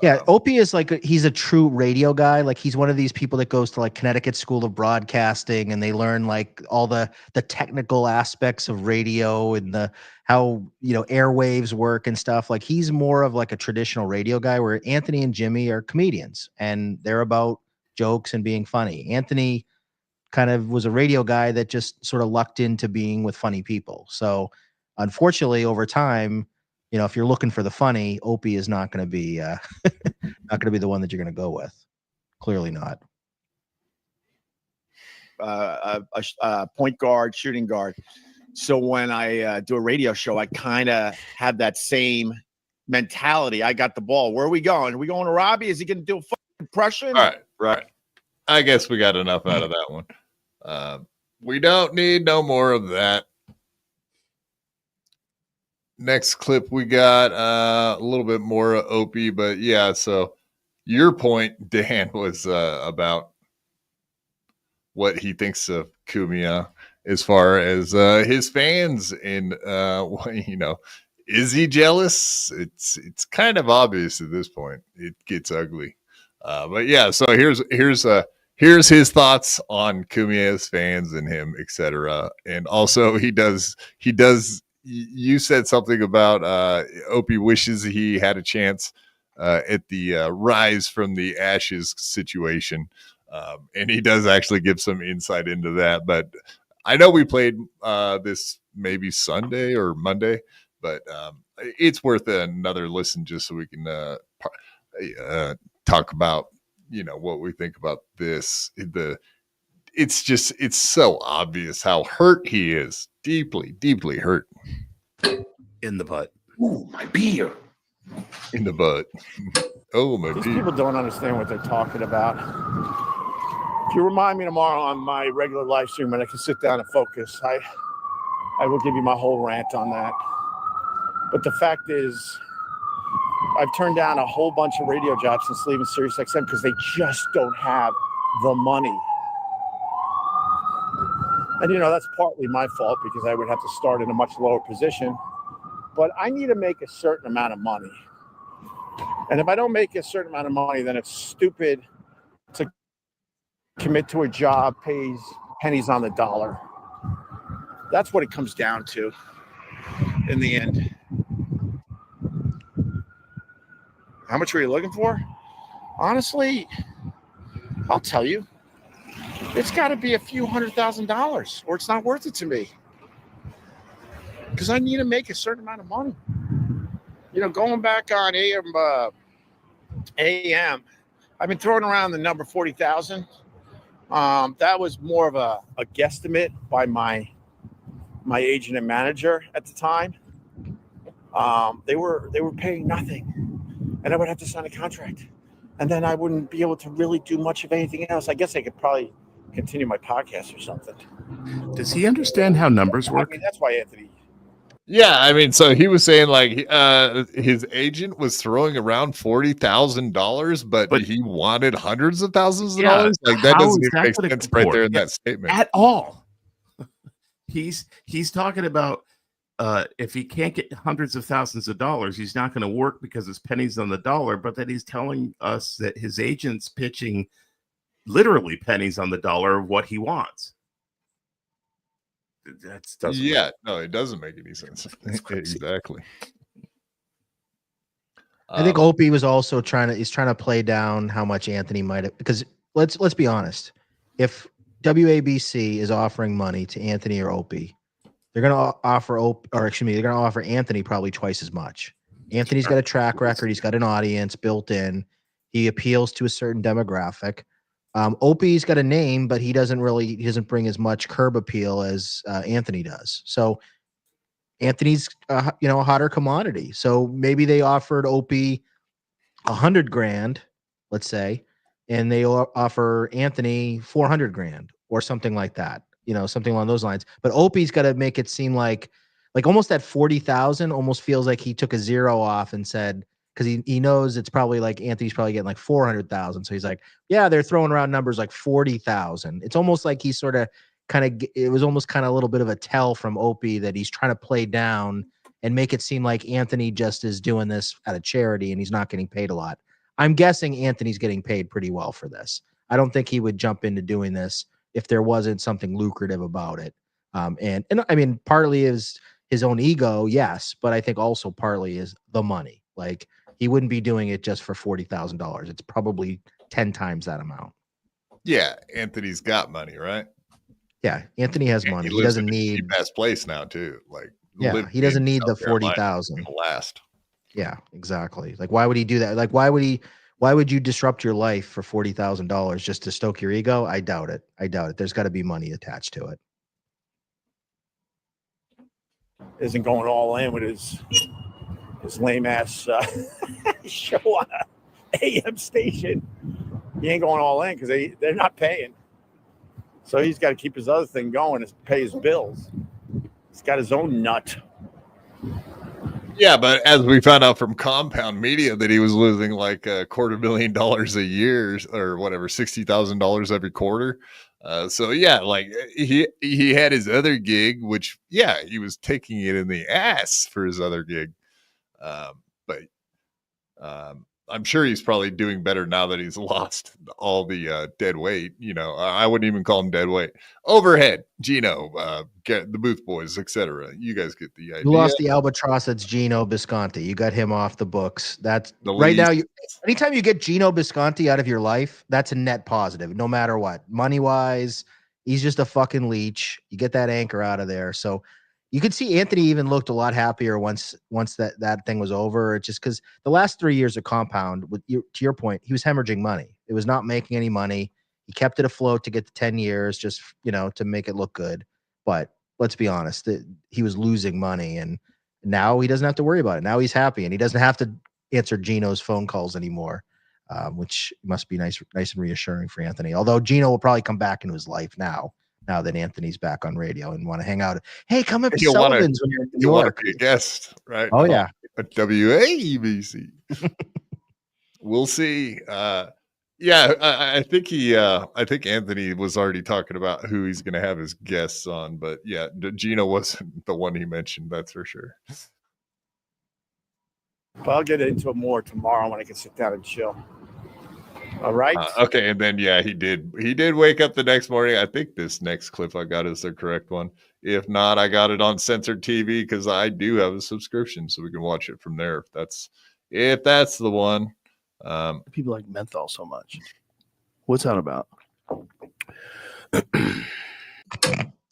Yeah, Opie is he's a true radio guy. Like, he's one of these people that goes to like Connecticut School of Broadcasting and they learn like all the technical aspects of radio and how airwaves work and stuff. Like, he's more of like a traditional radio guy, where Anthony and Jimmy are comedians and they're about jokes and being funny. Anthony kind of was a radio guy that just sort of lucked into being with funny people. So unfortunately, over time, you know, if you're looking for the funny, Opie is not going to be not going to be the one that you're going to go with. Clearly not. Point guard, shooting guard. So when I do a radio show, I kind of have that same mentality. I got the ball. Where are we going? Are we going to Robbie? Is he going to do a fucking impression? All right. I guess we got enough out of that one. We don't need no more of that. Next clip, we got a little bit more Opie, but yeah. So your point, Dan, was about what he thinks of Cumia as far as his fans, and you know, is he jealous? It's kind of obvious at this point. It gets ugly, but yeah. So here's his thoughts on Cumia's fans and him, etc. And also he does. You said something about Opie wishes he had a chance at the rise from the ashes situation. And he does actually give some insight into that. But I know we played this maybe Sunday or Monday, but it's worth another listen just so we can talk about, you know, what we think about this. It's so obvious how hurt he is. Deeply, deeply hurt. In the butt. Ooh, my beer. In the butt. Oh, my These beer. people don't understand what they're talking about. If you remind me tomorrow on my regular live stream when I can sit down and focus, I will give you my whole rant on that. But the fact is, I've turned down a whole bunch of radio jobs since leaving SiriusXM because they just don't have the money. And, you know, that's partly my fault because I would have to start in a much lower position. But I need to make a certain amount of money. And if I don't make a certain amount of money, then it's stupid to commit to a job, pays pennies on the dollar. That's what it comes down to in the end. How much were you looking for? Honestly, I'll tell you. It's got to be a few $100,000 or it's not worth it to me. Because I need to make a certain amount of money. You know, going back on AM, I've been throwing around the number 40,000. That was more of a guesstimate by my agent and manager at the time. They were paying nothing, and I would have to sign a contract, and then I wouldn't be able to really do much of anything else. I guess I could probably continue my podcast or something. Does he understand how numbers work? I mean, that's why Anthony. Yeah, I mean, so he was saying like his agent was throwing around $40,000, but he wanted hundreds of thousands of dollars. Like that doesn't even make sense right there in that statement at all. He's talking about if he can't get hundreds of thousands of dollars, he's not going to work because it's pennies on the dollar. But that he's telling us that his agent's pitching literally pennies on the dollar of what he wants. No, it doesn't make any sense. Exactly. I think Opie was also trying to play down how much Anthony might have, because let's be honest. If WABC is offering money to Anthony or Opie, they're going to offer Anthony probably twice as much. Anthony's got a track record. He's got an audience built in. He appeals to a certain demographic. Opie's got a name, but he doesn't bring as much curb appeal as Anthony does. So Anthony's, a hotter commodity. So maybe they offered Opie $100,000, let's say, and they offer Anthony $400,000 or something like that. Something along those lines. But Opie's got to make it seem like almost that 40,000 almost feels like he took a zero off and said, because he knows it's probably like Anthony's probably getting like 400,000. So he's like, yeah, they're throwing around numbers like 40,000. It's almost like he's sort of it was almost kind of a little bit of a tell from Opie that he's trying to play down and make it seem like Anthony just is doing this at a charity and he's not getting paid a lot. I'm guessing Anthony's getting paid pretty well for this. I don't think he would jump into doing this if there wasn't something lucrative about it. And I mean, partly is his own ego, yes, but I think also partly is the money. Like, he wouldn't be doing it just for $40,000. It's probably 10 times that amount. Yeah, Anthony's got money, right? Yeah, Anthony has money. He doesn't need best place now too. Like, Yeah, he doesn't need the 40,000. Last. Yeah, exactly. Like, why would he do that? Like, why would you disrupt your life for $40,000 just to stoke your ego? I doubt it. There's got to be money attached to it. Isn't going all in with his lame ass show on a AM station. He ain't going all in because they're not paying. So he's got to keep his other thing going and pay his bills. He's got his own nut. Yeah, but as we found out from Compound Media that he was losing like $250,000 a year or whatever, $60,000 every quarter. So yeah, like he had his other gig, which he was taking it in the ass for his other gig. But I'm sure he's probably doing better now that he's lost all the dead weight. You know, I wouldn't even call him dead weight. Overhead, Gino, get the Booth Boys, etc. You guys get the idea. You lost the albatross. That's Gino Bisconti. You got him off the books. That's The right now. least. Anytime you get Gino Bisconti out of your life, that's a net positive, no matter what. Money wise, he's just a fucking leech. You get that anchor out of there. So you could see Anthony even looked a lot happier once that thing was over. Just because the last 3 years of Compound, to your point, he was hemorrhaging money. It was not making any money. He kept it afloat to get to 10 years, just to make it look good. But let's be honest, he was losing money, and now he doesn't have to worry about it. Now he's happy, and he doesn't have to answer Gino's phone calls anymore, which must be nice and reassuring for Anthony. Although Gino will probably come back into his life now that Anthony's back on radio and want to hang out. Hey, come up to Sullivan's when you're in New York. Be a guest, right? Oh yeah, at WABC. We'll see. I think Anthony was already talking about who he's going to have as guests on, but yeah, Gino wasn't the one he mentioned. That's for sure. But I'll get into it more tomorrow when I can sit down and chill. All right. Okay, and then he did wake up the next morning. I think this next clip I got is the correct one. If not, I got it on Censored TV because I do have a subscription, so we can watch it from there. If that's the one. People like menthol so much. What's that about? I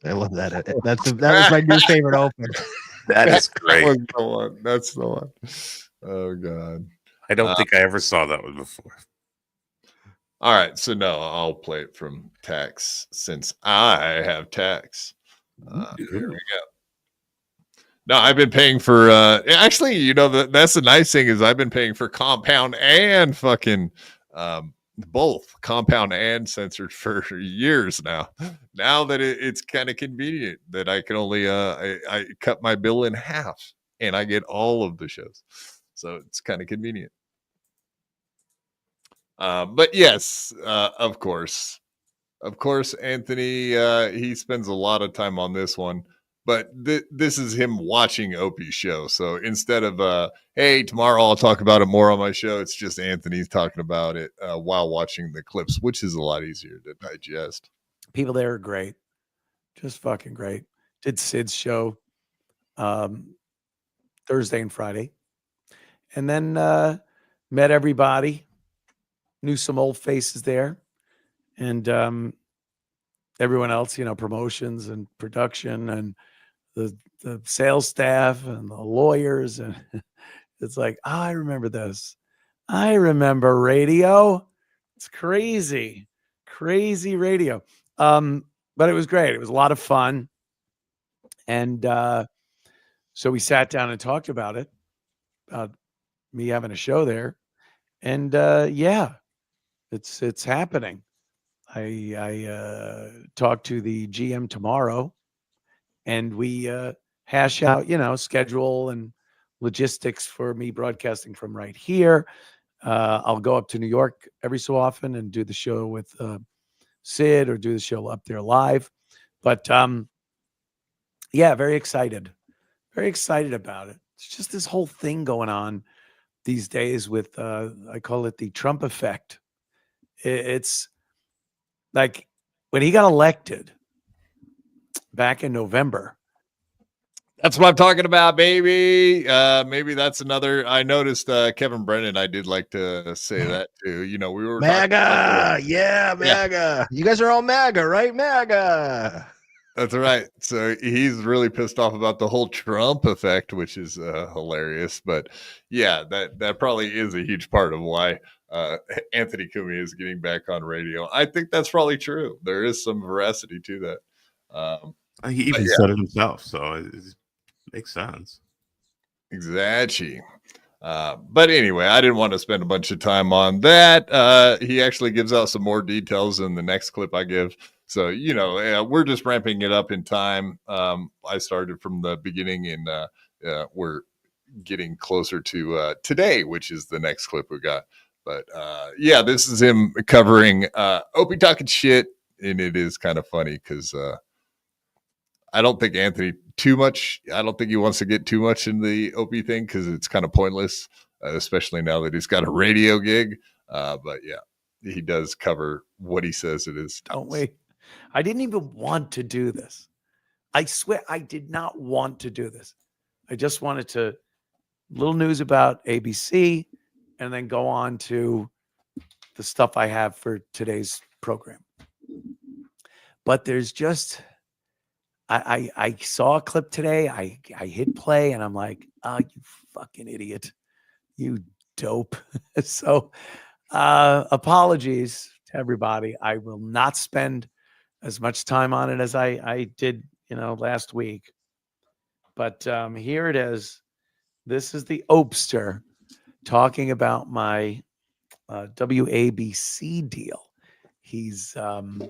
love that. That was my new favorite open. That is great. That's the one. Oh God. I don't think I ever saw that one before. All right, so no, I'll play it from Tax since I have Tax. Here we go. No, I've been paying for actually, that's the nice thing is I've been paying for Compound and fucking both Compound and Censored for years now. Now that it's kind of convenient that I can only I cut my bill in half and I get all of the shows. So it's kind of convenient. But yes, of course, Anthony, he spends a lot of time on this one, but this is him watching Opie's show. So instead of, hey, tomorrow I'll talk about it more on my show, it's just Anthony's talking about it while watching the clips, which is a lot easier to digest. People there are great. Just fucking great. Did Sid's show Thursday and Friday. And then met everybody. Knew some old faces there, and everyone else, promotions and production and the sales staff and the lawyers. And it's like, I remember this. I remember radio. It's crazy radio. But it was great. It was a lot of fun. And so we sat down and talked about it, about me having a show there. And it's happening. I talked to the GM tomorrow, and we hash out, schedule and logistics for me broadcasting from right here. I'll go up to New York every so often and do the show with Sid or do the show up there live. But very excited about it. It's just this whole thing going on these days with I call it the Trump effect. It's like when he got elected back in November. That's what I'm talking about, baby. Maybe that's another. I noticed Kevin Brennan. I did like to say that too. We were MAGA. Yeah, MAGA. You guys are all MAGA, right? MAGA. That's right. So he's really pissed off about the whole Trump effect, which is hilarious. But yeah, that probably is a huge part of why Anthony Cumia is getting back on radio. I think that's probably true. There is some veracity to that. He even said it himself, so it makes sense. Exactly. But anyway, I didn't want to spend a bunch of time on that. He actually gives out some more details in the next clip I give. So, we're just ramping it up in time. I started from the beginning, and we're getting closer to today, which is the next clip we got. But this is him covering Opie talking shit, and it is kind of funny because I don't think Anthony I don't think he wants to get too much in the Opie thing because it's kind of pointless, especially now that he's got a radio gig. But yeah, he does cover what he says it is. Don't wait. I didn't even want to do this. I swear I did not want to do this. I just wanted to little news about ABC and then go on to the stuff I have for today's program. But there's just I saw a clip today. I hit play and I'm like, oh, you fucking idiot. You dope. So apologies to everybody. I will not spend as much time on it as I did, last week. But here it is. This is the Opester talking about my WABC deal. He's I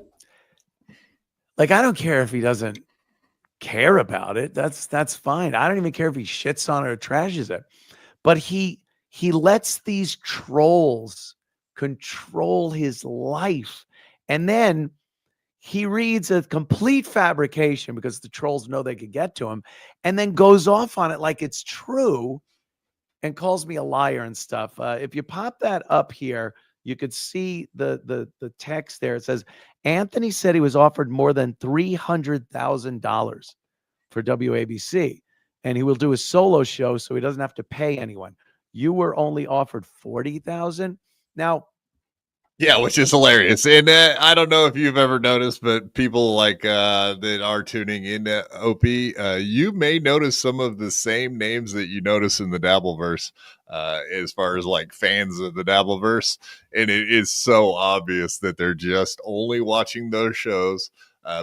don't care if he doesn't care about it. That's fine. I don't even care if he shits on it or trashes it. But he lets these trolls control his life. And then he reads a complete fabrication because the trolls know they could get to him, and then goes off on it like it's true and calls me a liar and stuff. If you pop that up here, you could see the text there. It says, Anthony said he was offered more than $300,000 for WABC, and he will do a solo show so he doesn't have to pay anyone. You were only offered $40,000. Now, yeah, which is hilarious. And I don't know if you've ever noticed, but people that are tuning in to Opie, you may notice some of the same names that you notice in the Dabbleverse as far as fans of the Dabbleverse. And it is so obvious that they're just only watching those shows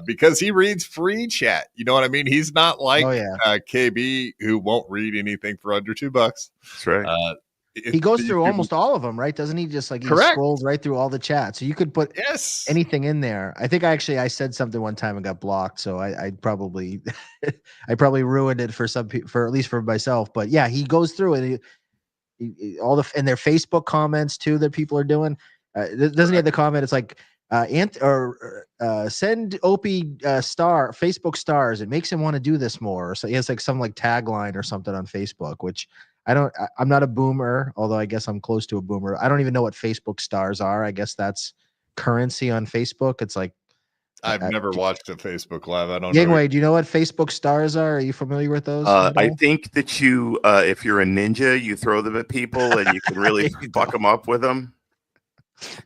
because he reads free chat. You know what I mean? He's not like KB, who won't read anything for under $2. That's right. He goes through almost all of them, right? Doesn't he? Just he scrolls right through all the chats. So you could put anything in there. I think I said something one time and got blocked. So I probably I probably ruined it for some people, for at least for myself. But yeah, he goes through it. And their Facebook comments too that people are doing. Doesn't he have the comment? It's like send Opie Facebook stars. It makes him want to do this more. So he has some tagline or something on Facebook, which I'm not a boomer, although I guess I'm close to a boomer. I don't even know what Facebook stars are. I guess that's currency on Facebook. It's I've never watched a Facebook Live. I don't know. Yingwei, do you know what Facebook stars are? Are you familiar with those? I think that you, if you're a ninja, you throw them at people and you can really fuck them up with them.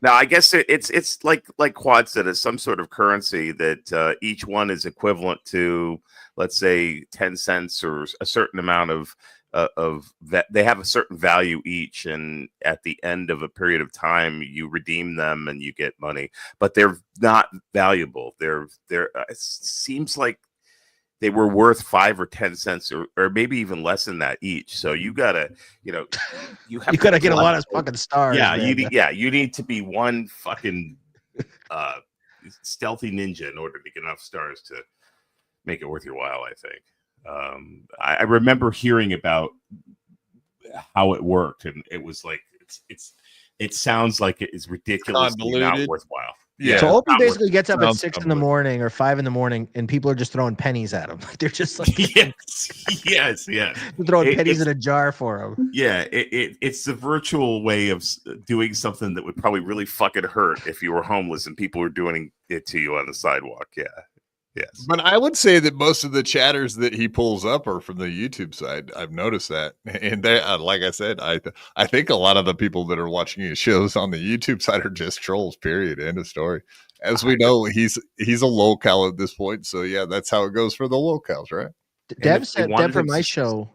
Now, I guess it's like Quad said, it's some sort of currency that each one is equivalent to, let's say, 10 cents or a certain amount of that. They have a certain value each, and at the end of a period of time you redeem them and you get money, but they're not valuable. They're it seems like they were worth 5 or 10 cents or maybe even less than that each. So you gotta you gotta get a lot of fucking stars. You need to be one fucking stealthy ninja in order to get enough stars to make it worth your while, I think. I remember hearing about how it worked, and it was it sounds like it is ridiculously not worthwhile. Yeah. So Opie basically gets up at 6 a.m. or 5 a.m, and people are just throwing pennies at him. They're just yes. throwing pennies in a jar for him. Yeah, it's the virtual way of doing something that would probably really fucking hurt if you were homeless and people were doing it to you on the sidewalk. Yeah. Yes. But I would say that most of the chatters that he pulls up are from the YouTube side. I've noticed that. And they, like I said, I think a lot of the people that are watching his shows on the YouTube side are just trolls, period. End of story. As we know, he's a locale at this point. So, yeah, that's how it goes for the locales, right? Deb from my show.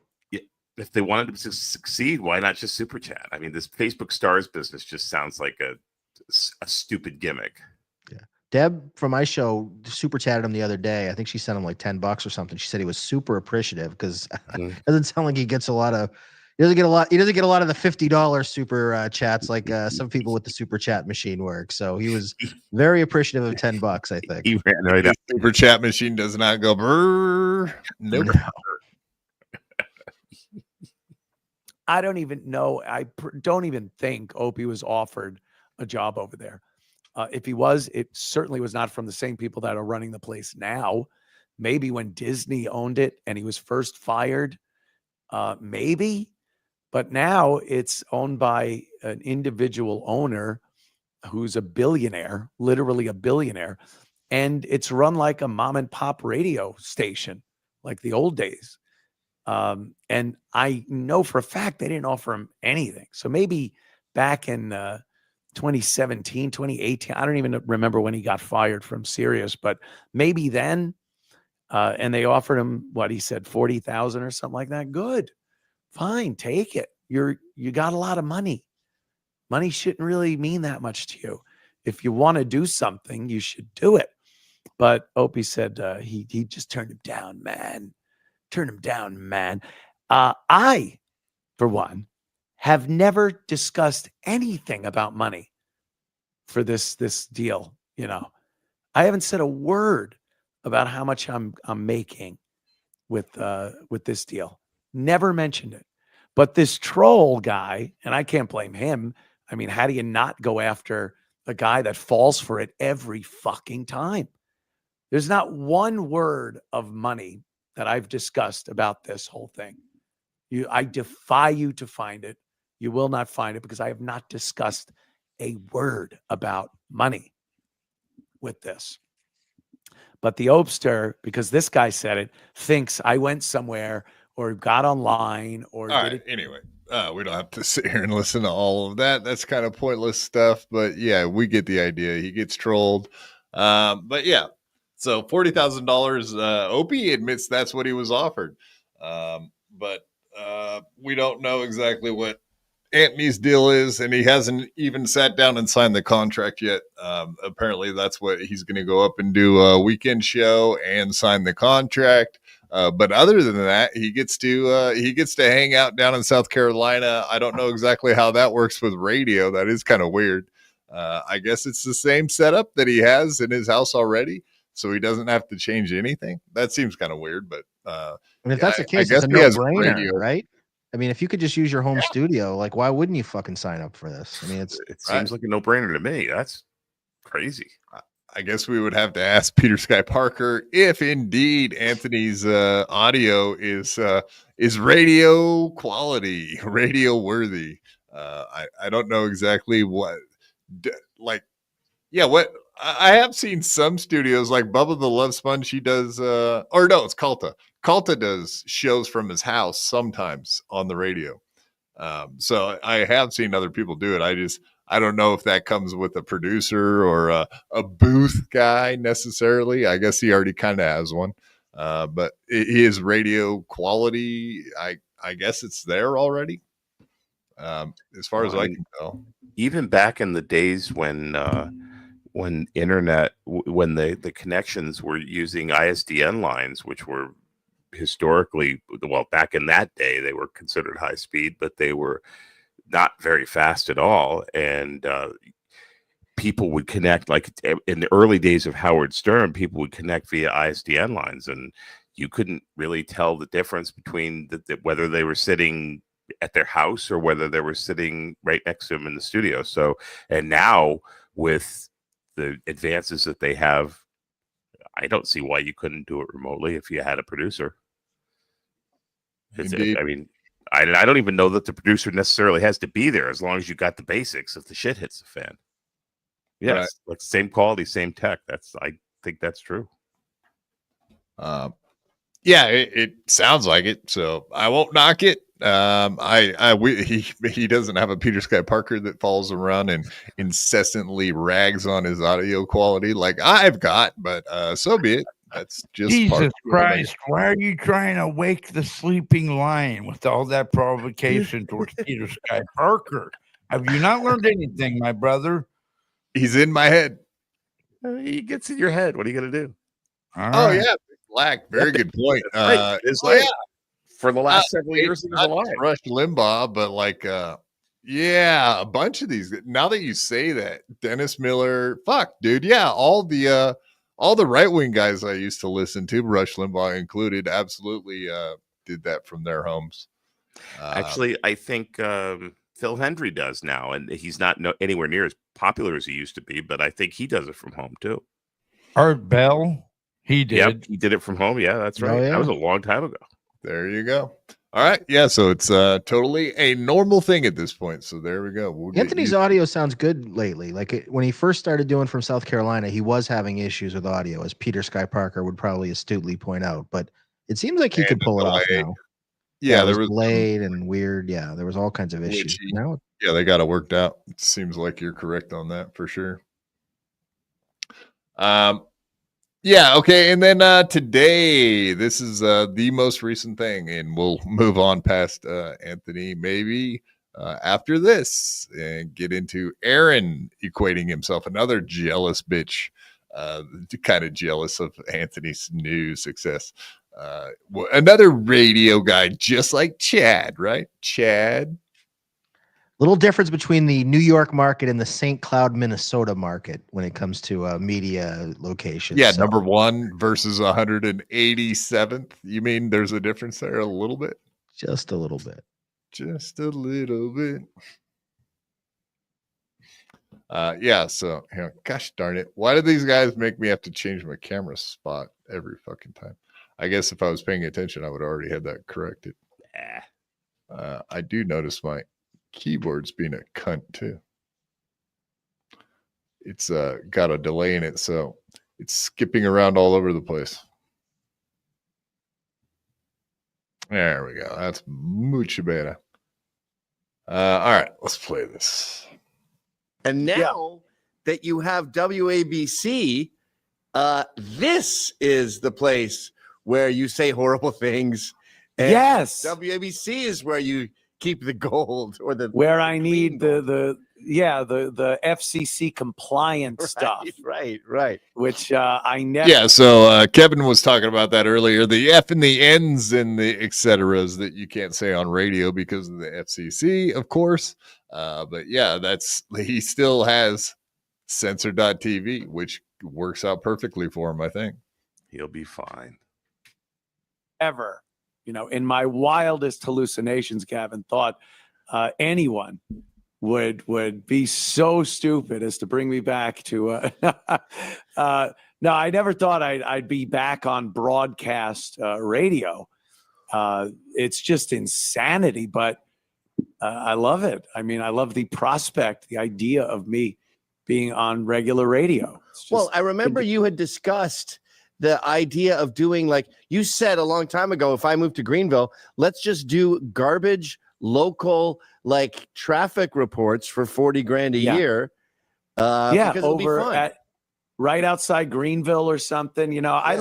If they wanted to succeed, why not just super chat? I mean, this Facebook stars business just sounds like a stupid gimmick. Deb from my show super chatted him the other day. I think she sent him like $10 or something. She said he was super appreciative because it doesn't sound like he gets a lot of. He doesn't get a lot of the $50 super chats like some people with the super chat machine work. So he was very appreciative of $10. I think he ran right up. Super chat machine does not go brrr. Nope. No. I don't even know. I don't even think Opie was offered a job over there. If he was, it certainly was not from the same people that are running the place now. Maybe when Disney owned it and he was first fired, maybe. But now it's owned by an individual owner who's a billionaire, literally a billionaire. And it's run like a mom and pop radio station, like the old days. And I know for a fact they didn't offer him anything. So maybe back in 2017, 2018. I don't even remember when he got fired from Sirius, but maybe then. And they offered him what he said, 40,000 or something like that. Good, fine, take it. You got a lot of money. Money shouldn't really mean that much to you. If you want to do something, you should do it. But Opie said he just turned him down, man. Turn him down, man. I, for one, have never discussed anything about money for this deal. You know, I haven't said a word about how much I'm making with this deal. Never mentioned it. But this troll guy, and I can't blame him. I mean, how do you not go after a guy that falls for it every fucking time? There's not one word of money that I've discussed about this whole thing. I defy you to find it. You will not find it because I have not discussed a word about money with this. But the Opster, because this guy said it, thinks I went somewhere or got online or all did right, it. Anyway, we don't have to sit here and listen to all of that. That's kind of pointless stuff. But yeah, we get the idea. He gets trolled. But yeah, so $40,000. Opie admits that's what he was offered. But we don't know exactly what Anthony's deal is, and he hasn't even sat down and signed the contract yet. Apparently, that's what he's going to go up and do a weekend show and sign the contract. But other than that, he gets to hang out down in South Carolina. I don't know exactly how that works with radio. That is kind of weird. I guess it's the same setup that he has in his house already, so he doesn't have to change anything. That seems kind of weird, but And if that's the case, it's a no-brainer, right? I mean, if you could just use your home studio, like, why wouldn't you fucking sign up for this? I mean, it seems like a no-brainer to me. That's crazy. I guess we would have to ask Peter Sky Parker if indeed Anthony's audio is radio quality, radio worthy. I don't know exactly what, what I have seen some studios like Bubba the Love Sponge. He does, or no, it's Kalta. Kalta does shows from his house sometimes on the radio. So I have seen other people do it. I don't know if that comes with a producer or a booth guy necessarily. I guess he already kind of has one. But his radio quality, I guess it's there already. As far as I can tell. Even back in the days when internet, when the connections were using ISDN lines, which were historically, well, back in that day, they were considered high speed, but they were not very fast at all. And people would connect, like in the early days of Howard Stern, people would connect via ISDN lines, and you couldn't really tell the difference between whether they were sitting at their house or whether they were sitting right next to them in the studio. So, and now with the advances that they have, I don't see why you couldn't do it remotely if you had a producer. I mean, I don't even know that the producer necessarily has to be there as long as you got the basics if the shit hits the fan. Yes, right. Like same quality, same tech. I think that's true. Yeah, it sounds like it, so I won't knock it. He doesn't have a Peter Sky Parker that follows around and incessantly rags on his audio quality like I've got, but so be it. That's just Jesus Christ. Why are you trying to wake the sleeping lion with all that provocation towards Peter Sky Parker? Have you not learned anything, my brother? He's in my head. He gets in your head. What are you going to do? Oh, yeah. Black. Very good point. It's yeah. For the last several years he was not alive. Rush Limbaugh, but like yeah, a bunch of these. Now that you say that, Dennis Miller, fuck, dude, yeah, all the right wing guys I used to listen to, Rush Limbaugh included, absolutely did that from their homes. Actually, I think Phil Hendry does now, and he's not anywhere near as popular as he used to be, but I think he does it from home too. Art Bell, he did. Yep, he did it from home. Yeah, that's right. Oh, yeah. That was a long time ago. There you go. All right. Yeah. So it's totally a normal thing at this point. So there we go. We'll Anthony's audio sounds good lately. Like when he first started doing from South Carolina, he was having issues with audio, as Peter Sky Parker would probably astutely point out. But it seems like he could pull it off now. Yeah, there there was delayed and weird. Yeah, there was all kinds of issues. Now, yeah, they got it worked out. It seems like you're correct on that for sure. Yeah, okay. And then today, this is the most recent thing, and we'll move on past Anthony maybe after this and get into Aaron equating himself, another jealous bitch, kind of jealous of Anthony's new success. Another radio guy, just like Chad, right? Chad. little difference between the New York market and the St. Cloud, Minnesota market when it comes to media locations. Yeah, So, number one versus 187th. You mean there's a difference there a little bit? just a little bit. Just a little bit. Yeah, so gosh darn it. Why do these guys make me have to change my camera spot every fucking time? I guess if I was paying attention, I would already have that corrected. I do notice my keyboard's being a cunt too. It's got a delay in it, so it's skipping around all over the place. There we go. That's much better. All right, let's play this. And now that you have WABC, this is the place where you say horrible things. And Yes. WABC is where you keep the gold or the Where I need the FCC compliant stuff. Right. Which I never. Yeah, so Kevin was talking about that earlier. The F and the N's and the et ceteras that you can't say on radio because of the FCC, of course. But yeah, he still has censor.tv, which works out perfectly for him, I think. He'll be fine. Ever, in my wildest hallucinations, Gavin, thought anyone would be so stupid as to bring me back to no, I never thought I'd be back on broadcast radio. It's just insanity, but I love it. I mean, I love the prospect, the idea of me being on regular radio. Well, I remember you had discussed the idea of doing, like you said a long time ago, if I move to Greenville, let's just do garbage local like traffic reports for 40 grand a year. Because it'll be over fun. right outside Greenville or something. I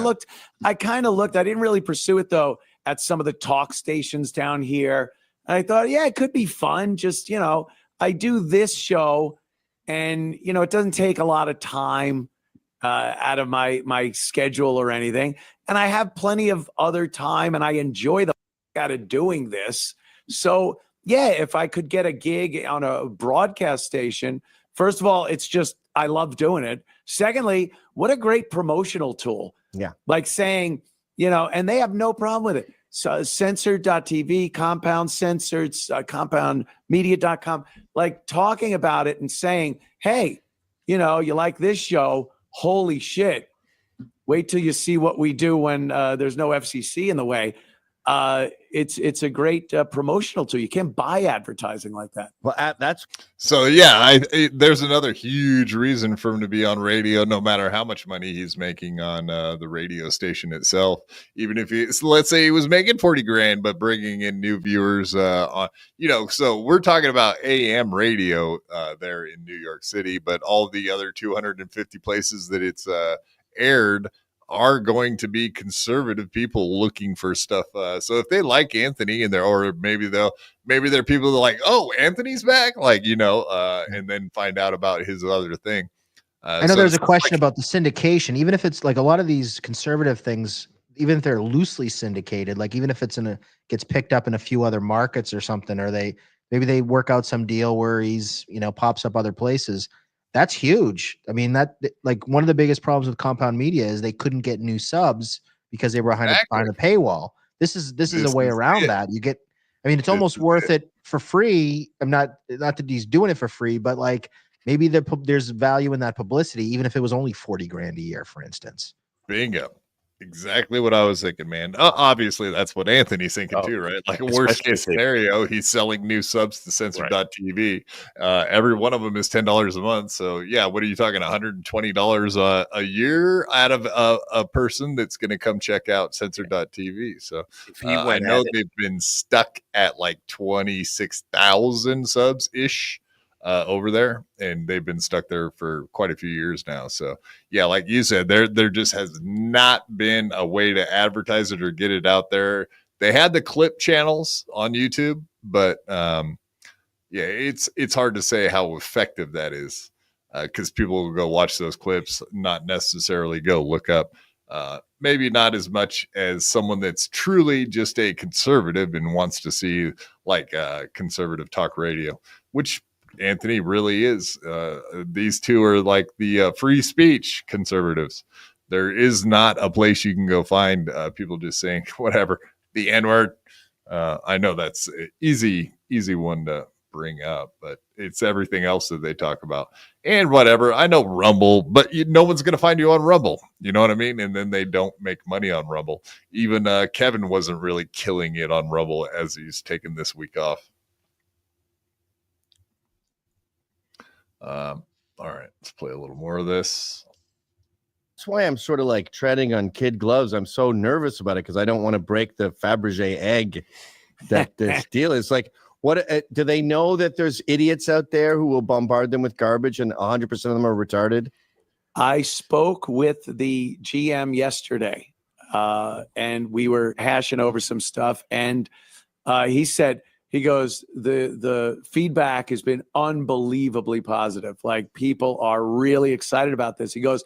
kind of looked, I didn't really pursue it though, at some of the talk stations down here. And I thought, it could be fun. Just, I do this show and, it doesn't take a lot of time out of my schedule or anything. And I have plenty of other time and I enjoy the out of doing this. So if I could get a gig on a broadcast station, first of all, it's just, I love doing it. Secondly, what a great promotional tool. Yeah. Like saying, and they have no problem with it. So censored.tv, compound censored, compoundmedia.com, like talking about it and saying, hey, you like this show. Holy shit. Wait till you see what we do when there's no FCC in the way. it's a great promotional tool. You can't buy advertising like that. Well, that's So yeah, there's another huge reason for him to be on radio, no matter how much money he's making on the radio station itself. Even if let's say he was making 40 grand, but bringing in new viewers, on, so we're talking about AM radio there in New York City, but all the other 250 places that it's aired are going to be conservative people looking for stuff. So if they like Anthony or maybe they're people that are like, oh, Anthony's back, and then find out about his other thing. I know there's a question about the syndication. Even if it's like a lot of these conservative things, even if they're loosely syndicated, like even if it's gets picked up in a few other markets or something, or maybe they work out some deal where he's, pops up other places. That's huge. I mean, that like one of the biggest problems with Compound Media is they couldn't get new subs because they were behind a paywall. This is a way around that. You get, I mean, it's almost worth it for free. I'm not that he's doing it for free, but like maybe there's value in that publicity, even if it was only 40 grand a year, for instance. Bingo. Exactly what I was thinking, man. Obviously, that's what Anthony's thinking too, right? Like a worst case scenario, he's selling new subs to Censored.tv. Every one of them is $10 a month. So yeah, what are you talking? $120 a year out of a person that's going to come check out Censored.tv. So I know they've been stuck at like 26,000 subs ish. Over there, and they've been stuck there for quite a few years now. So yeah, like you said, there just has not been a way to advertise it or get it out there. They had the clip channels on YouTube, but it's hard to say how effective that is because people will go watch those clips, not necessarily go look up. Maybe not as much as someone that's truly just a conservative and wants to see like conservative talk radio, which Anthony really is. These two are like the free speech conservatives. There is not a place you can go find people just saying whatever, the N-word. I know that's an easy one to bring up, but it's everything else that they talk about. And whatever, I know Rumble, but no one's going to find you on Rumble. You know what I mean? And then they don't make money on Rumble. Even Kevin wasn't really killing it on Rumble as he's taken this week off. All right, let's play a little more of this. That's why I'm sort of like treading on kid gloves. I'm so nervous about it because I don't want to break the Fabergé egg that this deal is. Like, what do they know that there's idiots out there who will bombard them with garbage and 100% of them are retarded? I spoke with the GM yesterday and we were hashing over some stuff. And he said, he goes, the feedback has been unbelievably positive. Like people are really excited about this. He goes,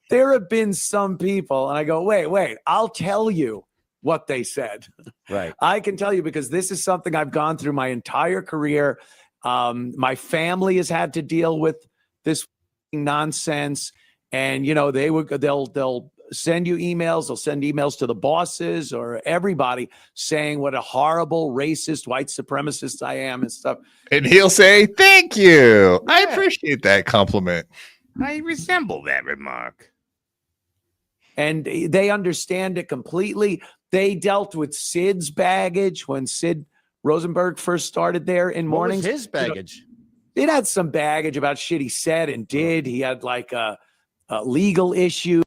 there have been some people, and I go, wait, I'll tell you what they said. Right. I can tell you because this is something I've gone through my entire career. My family has had to deal with this nonsense, and they'll send you emails. They'll send emails to the bosses or everybody saying what a horrible racist white supremacist I am and stuff. And he'll say, thank you. I appreciate that compliment. I resemble that remark. And they understand it completely. They dealt with Sid's baggage when Sid Rosenberg first started there in mornings. What was his baggage? It had some baggage about shit he said and did. He had like a legal issue.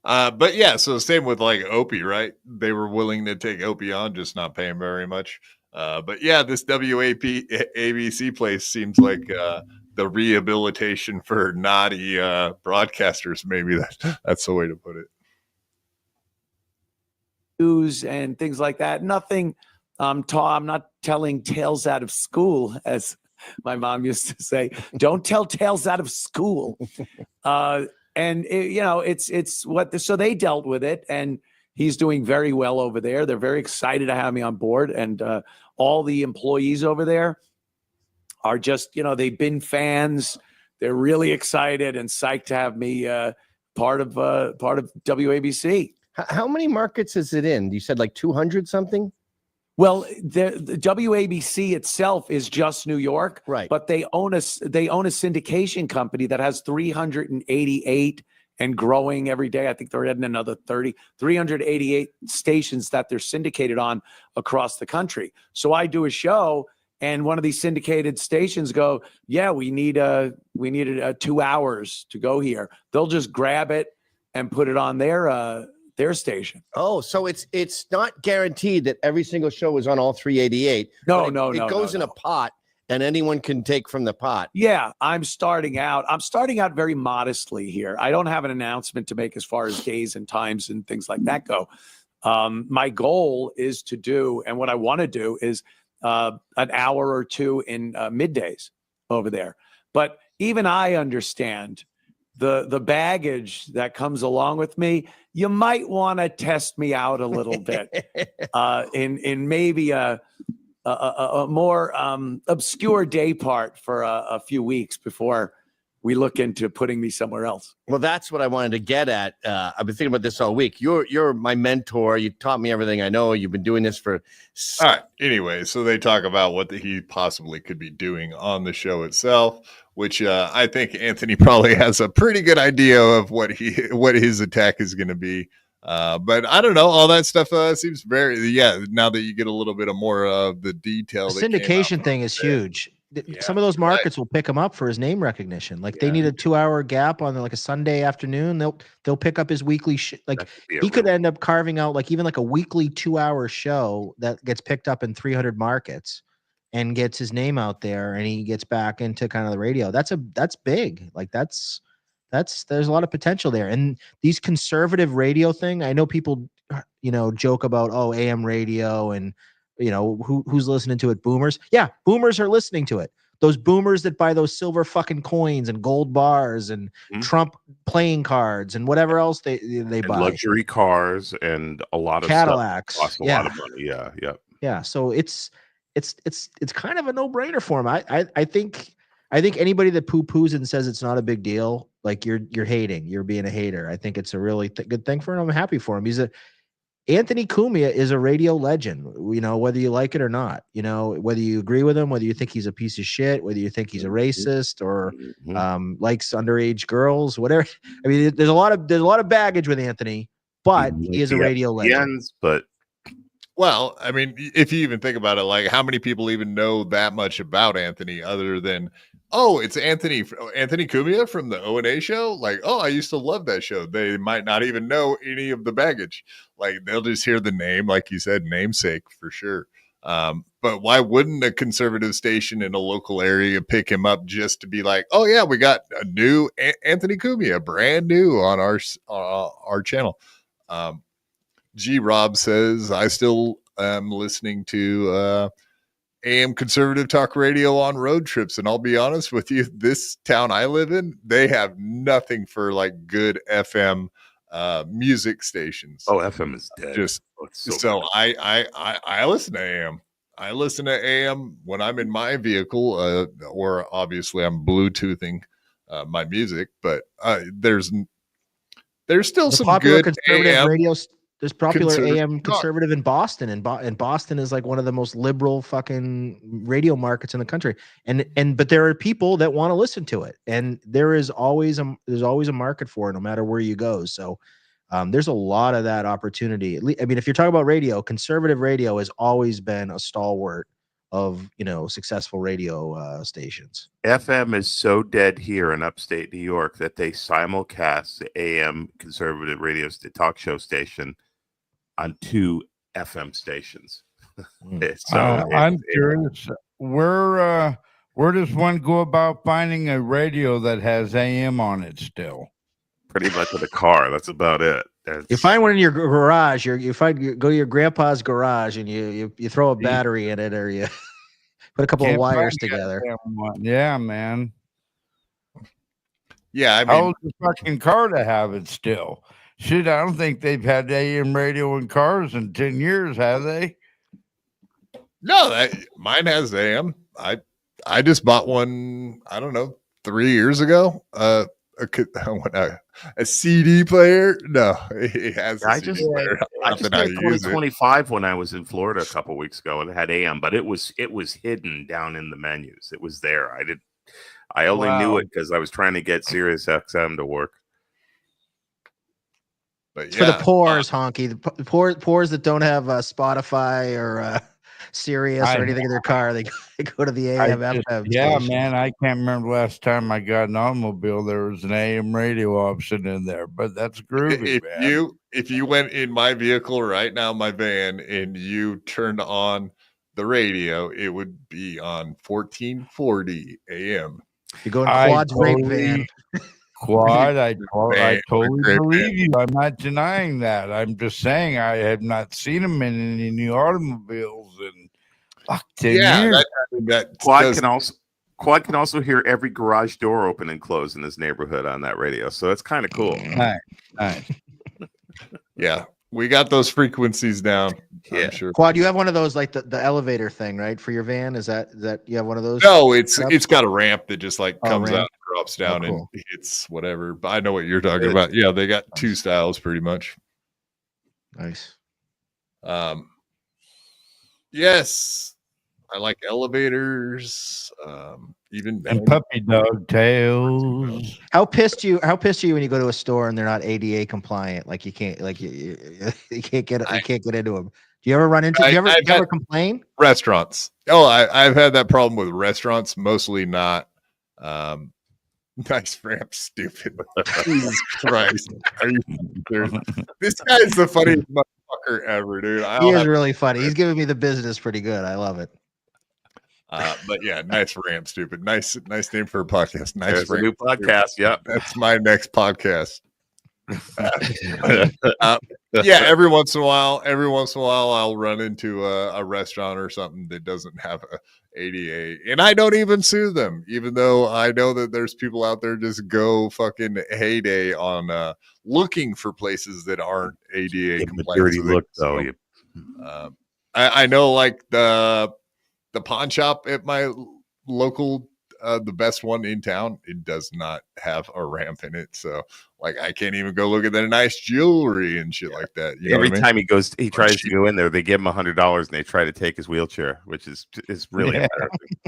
But yeah, so same with like Opie, right? They were willing to take Opie on, just not paying very much. But yeah, this WABC place seems like the rehabilitation for naughty broadcasters. Maybe that's the way to put it. News and things like that. Nothing. I'm not telling tales out of school, as my mom used to say. Don't tell tales out of school. And it's what. So they dealt with it, and he's doing very well over there. They're very excited to have me on board, and all the employees over there are just, they've been fans. They're really excited and psyched to have me part of WABC. How many markets is it in? You said like 200 something? Well, the WABC itself is just New York, right? But they own a syndication company that has 388 and growing every day. I think they're adding another 388 stations that they're syndicated on across the country. So I do a show, and one of these syndicated stations go, yeah, we needed 2 hours to go here. They'll just grab it and put it on their station. Oh, so it's not guaranteed that every single show is on all 388. No, It goes in a pot, and anyone can take from the pot. Yeah, I'm starting out very modestly here. I don't have an announcement to make as far as days and times and things like that go. My goal is to do, and what I want to do is an hour or two in middays over there. But even I understand the baggage that comes along with me. You might want to test me out a little bit in maybe a more obscure day part for a few weeks before we look into putting me somewhere else. Well, that's what I wanted to get at. I've been thinking about this all week. You're my mentor. You taught me everything I know. You've been doing this for. All right. Anyway, so they talk about what he possibly could be doing on the show itself, which I think Anthony probably has a pretty good idea of what his attack is going to be. But I don't know. All that stuff seems very, now that you get a little bit of more of the detail. The syndication thing is huge. Some of those markets will pick him up for his name recognition. Like they need a 2-hour gap on like a Sunday afternoon. They'll pick up his weekly he could end up carving out like even like a weekly 2-hour show that gets picked up in 300 markets and gets his name out there, and he gets back into kind of the radio. That's big. Like there's a lot of potential there. And these conservative radio thing, I know people, joke about, AM radio and, who's listening to it? Boomers. Yeah. Boomers are listening to it. Those boomers that buy those silver fucking coins and gold bars and Trump playing cards and whatever else they buy. Luxury cars and a lot of Cadillacs. Stuff cost a lot of money. Yeah. Yeah. Yeah. So it's kind of a no-brainer for him. I think anybody that poo-poos and says it's not a big deal, like you're hating, you're being a hater. I think it's a really good thing for him. I'm happy for him. Anthony Cumia is a radio legend, whether you like it or not, whether you agree with him, whether you think he's a piece of shit, whether you think he's a racist or likes underage girls, whatever. I mean, there's a lot of baggage with Anthony, but he is a radio legend. Well, I mean, if you even think about it, like how many people even know that much about Anthony other than, it's Anthony Cumia from the O&A show? Like, I used to love that show. They might not even know any of the baggage. Like they'll just hear the name, like you said, namesake for sure. But why wouldn't a conservative station in a local area pick him up just to be like, we got a new Anthony Cumia, brand new on our channel. G Rob says, I still am listening to AM conservative talk radio on road trips. And I'll be honest with you, this town I live in, they have nothing for like good FM music stations. FM is dead. I listen to AM. I listen to AM when I'm in my vehicle, or obviously I'm Bluetoothing my music, but there's still some popular good conservative AM radio. There's popular AM conservative in Boston, and Boston is like one of the most liberal fucking radio markets in the country. But there are people that want to listen to it, and there's always a market for it, no matter where you go. So there's a lot of that opportunity. I mean, if you're talking about radio, conservative radio has always been a stalwart of successful radio stations. FM is so dead here in upstate New York that they simulcast the AM conservative radio talk show station on 2 FM stations. I'm curious, where does one go about finding a radio that has AM on it still? Pretty much in the car. That's about it. You find one in your garage. Go to your grandpa's garage and you throw a battery in it, or you put a couple of wires together. Yeah, man. Yeah, I mean, how old's the fucking car to have it still? Shit, I don't think they've had AM radio in cars in 10 years, have they? No, mine has AM. I just bought one, I don't know, 3 years ago. A CD player? No, it has a CD player. I just got 2025 when I was in Florida a couple weeks ago, and it had AM, but it was hidden down in the menus. It was there. I only knew it because I was trying to get Sirius XM to work. But It's for the poors, honky. The poors that don't have Spotify or Sirius or anything in their car. They go to the AM FM yeah, station. man. I can't remember the last time I got an automobile. There was an AM radio option in there, but that's groovy, man. If you went in my vehicle right now, my van, and you turned on the radio, it would be on 1440 AM. You're going Quad's rape van. Quad, I totally believe you. I'm not denying that. I'm just saying I have not seen him in any new automobiles in 10 years. Quad can also hear every garage door open and close in his neighborhood on that radio. So that's kind of cool. Nice. Yeah, we got those frequencies down. Yeah, I'm sure. Quad, you have one of those like the elevator thing, right? For your van? Is that you have one of those? No, it's got a ramp that just like comes ramp. out, drops down, cool. and hits whatever. But I know what you're talking about. Yeah, they got two styles pretty much. Nice. Yes, I like elevators. Even and puppy dog tails. How pissed are you when you go to a store and they're not ADA compliant? Like you can't you can't get into them. Do you ever run into? Do you ever complain? Restaurants. Oh, I've had that problem with restaurants. Mostly not. Nice ramp, stupid. Jesus Christ. Are you serious? This guy's the funniest motherfucker ever, dude. He is really funny. He's giving me the business pretty good. I love it. But yeah, nice ramp, stupid. Nice name for a podcast. Nice There's ramp, a new podcast. Yep. That's my next podcast. Yeah, every once in a while, I'll run into a restaurant or something that doesn't have a ADA, and I don't even sue them, even though I know that there's people out there just go fucking heyday on looking for places that aren't ADA compliant. Dirty look, though. I know, like the pawn shop at my local, the best one in town, it does not have a ramp in it. So like, I can't even go look at their nice jewelry and shit like that. You know Every what I mean? time he tries to go in there, they give him $100 and they try to take his wheelchair, which is really embarrassing.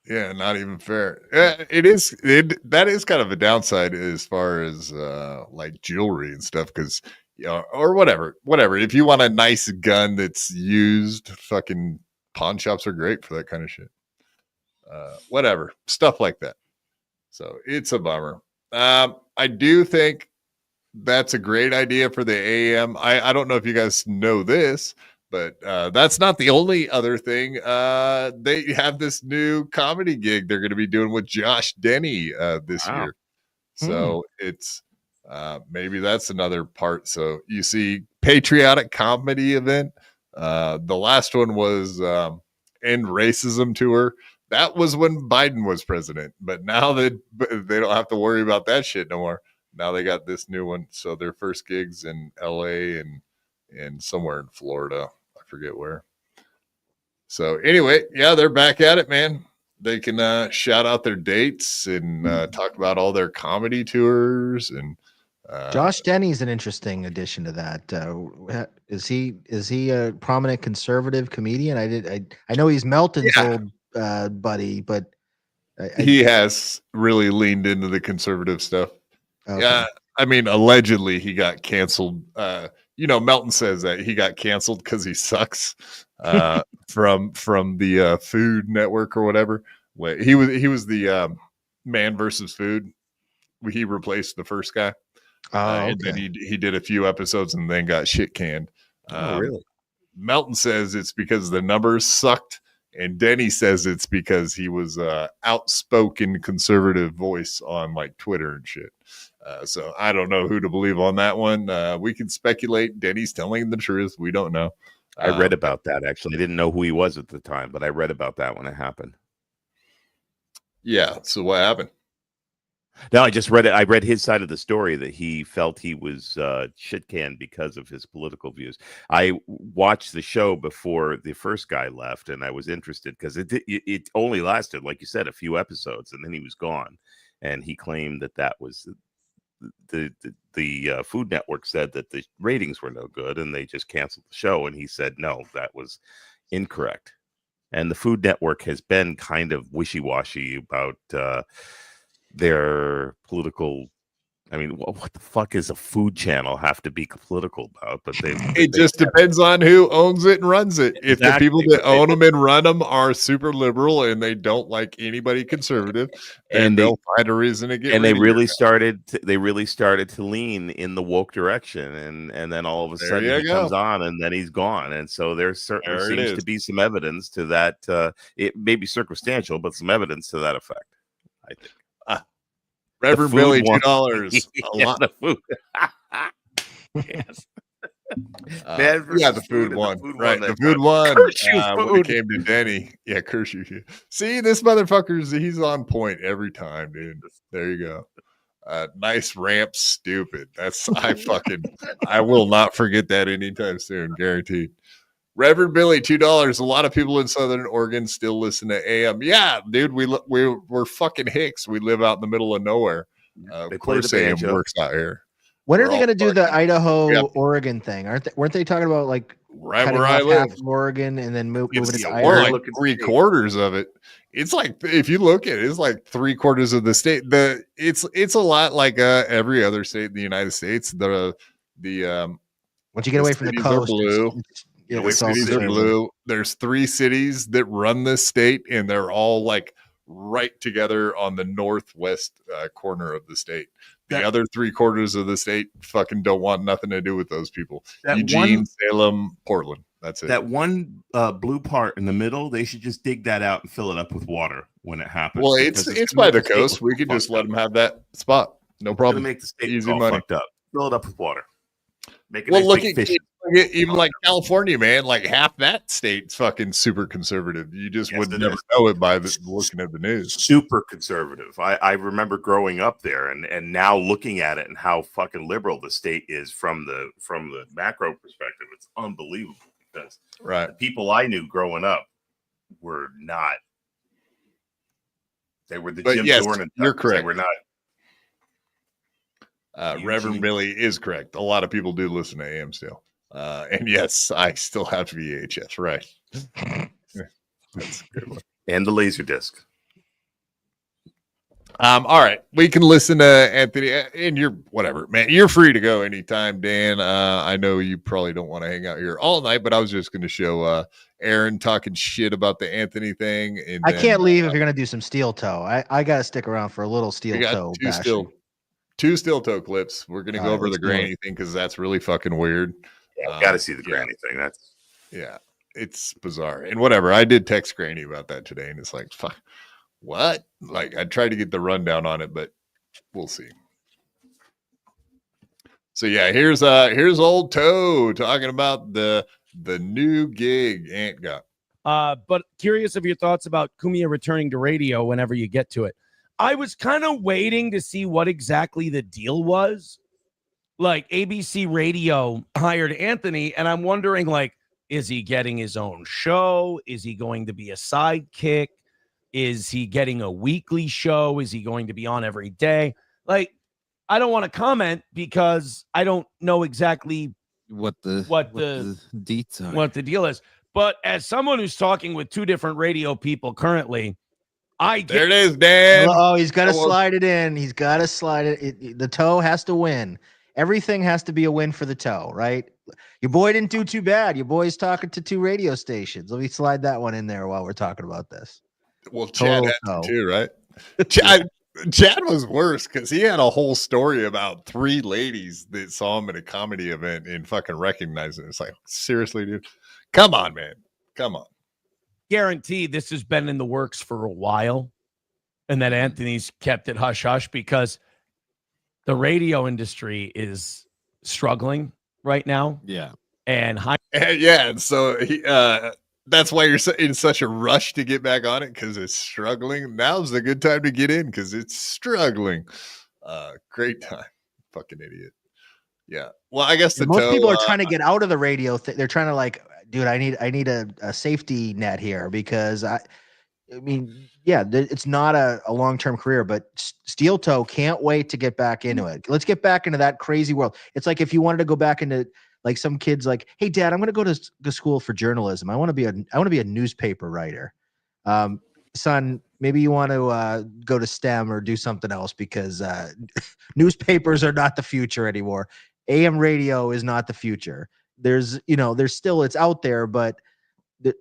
Yeah, not even fair. It is. That is kind of a downside as far as like jewelry and stuff, because or whatever. If you want a nice gun that's used, fucking pawn shops are great for that kind of shit. Whatever, stuff like that. So it's a bummer. I do think that's a great idea for the AM. I don't know if you guys know this, but that's not the only other thing. They have this new comedy gig they're going to be doing with Josh Denny this year. So it's maybe that's another part. So you see, patriotic comedy event. The last one was End Racism Tour. That was when Biden was president, but now that they don't have to worry about that shit no more. Now they got this new one. So their first gigs in LA and somewhere in Florida. I forget where. So anyway, yeah, they're back at it, man. They can shout out their dates and talk about all their comedy tours. And Josh Denny's an interesting addition to that. Is he a prominent conservative comedian? I know he's Melton's old buddy, but he has really leaned into the conservative stuff. Okay. Yeah, I mean, allegedly he got canceled. Melton says that he got canceled because he sucks from the Food Network or whatever. He was the Man versus Food. He replaced the first guy. And then he did a few episodes and then got shit canned. Really? Melton says it's because the numbers sucked, and Denny says it's because he was outspoken conservative voice on like Twitter and shit. So I don't know who to believe on that one. We can speculate. Denny's telling the truth. We don't know. I read about that, actually. I didn't know who he was at the time, but I read about that when it happened. Yeah. So what happened? No, I just read it. I read his side of the story, that he felt he was shit canned because of his political views. I watched the show before the first guy left, and I was interested because it only lasted, like you said, a few episodes, and then he was gone. And he claimed that was the Food Network said that the ratings were no good, and they just canceled the show. And he said, no, that was incorrect. And the Food Network has been kind of wishy-washy about their political I mean, what the fuck is a food channel have to be political about? But it just depends on who owns it and runs it. If the people that own them and run them are super liberal and they don't like anybody conservative, then they'll find a reason to get. And rid they of really your started. They really started to lean in the woke direction, and then all of a There sudden you he go. comes on, and then he's gone. And so there certainly There it seems to is. be some evidence to that. It may be circumstantial, but some evidence to that effect. I think. Reverend food Billy, one. $2. A Yeah, lot. the food. Yes. Yeah, versus the food and one. the food Right, one the that food one. curse you, When it food. came to Denny. Yeah, curse you. See, this motherfucker's he's on point every time, dude. There you go. Nice ramp, stupid. I will not forget that anytime soon, guaranteed. Reverend Billy, $2. A lot of people in Southern Oregon still listen to AM. Yeah, dude, we're fucking hicks. We live out in the middle of nowhere. Of play course, the AM banjo. works out here. When are We're they all going to do the fucking- Idaho Yep. Oregon thing? Weren't they talking about like Right cutting where I off live. half of Oregon and then moving It's to more Idaho? like 3/4 of it. It's like if you look at it, it's like 3/4 of the state. It's a lot like every other state in the United States. The Once you get away from the cities are coast, blue. it's The cities are conservative. blue. There's 3 cities that run this state, and they're all like right together on the northwest corner of the state. The other 3/4 of the state fucking don't want nothing to do with those people. That Eugene, one- Salem, Portland. That's it. That one blue part in the middle, they should just dig that out and fill it up with water when it happens. Well, because it's gonna by the make state coast. We look could just fucked let up. them have that spot. No It's problem. gonna make the state Easy all money. fucked up. Fill it up with water. Make it Well, nice look big at fish. even like California, man. Like half that state's fucking super conservative. You just Yes, would it never is. know it by looking at the news. Super conservative. I remember growing up there and now looking at it and how fucking liberal the state is from the macro perspective. It's unbelievable because Right. the people I knew growing up were not. They were the But Jim yes, Dornan. you're types. correct. They were not. Reverend Billy is correct. A lot of people do listen to AM still. And yes, I still have VHS. Right. That's a good one. And the laser disc. All right, we can listen to Anthony, and you're whatever, man. You're free to go anytime, Dan. I know you probably don't want to hang out here all night, but I was just going to show Aaron talking shit about the Anthony thing. And I then, can't leave if you're going to do some steel toe. I got to stick around for a little we steel got toe. two steel toe clips. We're going to All go right, over the let's do granny it. thing because that's really fucking weird. Yeah, got to see the granny thing. That's it's bizarre and whatever. I did text Granny about that today, and it's like, fuck, what? Like, I tried to get the rundown on it, but we'll see. So yeah, here's old Toe talking about the new gig Ant got. But curious of your thoughts about Cumia returning to radio whenever you get to it. I was kind of waiting to see what exactly the deal was. Like ABC Radio hired Anthony, and I'm wondering, like, is he getting his own show? Is he going to be a sidekick? Is he getting a weekly show? Is he going to be on every day? Like, I don't want to comment because I don't know exactly what the deets are. what the deal is. But as someone who's talking with 2 different radio people currently, There it is, Dan. Oh, he's got to slide it in. He's got to slide it. The toe has to win. Everything has to be a win for the toe, right? Your boy didn't do too bad. Your boy's talking to 2 radio stations. Let me slide that one in there while we're talking about this. Well, Chad Total had toe. to too, right? Chad was worse because he had a whole story about 3 ladies that saw him at a comedy event and fucking recognized it. It's like, seriously, dude, come on, man, come on. guaranteed this has been in the works for a while, and that Anthony's kept it hush hush because the radio industry is struggling right now. Yeah. And And so he, that's why you're in such a rush to get back on it because it's struggling. Now's the good time to get in because it's struggling. Great time, fucking idiot. Yeah. Well, I guess Most people are trying to get out of the radio thing. They're trying to like, dude, I need a safety net here because I mean, yeah, it's not a long-term career, but steel toe can't wait to get back into it. Let's get back into that crazy world. It's like if you wanted to go back into like some kids like, hey, Dad, I'm going to go to school for journalism. I want to be a newspaper writer. Son, maybe you want to go to STEM or do something else, because newspapers are not the future anymore. AM radio is not the future. There's still, it's out there, but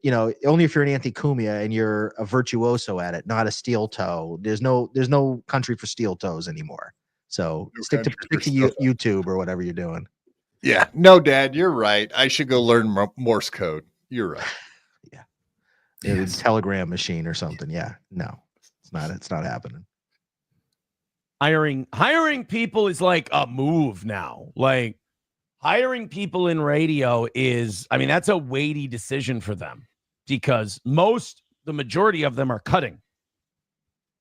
only if you're an anti-Cumia and you're a virtuoso at it, not a steel toe. There's no country for steel toes anymore. So stick to YouTube or whatever you're doing. Yeah, no, Dad, you're right. I should go learn Morse code. You're right. A telegram machine or something. Yeah, no, it's not happening. Hiring people is like a move now. Like hiring people in radio is, I mean, that's a weighty decision for them, because the majority of them are cutting,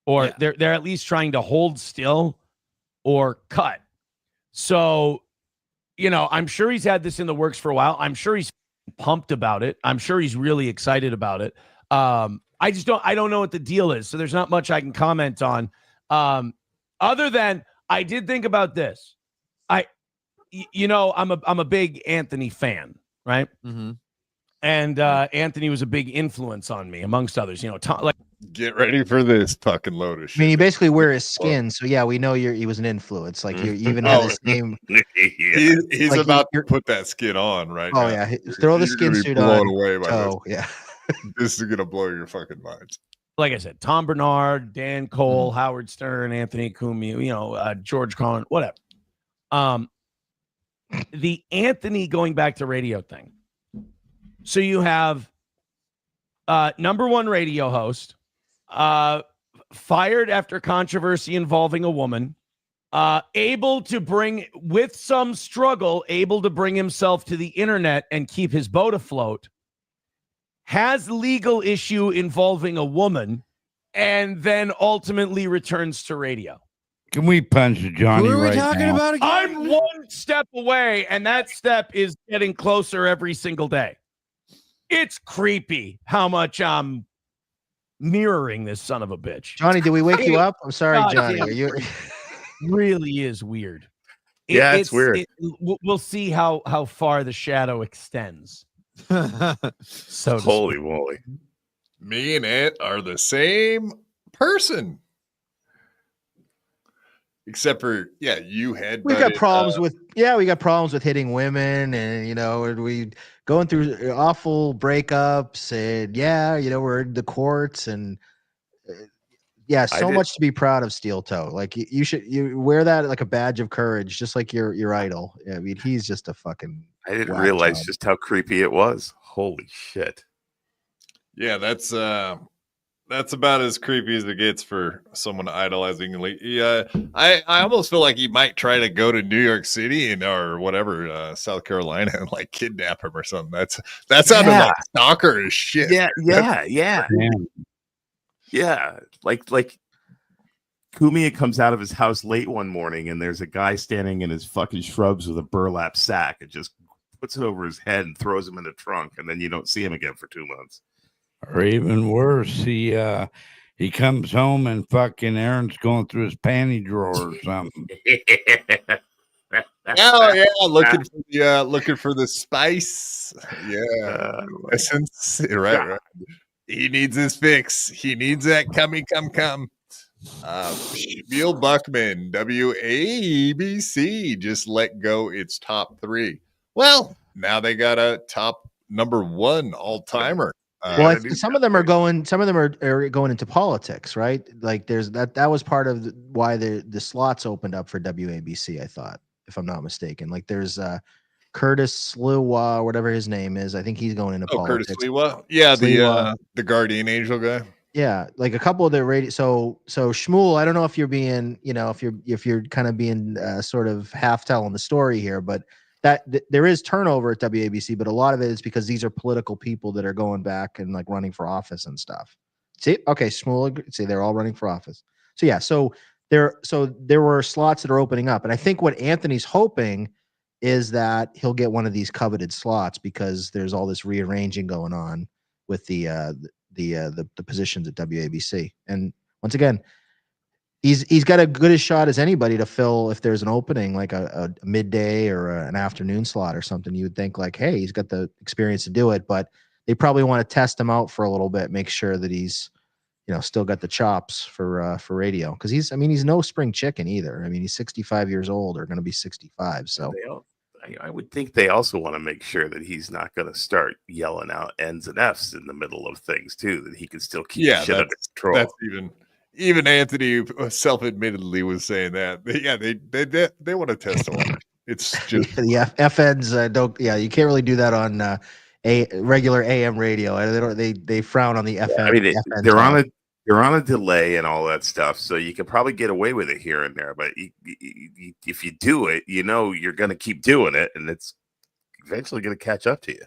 or they're at least trying to hold still or cut. So, I'm sure he's had this in the works for a while. I'm sure he's pumped about it. I'm sure he's really excited about it. I don't know what the deal is. So there's not much I can comment on. Other than I did think about this. I'm a big Anthony fan, right? Mm-hmm. And Anthony was a big influence on me, amongst others. Get ready for this fucking load of shit. I mean, you basically wear his skin, so yeah, we know he was an influence. Like you even have his name. He's like about to put that skin on right now. Oh yeah, throw the skin suit on. Away by toe, yeah. This is gonna blow your fucking minds. Like I said, Tom Bernard, Dan Cole, Howard Stern, Anthony Cumia, George Carlin, whatever. The Anthony going back to radio thing. So you have number one radio host, fired after controversy involving a woman, able to bring himself to the internet and keep his boat afloat, has legal issue involving a woman, and then ultimately returns to radio. Can we punch Johnny right now? About again? I'm one step away, and that step is getting closer every single day. It's creepy how much I'm mirroring this son of a bitch. Johnny, did we wake you up? I'm sorry, God, Johnny. yeah. Really is weird. It's weird. We'll see how far the shadow extends. So holy moly. Me and Ant are the same person. Except for you had we got problems with hitting women, and we going through awful breakups, and we're in the courts, and so much to be proud of, Steel Toe. Like you wear that like a badge of courage, just like your idol. I mean, he's just a fucking. I didn't realize just how creepy it was. Holy shit. Yeah, that's about as creepy as it gets for someone idolizing. I almost feel like he might try to go to New York City or whatever, South Carolina, and like kidnap him or something. That sounded like stalker as shit. Yeah. Like Cumia comes out of his house late one morning, and there's a guy standing in his fucking shrubs with a burlap sack and just puts it over his head and throws him in the trunk, and then you don't see him again for 2 months. Or even worse, he comes home and fucking Aaron's going through his panty drawer or something. Oh yeah, looking for the spice. Yeah, essence. Right. He needs his fix. He needs that come. Neil Buckman, WABC just let go its top 3. Well, now they got a top number 1 all timer. Well, some of them are going into politics, right? Like there's that was part of why the slots opened up for WABC, I thought, if I'm not mistaken. Like there's Curtis Sliwa, whatever his name is. I think he's going into politics. Curtis Sliwa? Yeah, the Guardian Angel guy. Yeah, like a couple of the radio. So Shmuel, I don't know if you're being, if you're kind of being sort of half telling the story here, but there is turnover at WABC, but a lot of it is because these are political people that are going back and like running for office and stuff. See, okay, Shmuel, see, they're all running for office. So there were slots that are opening up, and I think what Anthony's hoping is that he'll get one of these coveted slots because there's all this rearranging going on with the positions at WABC. And once again, he's got a good a shot as anybody to fill if there's an opening, like a midday or an afternoon slot or something. You would think like, hey, he's got the experience to do it, but they probably want to test him out for a little bit, make sure that he's still got the chops for radio, because he's no spring chicken either. I mean, he's 65 years old, or going to be 65. So I would think they also want to make sure that he's not going to start yelling out N's and F's in the middle of things too, that he can still keep shit under control. That's even Anthony self-admittedly was saying that. Yeah, they want to test him. It's just the FNs don't. Yeah, you can't really do that on a regular AM radio. They frown on the FM. I mean, FN they're talk. they're on a delay and all that stuff, so you can probably get away with it here and there. But if you do it, you're going to keep doing it, and it's eventually going to catch up to you.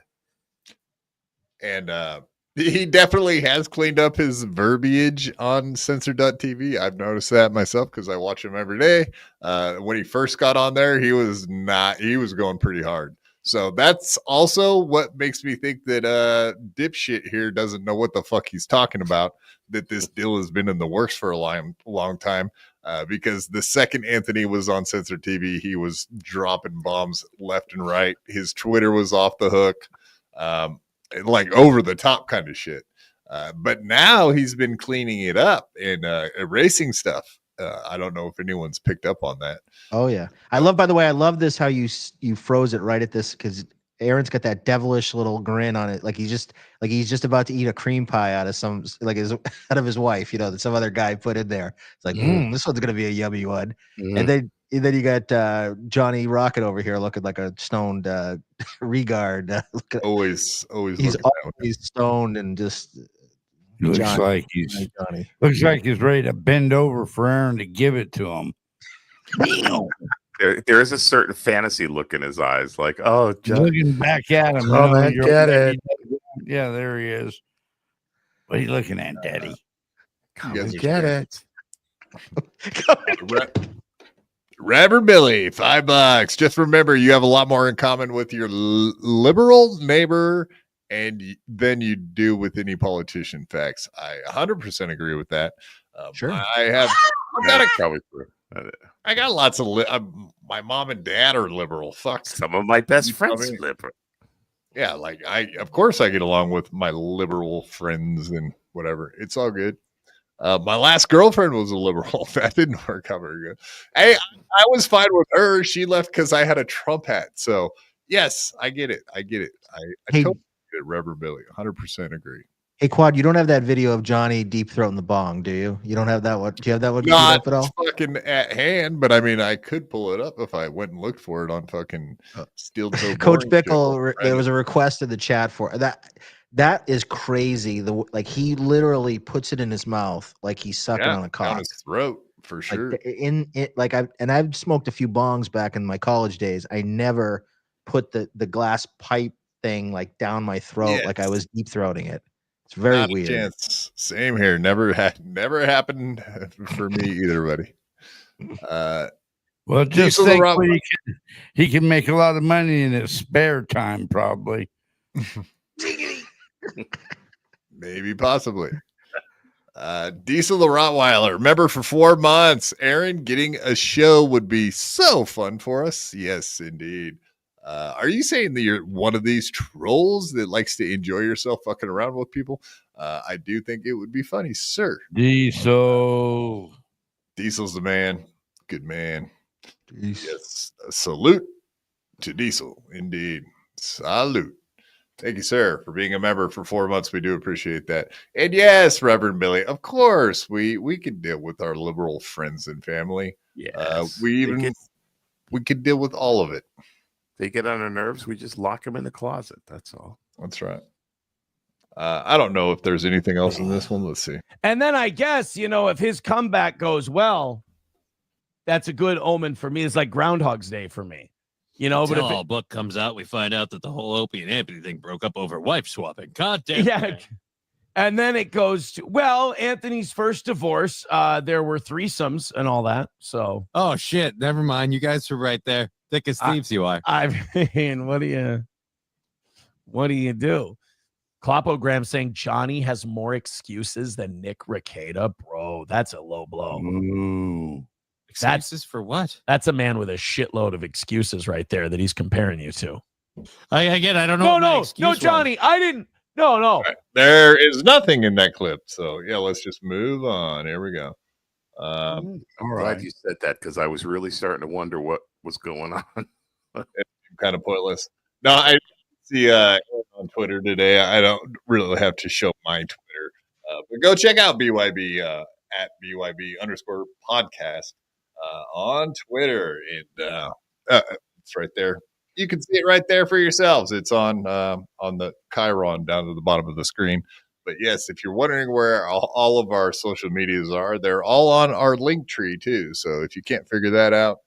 And he definitely has cleaned up his verbiage on Censor.tv. I've noticed that myself because I watch him every day. When he first got on there, he was going pretty hard. So that's also what makes me think that dipshit here doesn't know what the fuck he's talking about, that this deal has been in the works for a long time. Because the second Anthony was on Censor TV, he was dropping bombs left and right. His Twitter was off the hook. Like over the top kind of shit. But now he's been cleaning it up and erasing stuff. I don't know if anyone's picked up on that. Oh yeah, by the way, I love this how you froze it right at this, because Aaron's got that devilish little grin on it, like he's just about to eat a cream pie out of out of his wife, that some other guy put in there. It's like, this one's gonna be a yummy one. And then you got Johnny Rocket over here looking like a stoned regard. Always he's always stoned and just looks like he's ready to bend over for Aaron to give it to him. There is a certain fantasy look in his eyes, like, oh, John. Looking back at him. Get it. Yeah, there he is. What are you looking at, Daddy? Come and get it. Reverend Billy, $5. Just remember, you have a lot more in common with your liberal neighbor than you do with any politician. Facts. I 100% agree with that. Sure. I got lots of my mom and dad are liberal. Fuck. Some of my best friends are liberal. Yeah, like of course I get along with my liberal friends and whatever. It's all good. My last girlfriend was a liberal. That didn't work out very good. Hey, I was fine with her. She left because I had a Trump hat. So yes, I get it. I totally get it, Reverend Billy. 100% agree. Hey, Quad, you don't have that video of Johnny deep throating the bong, do you? You don't have that one? Do you have that one? Not at all? fucking at hand, but I mean, I could pull it up if I went and looked for it on fucking Steel Toe. Coach Bickle, there was a request in the chat for that. That is crazy. He literally puts it in his mouth like he's sucking on a cock. Down his throat for sure. I've smoked a few bongs back in my college days. I never put the glass pipe thing down my throat like I was deep throating it. It's very Not weird. A chance. Same here. Never happened for me either, buddy. Well, just think he can make a lot of money in his spare time, probably. Maybe, possibly. Diesel the Rottweiler, member for 4 months. Aaron, getting a show would be so fun for us. Yes, indeed. Are you saying that you're one of these trolls that likes to enjoy yourself fucking around with people? I do think it would be funny, sir. Diesel's the man. Good man. Yes. Salute to Diesel, indeed. Salute. Thank you, sir, for being a member for 4 months. We do appreciate that. And yes, Reverend Billy, of course, we can deal with our liberal friends and family. Yes. We could deal with all of it. They get on our nerves, we just lock them in the closet. That's all. That's right. I don't know if there's anything else in this one. Let's see. And then I guess, if his comeback goes well, that's a good omen for me. It's like Groundhog's Day for me. But if a book comes out, we find out that the whole Opie and Anthony thing broke up over wife swapping. God damn. Yeah. And then it goes to, Anthony's first divorce. There were threesomes and all that. So. Oh, shit. Never mind. You guys were right there. Thick as thieves you are. I mean, what do you do? Clopogram saying Johnny has more excuses than Nick Rekieta. Bro, that's a low blow. Ooh. Excuses for what? That's a man with a shitload of excuses right there that he's comparing you to. I don't know. No, Johnny, I didn't. No. All right. There is nothing in that clip. So yeah, let's just move on. Here we go. I'm glad you said that because I was really starting to wonder what was going on. It's kind of pointless. No, I see on Twitter today. I don't really have to show my Twitter, but go check out BYB at BYB_podcast on Twitter, and it's right there. You can see it right there for yourselves. It's on the Chiron down to the bottom of the screen. But yes, if you're wondering where all of our social medias are, they're all on our link tree too. So if you can't figure that out,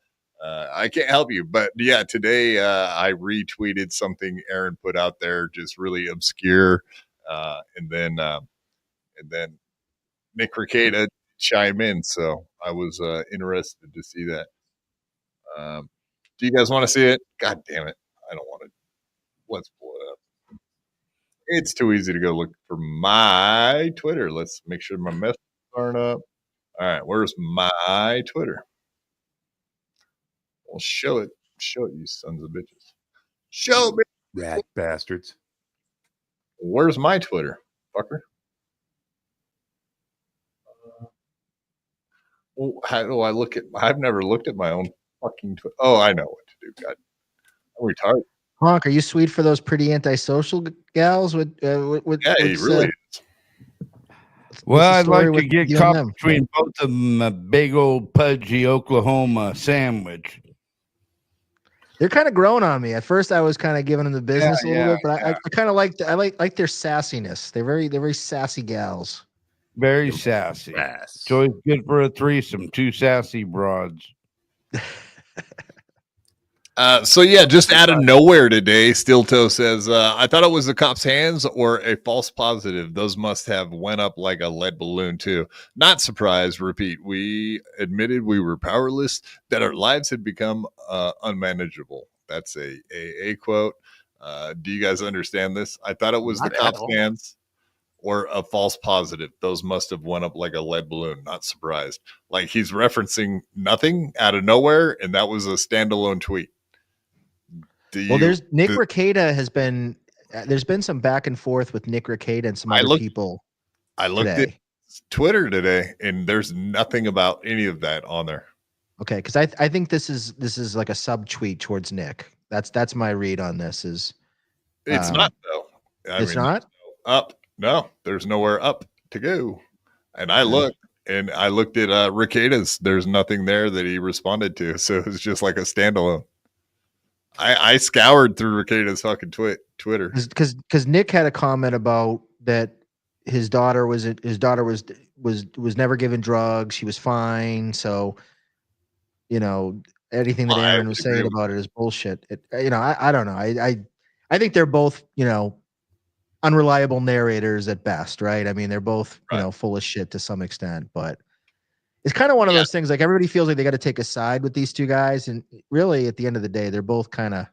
I can't help you. But yeah, today I retweeted something Aaron put out there, just really obscure, and then Nick Ricada chime in. So I was interested to see that. Do you guys want to see it? God damn it. I don't want to. Let's pull it up. It's too easy to go look for my Twitter. Let's make sure my messages aren't up. All right. Where's my Twitter? Well, show it. Show it, you sons of bitches. Show me. Rat bastards. Where's my Twitter, fucker? Well, how do I look at? I've never looked at my own fucking Twitter. Oh, I know what to do. God, I'm retarded. Honk, are you sweet for those pretty antisocial gals? With yeah, he really is. Well, I'd like to get caught between both of them a big old pudgy Oklahoma sandwich. They're kind of growing on me. At first, I was kind of giving them the business a little bit, but I kind of like like their sassiness. They're very sassy gals. Very sassy. It's always good for a threesome. Two sassy broads. So yeah, just out of nowhere today, Steel Toe says, I thought it was the cop's hands or a false positive. Those must have went up like a lead balloon too. Not surprised, repeat. We admitted we were powerless, that our lives had become unmanageable. That's a quote. Do you guys understand this? I thought it was the cop's hands or a false positive. Those must have went up like a lead balloon. Not surprised. Like he's referencing nothing out of nowhere, and that was a standalone tweet. There's Nick Ricada has been. There's been some back and forth with Nick Ricada and some other people. I looked at Twitter today, and there's nothing about any of that on there. Okay, because I think this is like a subtweet towards Nick. That's my read on this. Is it's not though? It's not up. No, there's nowhere up to go. And I looked at Ricada's. There's nothing there that he responded to, so it's just like a standalone. I scoured through Ricada's fucking Twitter because Nick had a comment about that his daughter was never given drugs. She was fine. So, anything that Aaron was saying about it is bullshit. I don't know. I think they're both, unreliable narrators at best, right? I mean, they're both, full of shit to some extent, but it's kind of one of those things. Like everybody feels like they got to take a side with these two guys, and really, at the end of the day, they're both kind of.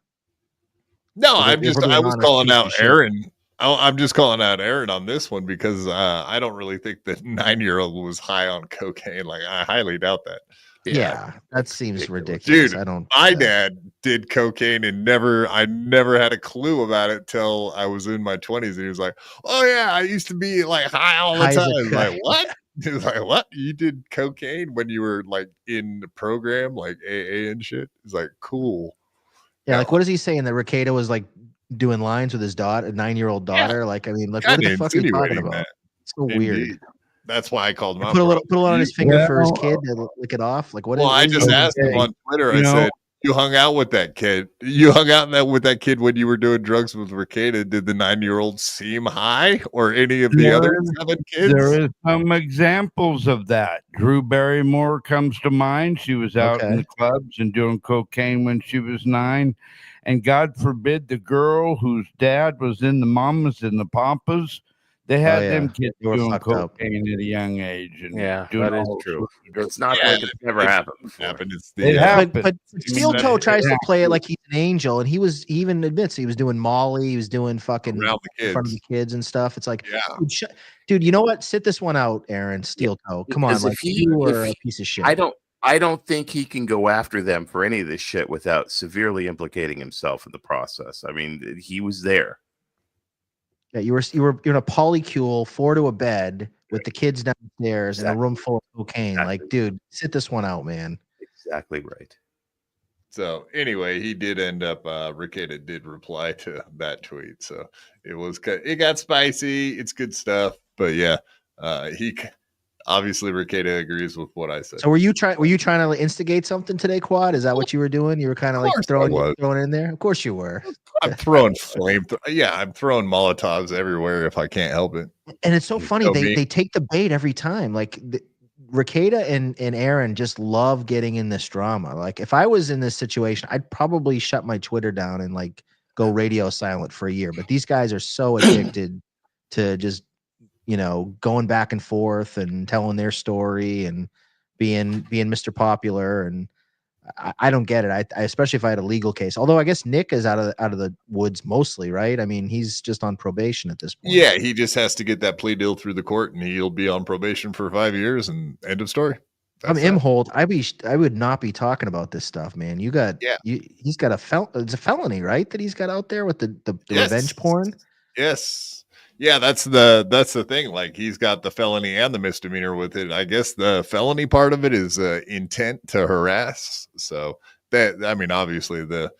No, I was calling out Aaron. I'm just calling out Aaron on this one because I don't really think that 9-year-old was high on cocaine. Like I highly doubt that. Yeah, that seems ridiculous. Dude, my dad did cocaine and I never had a clue about it till I was in my 20s, and he was like, "Oh yeah, I used to be like high all the time." I was like, "What?" He was like, "What? You did cocaine when you were like in the program, like AA and shit?" He's like, "Cool." Yeah, like what is he saying? That Ricada was like doing lines with his daughter, a 9-year-old daughter. Like, I mean, like what the fuck are you talking about? It's so weird. That's why I called him. Put a little on his finger for his kid to lick it off. Like what? Well, I just asked him on Twitter. I said, "You hung out with that kid. You hung out with that kid when you were doing drugs with Ricada. Did the 9-year-old seem high, or any of the other 7 kids?" There is some examples of that. Drew Barrymore comes to mind. She was out in the clubs and doing cocaine when she was 9. And God forbid the girl whose dad was in the mamas and the papas. They had them kids doing cocaine at a young age. And that is true. It's not like it's never happened. But Steel Toe tries to play it like he's an angel, and he even admits he was doing Molly, he was doing fucking in front of the kids and stuff. It's like, dude, you know what? Sit this one out, Aaron. Steel Toe, come on, like you were a piece of shit. I don't think he can go after them for any of this shit without severely implicating himself in the process. I mean, he was there. Yeah, you're in a polycule, 4 to a bed with the kids downstairs in a room full of cocaine. Like, dude, sit this one out, man. Exactly right. So anyway, he did end up. Ricada did reply to that tweet, so it got spicy. It's good stuff, but yeah, he obviously Ricada agrees with what I said. So were you trying to instigate something today, Quad? Is that what you were doing? You were kind of like throwing it in there. Of course you were. I'm throwing I'm throwing Molotovs everywhere if I can't help it. And it's so funny they take the bait every time. Like Ricada and Aaron just love getting in this drama. Like if I was in this situation, I'd probably shut my Twitter down and like go radio silent for a year. But these guys are so addicted to just, going back and forth and telling their story and being Mr. Popular. And I don't get it. I especially if I had a legal case. Although I guess Nick is out of the woods mostly, right? I mean, he's just on probation at this point. Yeah, he just has to get that plea deal through the court, and he'll be on probation for 5 years. And end of story. I'm Imholte. I would not be talking about this stuff, man. He's got it's a felony, right? That he's got out there with the revenge porn. Yes. Yeah, that's the thing. Like he's got the felony and the misdemeanor with it. I guess the felony part of it is intent to harass. So obviously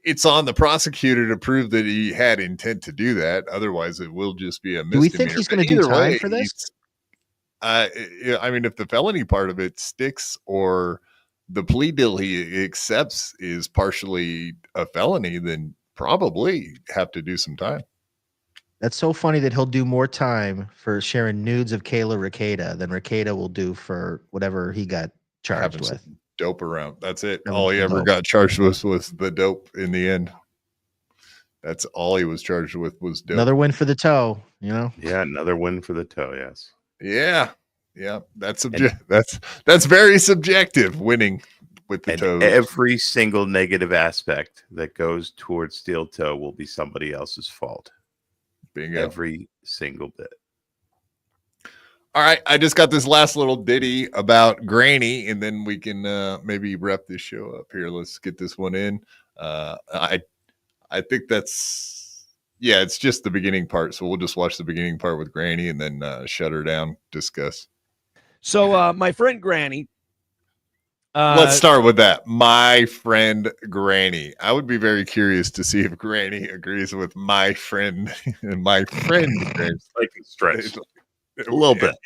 it's on the prosecutor to prove that he had intent to do that. Otherwise, it will just be a misdemeanor. Do we think he's going to do time for this? If the felony part of it sticks or the plea deal he accepts is partially a felony, then probably have to do some time. That's so funny that he'll do more time for sharing nudes of Kayla Ricada than Ricada will do for whatever he got charged with. Dope around. That's it. All he ever got charged with was the dope in the end. That's all he was charged with was dope. Another win for the toe, Yeah, another win for the toe, yes. Yeah. Yeah. That's that's very subjective, winning with the toe. Every single negative aspect that goes towards steel toe will be somebody else's fault. Bingo. Every single bit. All right, I just got this last little ditty about Granny, and then we can maybe wrap this show up here. Let's get this one in. I think it's just the beginning part, so we'll just watch the beginning part with Granny and then shut her down, discuss. So my friend Granny. Let's start with that. My friend Granny. I would be very curious to see if Granny agrees with my friend and my friend Granny. Like a stretch. A little bit.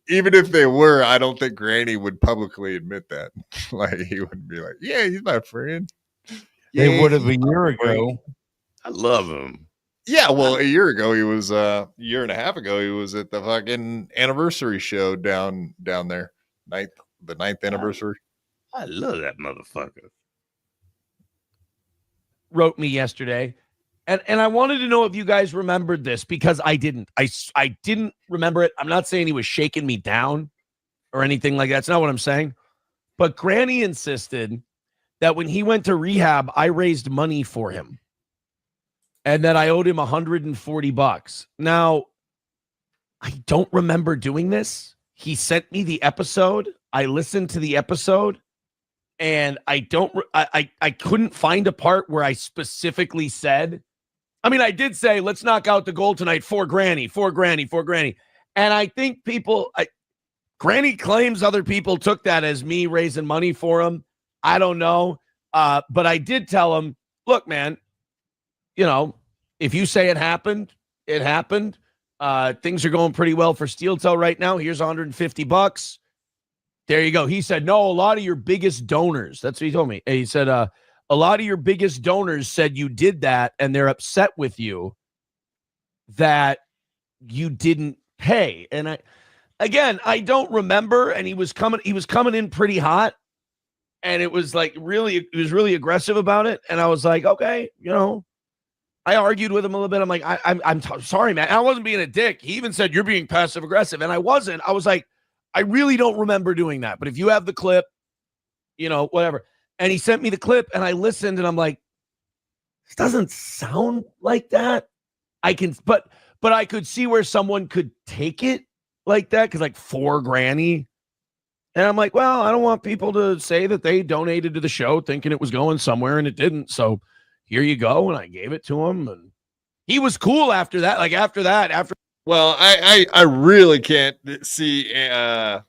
Even if they were, I don't think Granny would publicly admit that. Like he wouldn't be like, "Yeah, he's my friend." They would have a year ago. I love him. Yeah, well, a year ago he was a year and a half ago he was at the fucking anniversary show down there. The 9th anniversary. I love that motherfucker. Wrote me yesterday. And I wanted to know if you guys remembered this because I didn't. I didn't remember it. I'm not saying he was shaking me down or anything like that. That's not what I'm saying. But Granny insisted that when he went to rehab, I raised money for him. And that I owed him $140. Now, I don't remember doing this. He sent me the episode. I listened to the episode. And I couldn't find a part where I specifically said, I mean, I did say, let's knock out the goal tonight for Granny. And I think Granny claims other people took that as me raising money for him. I don't know. But I did tell him, look, man, if you say it happened, it happened. Things are going pretty well for Steel Toe right now. Here's $150. There you go. He said, no, a lot of your biggest donors. That's what he told me. He said, a lot of your biggest donors said you did that and they're upset with you that you didn't pay. And I don't remember. And he was coming in pretty hot. And it was like he was really aggressive about it. And I was like, okay, I argued with him a little bit. I'm like, I'm sorry, man. I wasn't being a dick. He even said, you're being passive aggressive. And I wasn't. I was like, I really don't remember doing that. But if you have the clip, whatever. And he sent me the clip and I listened and I'm like, this doesn't sound like that. But I could see where someone could take it like that. Cause like for Granny. And I'm like, well, I don't want people to say that they donated to the show thinking it was going somewhere and it didn't. So here you go. And I gave it to him and He was cool after that. Like after that. Well, I really can't see. I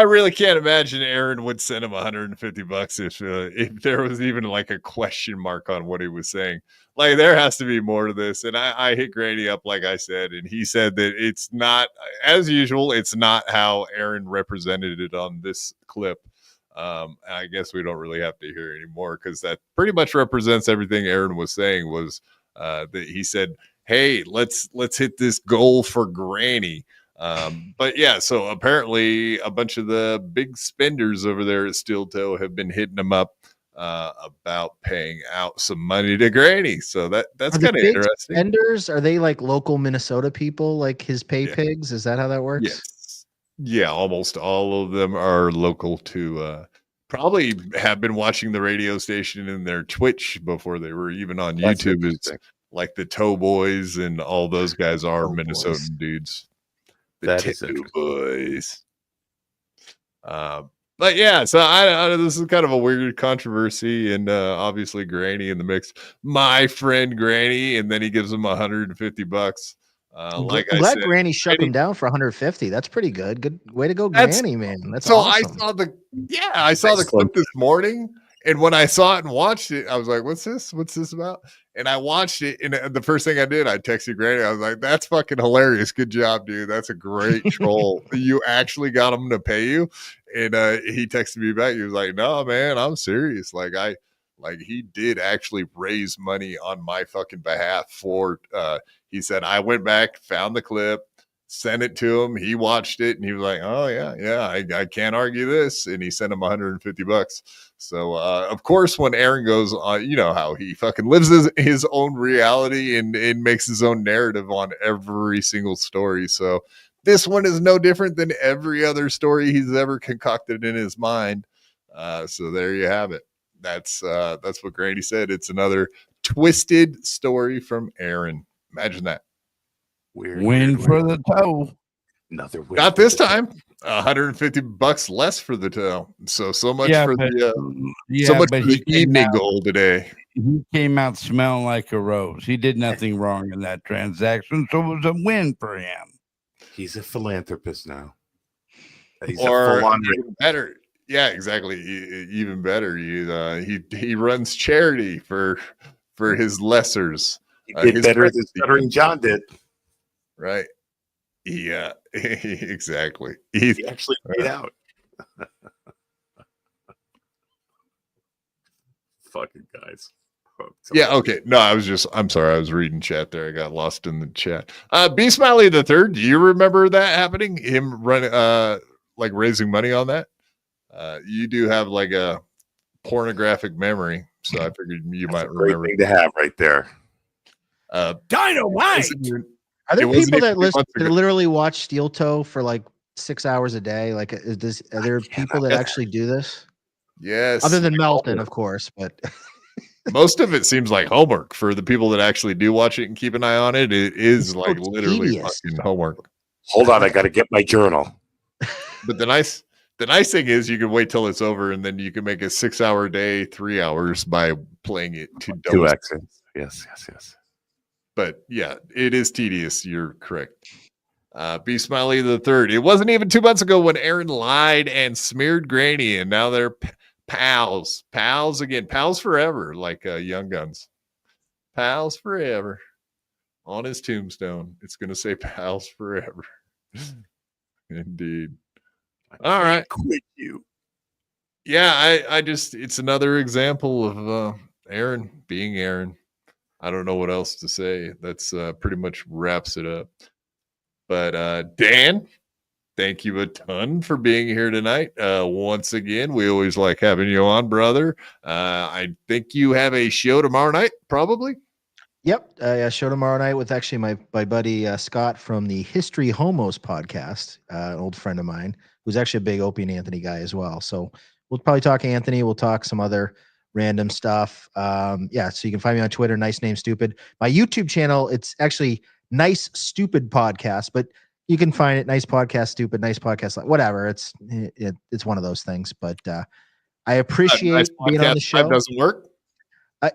really can't imagine Aaron would send him $150 if there was even like a question mark on what he was saying. Like there has to be more to this. And I hit Grady up, like I said, and he said that it's not, as usual, it's not how Aaron represented it on this clip. I guess we don't really have to hear anymore because that pretty much represents everything Aaron was saying. Was that he said, "Hey, let's hit this goal for Granny." But yeah, so apparently a bunch of the big spenders over there at Steel Toe have been hitting him up about paying out some money to Granny. So that's kind of interesting. Spenders, are they like local Minnesota people, like his pay pigs? Is that how that works? Yes. Yeah, almost all of them are local to probably have been watching the radio station and their Twitch before they were even on YouTube. It's like the Toe Boys and all those guys are Minnesotan dudes. The Toe Boys. But yeah, so I this is kind of a weird controversy, and obviously Granny in the mix. My friend Granny, and then he gives him $150. Like I'm I glad said, Granny shook him down for 150. That's pretty good. Good way to go, Granny, man. That's so awesome. I saw the clip this morning, and when I saw it and watched it, I was like, "What's this? What's this about?" And I watched it, and the first thing I did, I texted Granny. I was like, "That's fucking hilarious. Good job, dude. That's a great troll. You actually got him to pay you." And he texted me back. He was like, "No, man, I'm serious. Like he did actually raise money on my fucking behalf for." He said, "I went back, found the clip, sent it to him. He watched it, and he was like, "Oh yeah, I can't argue this." And he sent him $150. So of course, when Aaron goes on, you know how he fucking lives his own reality and makes his own narrative on every single story. So this one is no different than every other story he's ever concocted in his mind. So there you have it. That's what Grady said. It's another twisted story from Aaron. Imagine that. Win for the toe. Another win. Not this time. $150 less for the toe. So much for the evening goal today. He came out smelling like a rose. He did nothing wrong in that transaction, so it was a win for him. He's a philanthropist now. He's or a full-on even better. Yeah, exactly. Even better. He runs charity for his lessers. He did better than Stuttering John did. Right. Yeah, exactly. He actually paid out. Fucking guys. Yeah, okay. No, I'm sorry. I was reading chat there. I got lost in the chat. B Smiley the Third, do you remember that happening? Him running like raising money on that? You do have like a pornographic memory, so I figured you might remember. Great thing to have right there. Dynamite. Are there people that literally watch Steel Toe for like 6 hours a day? Like, are there people that actually do this? Yes. Other than Melton, of course, but most of it seems like homework for the people that actually do watch it and keep an eye on it. It is like literally fucking homework. Hold on, I got to get my journal. But the nice thing is you can wait till it's over, and then you can make a 6 hour day 3 hours by playing it to two accents. Yes. But yeah, it is tedious. You're correct. B Smiley the Third. It wasn't even 2 months ago when Aaron lied and smeared Granny, and now they're pals again. Pals forever, like Young Guns. Pals forever. On his tombstone, it's gonna say pals forever. Indeed. All right. Quit you. Yeah, I just it's another example of Aaron being Aaron. I don't know what else to say. That's pretty much wraps it up. But Dan, thank you a ton for being here tonight. Once again, we always like having you on, brother. I think you have a show tomorrow night, probably. Yep, a show tomorrow night with actually my buddy Scott from the History Homos podcast, an old friend of mine who's actually a big Opie and Anthony guy as well. So we'll probably talk Anthony. We'll talk some other random stuff. So you can find me on Twitter, Nice Name Stupid. My YouTube channel, it's actually Nice Stupid Podcast, but you can find it Nice Podcast Stupid, Nice Podcast, whatever. It's one of those things. But I appreciate Nice being on the show. Doesn't work.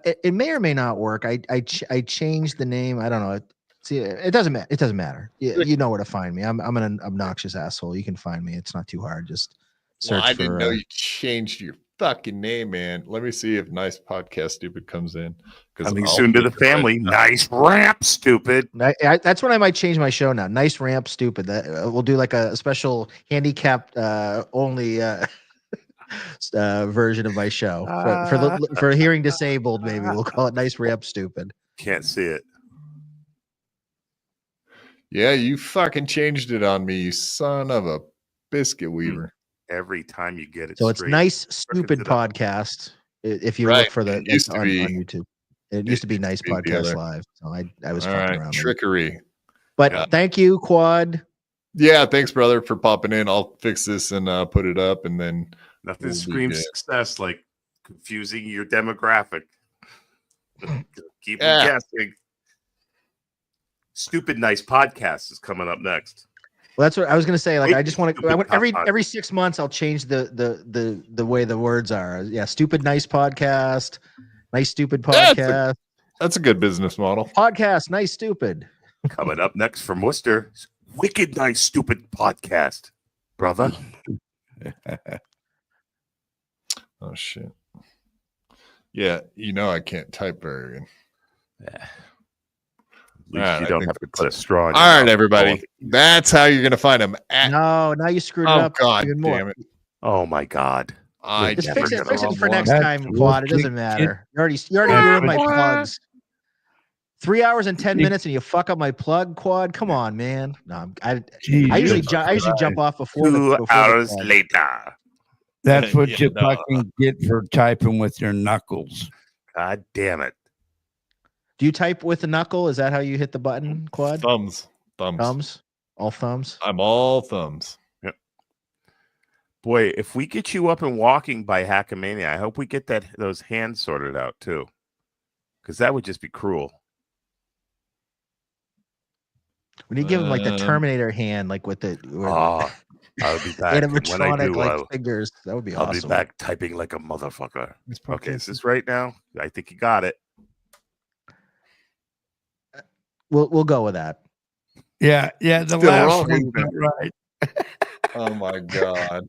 It may or may not work. I changed the name. I don't know. See, it doesn't matter. It doesn't matter. You know where to find me. I'm an obnoxious asshole. You can find me. It's not too hard. Just search. I didn't know you changed your fucking name, man. Let me see if Nice Podcast Stupid comes in. Coming soon to the family. Nice Ramp Stupid. That's when I might change my show now. Nice Ramp Stupid. That we'll do like a special handicapped only version of my show for hearing disabled. Maybe we'll call it Nice Ramp Stupid. Can't see it. Yeah, you fucking changed it on me, you son of a biscuit weaver. Every time you get it. So it's Nice Stupid Podcast. If you look for the on YouTube, it used to be Nice Podcast Live. So I was fucking around. Trickery. But thank you, Quad. Yeah, thanks, brother, for popping in. I'll fix this and put it up, and then nothing screams success like confusing your demographic. Keep guessing. Stupid Nice Podcast is coming up next. Well, that's what I was going to say. Like, I just want to every 6 months I'll change the way the words are. Yeah, Stupid Nice Podcast, Nice Stupid Podcast. That's a good business model. Podcast, Nice Stupid. Coming up next from Worcester, Wicked Nice Stupid Podcast, brother. Oh shit. Yeah, I can't type very good. Yeah. At least you don't have to put a straw in. All right, everybody. That's how you're going to find them. No, now you screwed it up. God even more. damn it. Oh, my God. Just fix it for next time, Quad. It doesn't matter. You already ruined my plugs. 3 hours and 10 minutes and you fuck up my plug, Quad? Come on, man. No, I usually jump off before 2 hours later. That's what you fucking get for typing with your knuckles. God damn it. Do you type with the knuckle? Is that how you hit the button, Quad? Thumbs. All thumbs? I'm all thumbs. Yep. Boy, if we get you up and walking by Hackamania, I hope we get those hands sorted out too. Because that would just be cruel. When you give him like the Terminator hand, like with the I'll be back. Animatronic fingers. That would be awesome. I'll be back typing like a motherfucker. Okay, is this right now? I think you got it. We'll go with that. Yeah. The Still last wrong, one, right? Oh my God.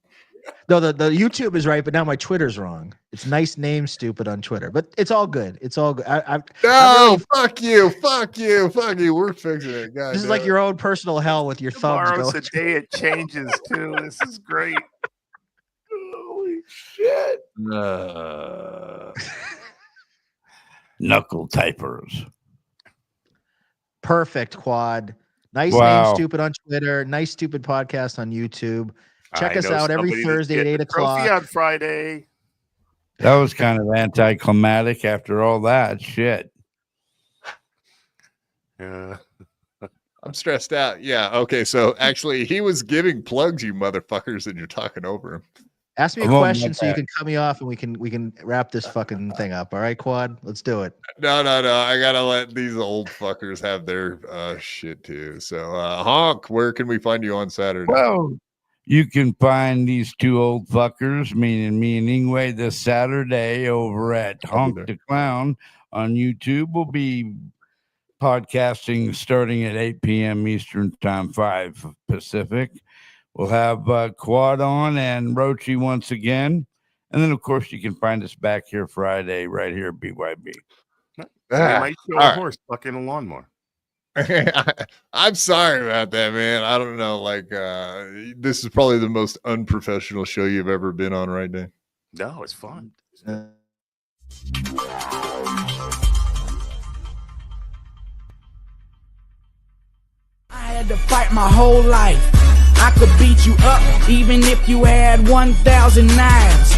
No, the YouTube is right, but now my Twitter's wrong. It's Nice Name Stupid on Twitter, but it's all good. It's all good. Fuck you. We're fixing it. God, this is like your own personal hell with your thumbs. Tomorrow's the day it changes too. This is great. Holy shit. Knuckle typers. Perfect, Quad. Nice Name Stupid on Twitter. Nice Stupid Podcast on YouTube. Check us out every Thursday at 8 o'clock. Trophy on Friday. That was kind of anticlimactic after all that shit. I'm stressed out. Yeah. Okay. So actually, he was giving plugs, you motherfuckers, and you're talking over him. Ask me a question so you can cut me off and we can wrap this fucking thing up. All right, Quad? Let's do it. No. I gotta let these old fuckers have their shit too. So Honk, where can we find you on Saturday? Well, you can find these two old fuckers, meaning me and Ingwe, this Saturday over at Honk the Clown on YouTube. We'll be podcasting starting at 8 p.m. Eastern Time, 5 Pacific. We'll have Quad on and Rochi once again. And then, of course, you can find us back here Friday right here at BYB. I might show a horse fucking a lawnmower. I'm sorry about that, man. I don't know. Like, this is probably the most unprofessional show you've ever been on right now. No, it's fun. I had to fight my whole life. I could beat you up even if you had 1,000 knives.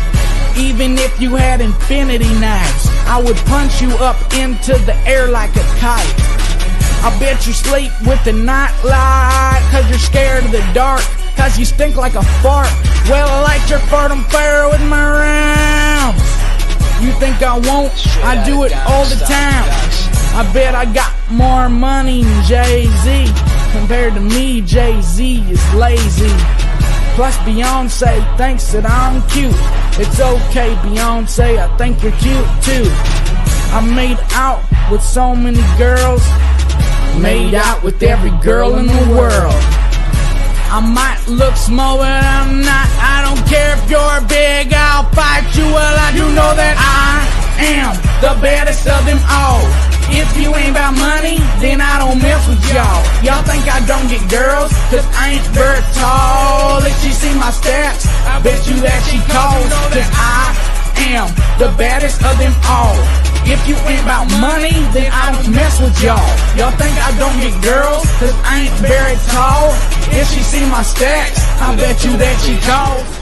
Even if you had infinity knives, I would punch you up into the air like a kite. I bet you sleep with the night light, cause you're scared of the dark, cause you stink like a fart. Well, I light your fart on fire with my rounds. You think I won't? I do it all the time. I bet I got more money than Jay-Z. Compared to me, Jay-Z is lazy. Plus Beyonce thinks that I'm cute. It's okay, Beyonce, I think you're cute too. I made out with so many girls. Made out with every girl in the world. I might look small, but I'm not. I don't care if you're big, I'll fight you. Well, I do know that I am the baddest of them all. If you ain't about money, then I don't mess with y'all. Y'all think I don't get girls, cause I ain't very tall. If she see my stats, I bet you that she calls. Cause I am the baddest of them all. If you ain't about money, then I don't mess with y'all. Y'all think I don't get girls, cause I ain't very tall. If she see my stacks, I bet you that she calls.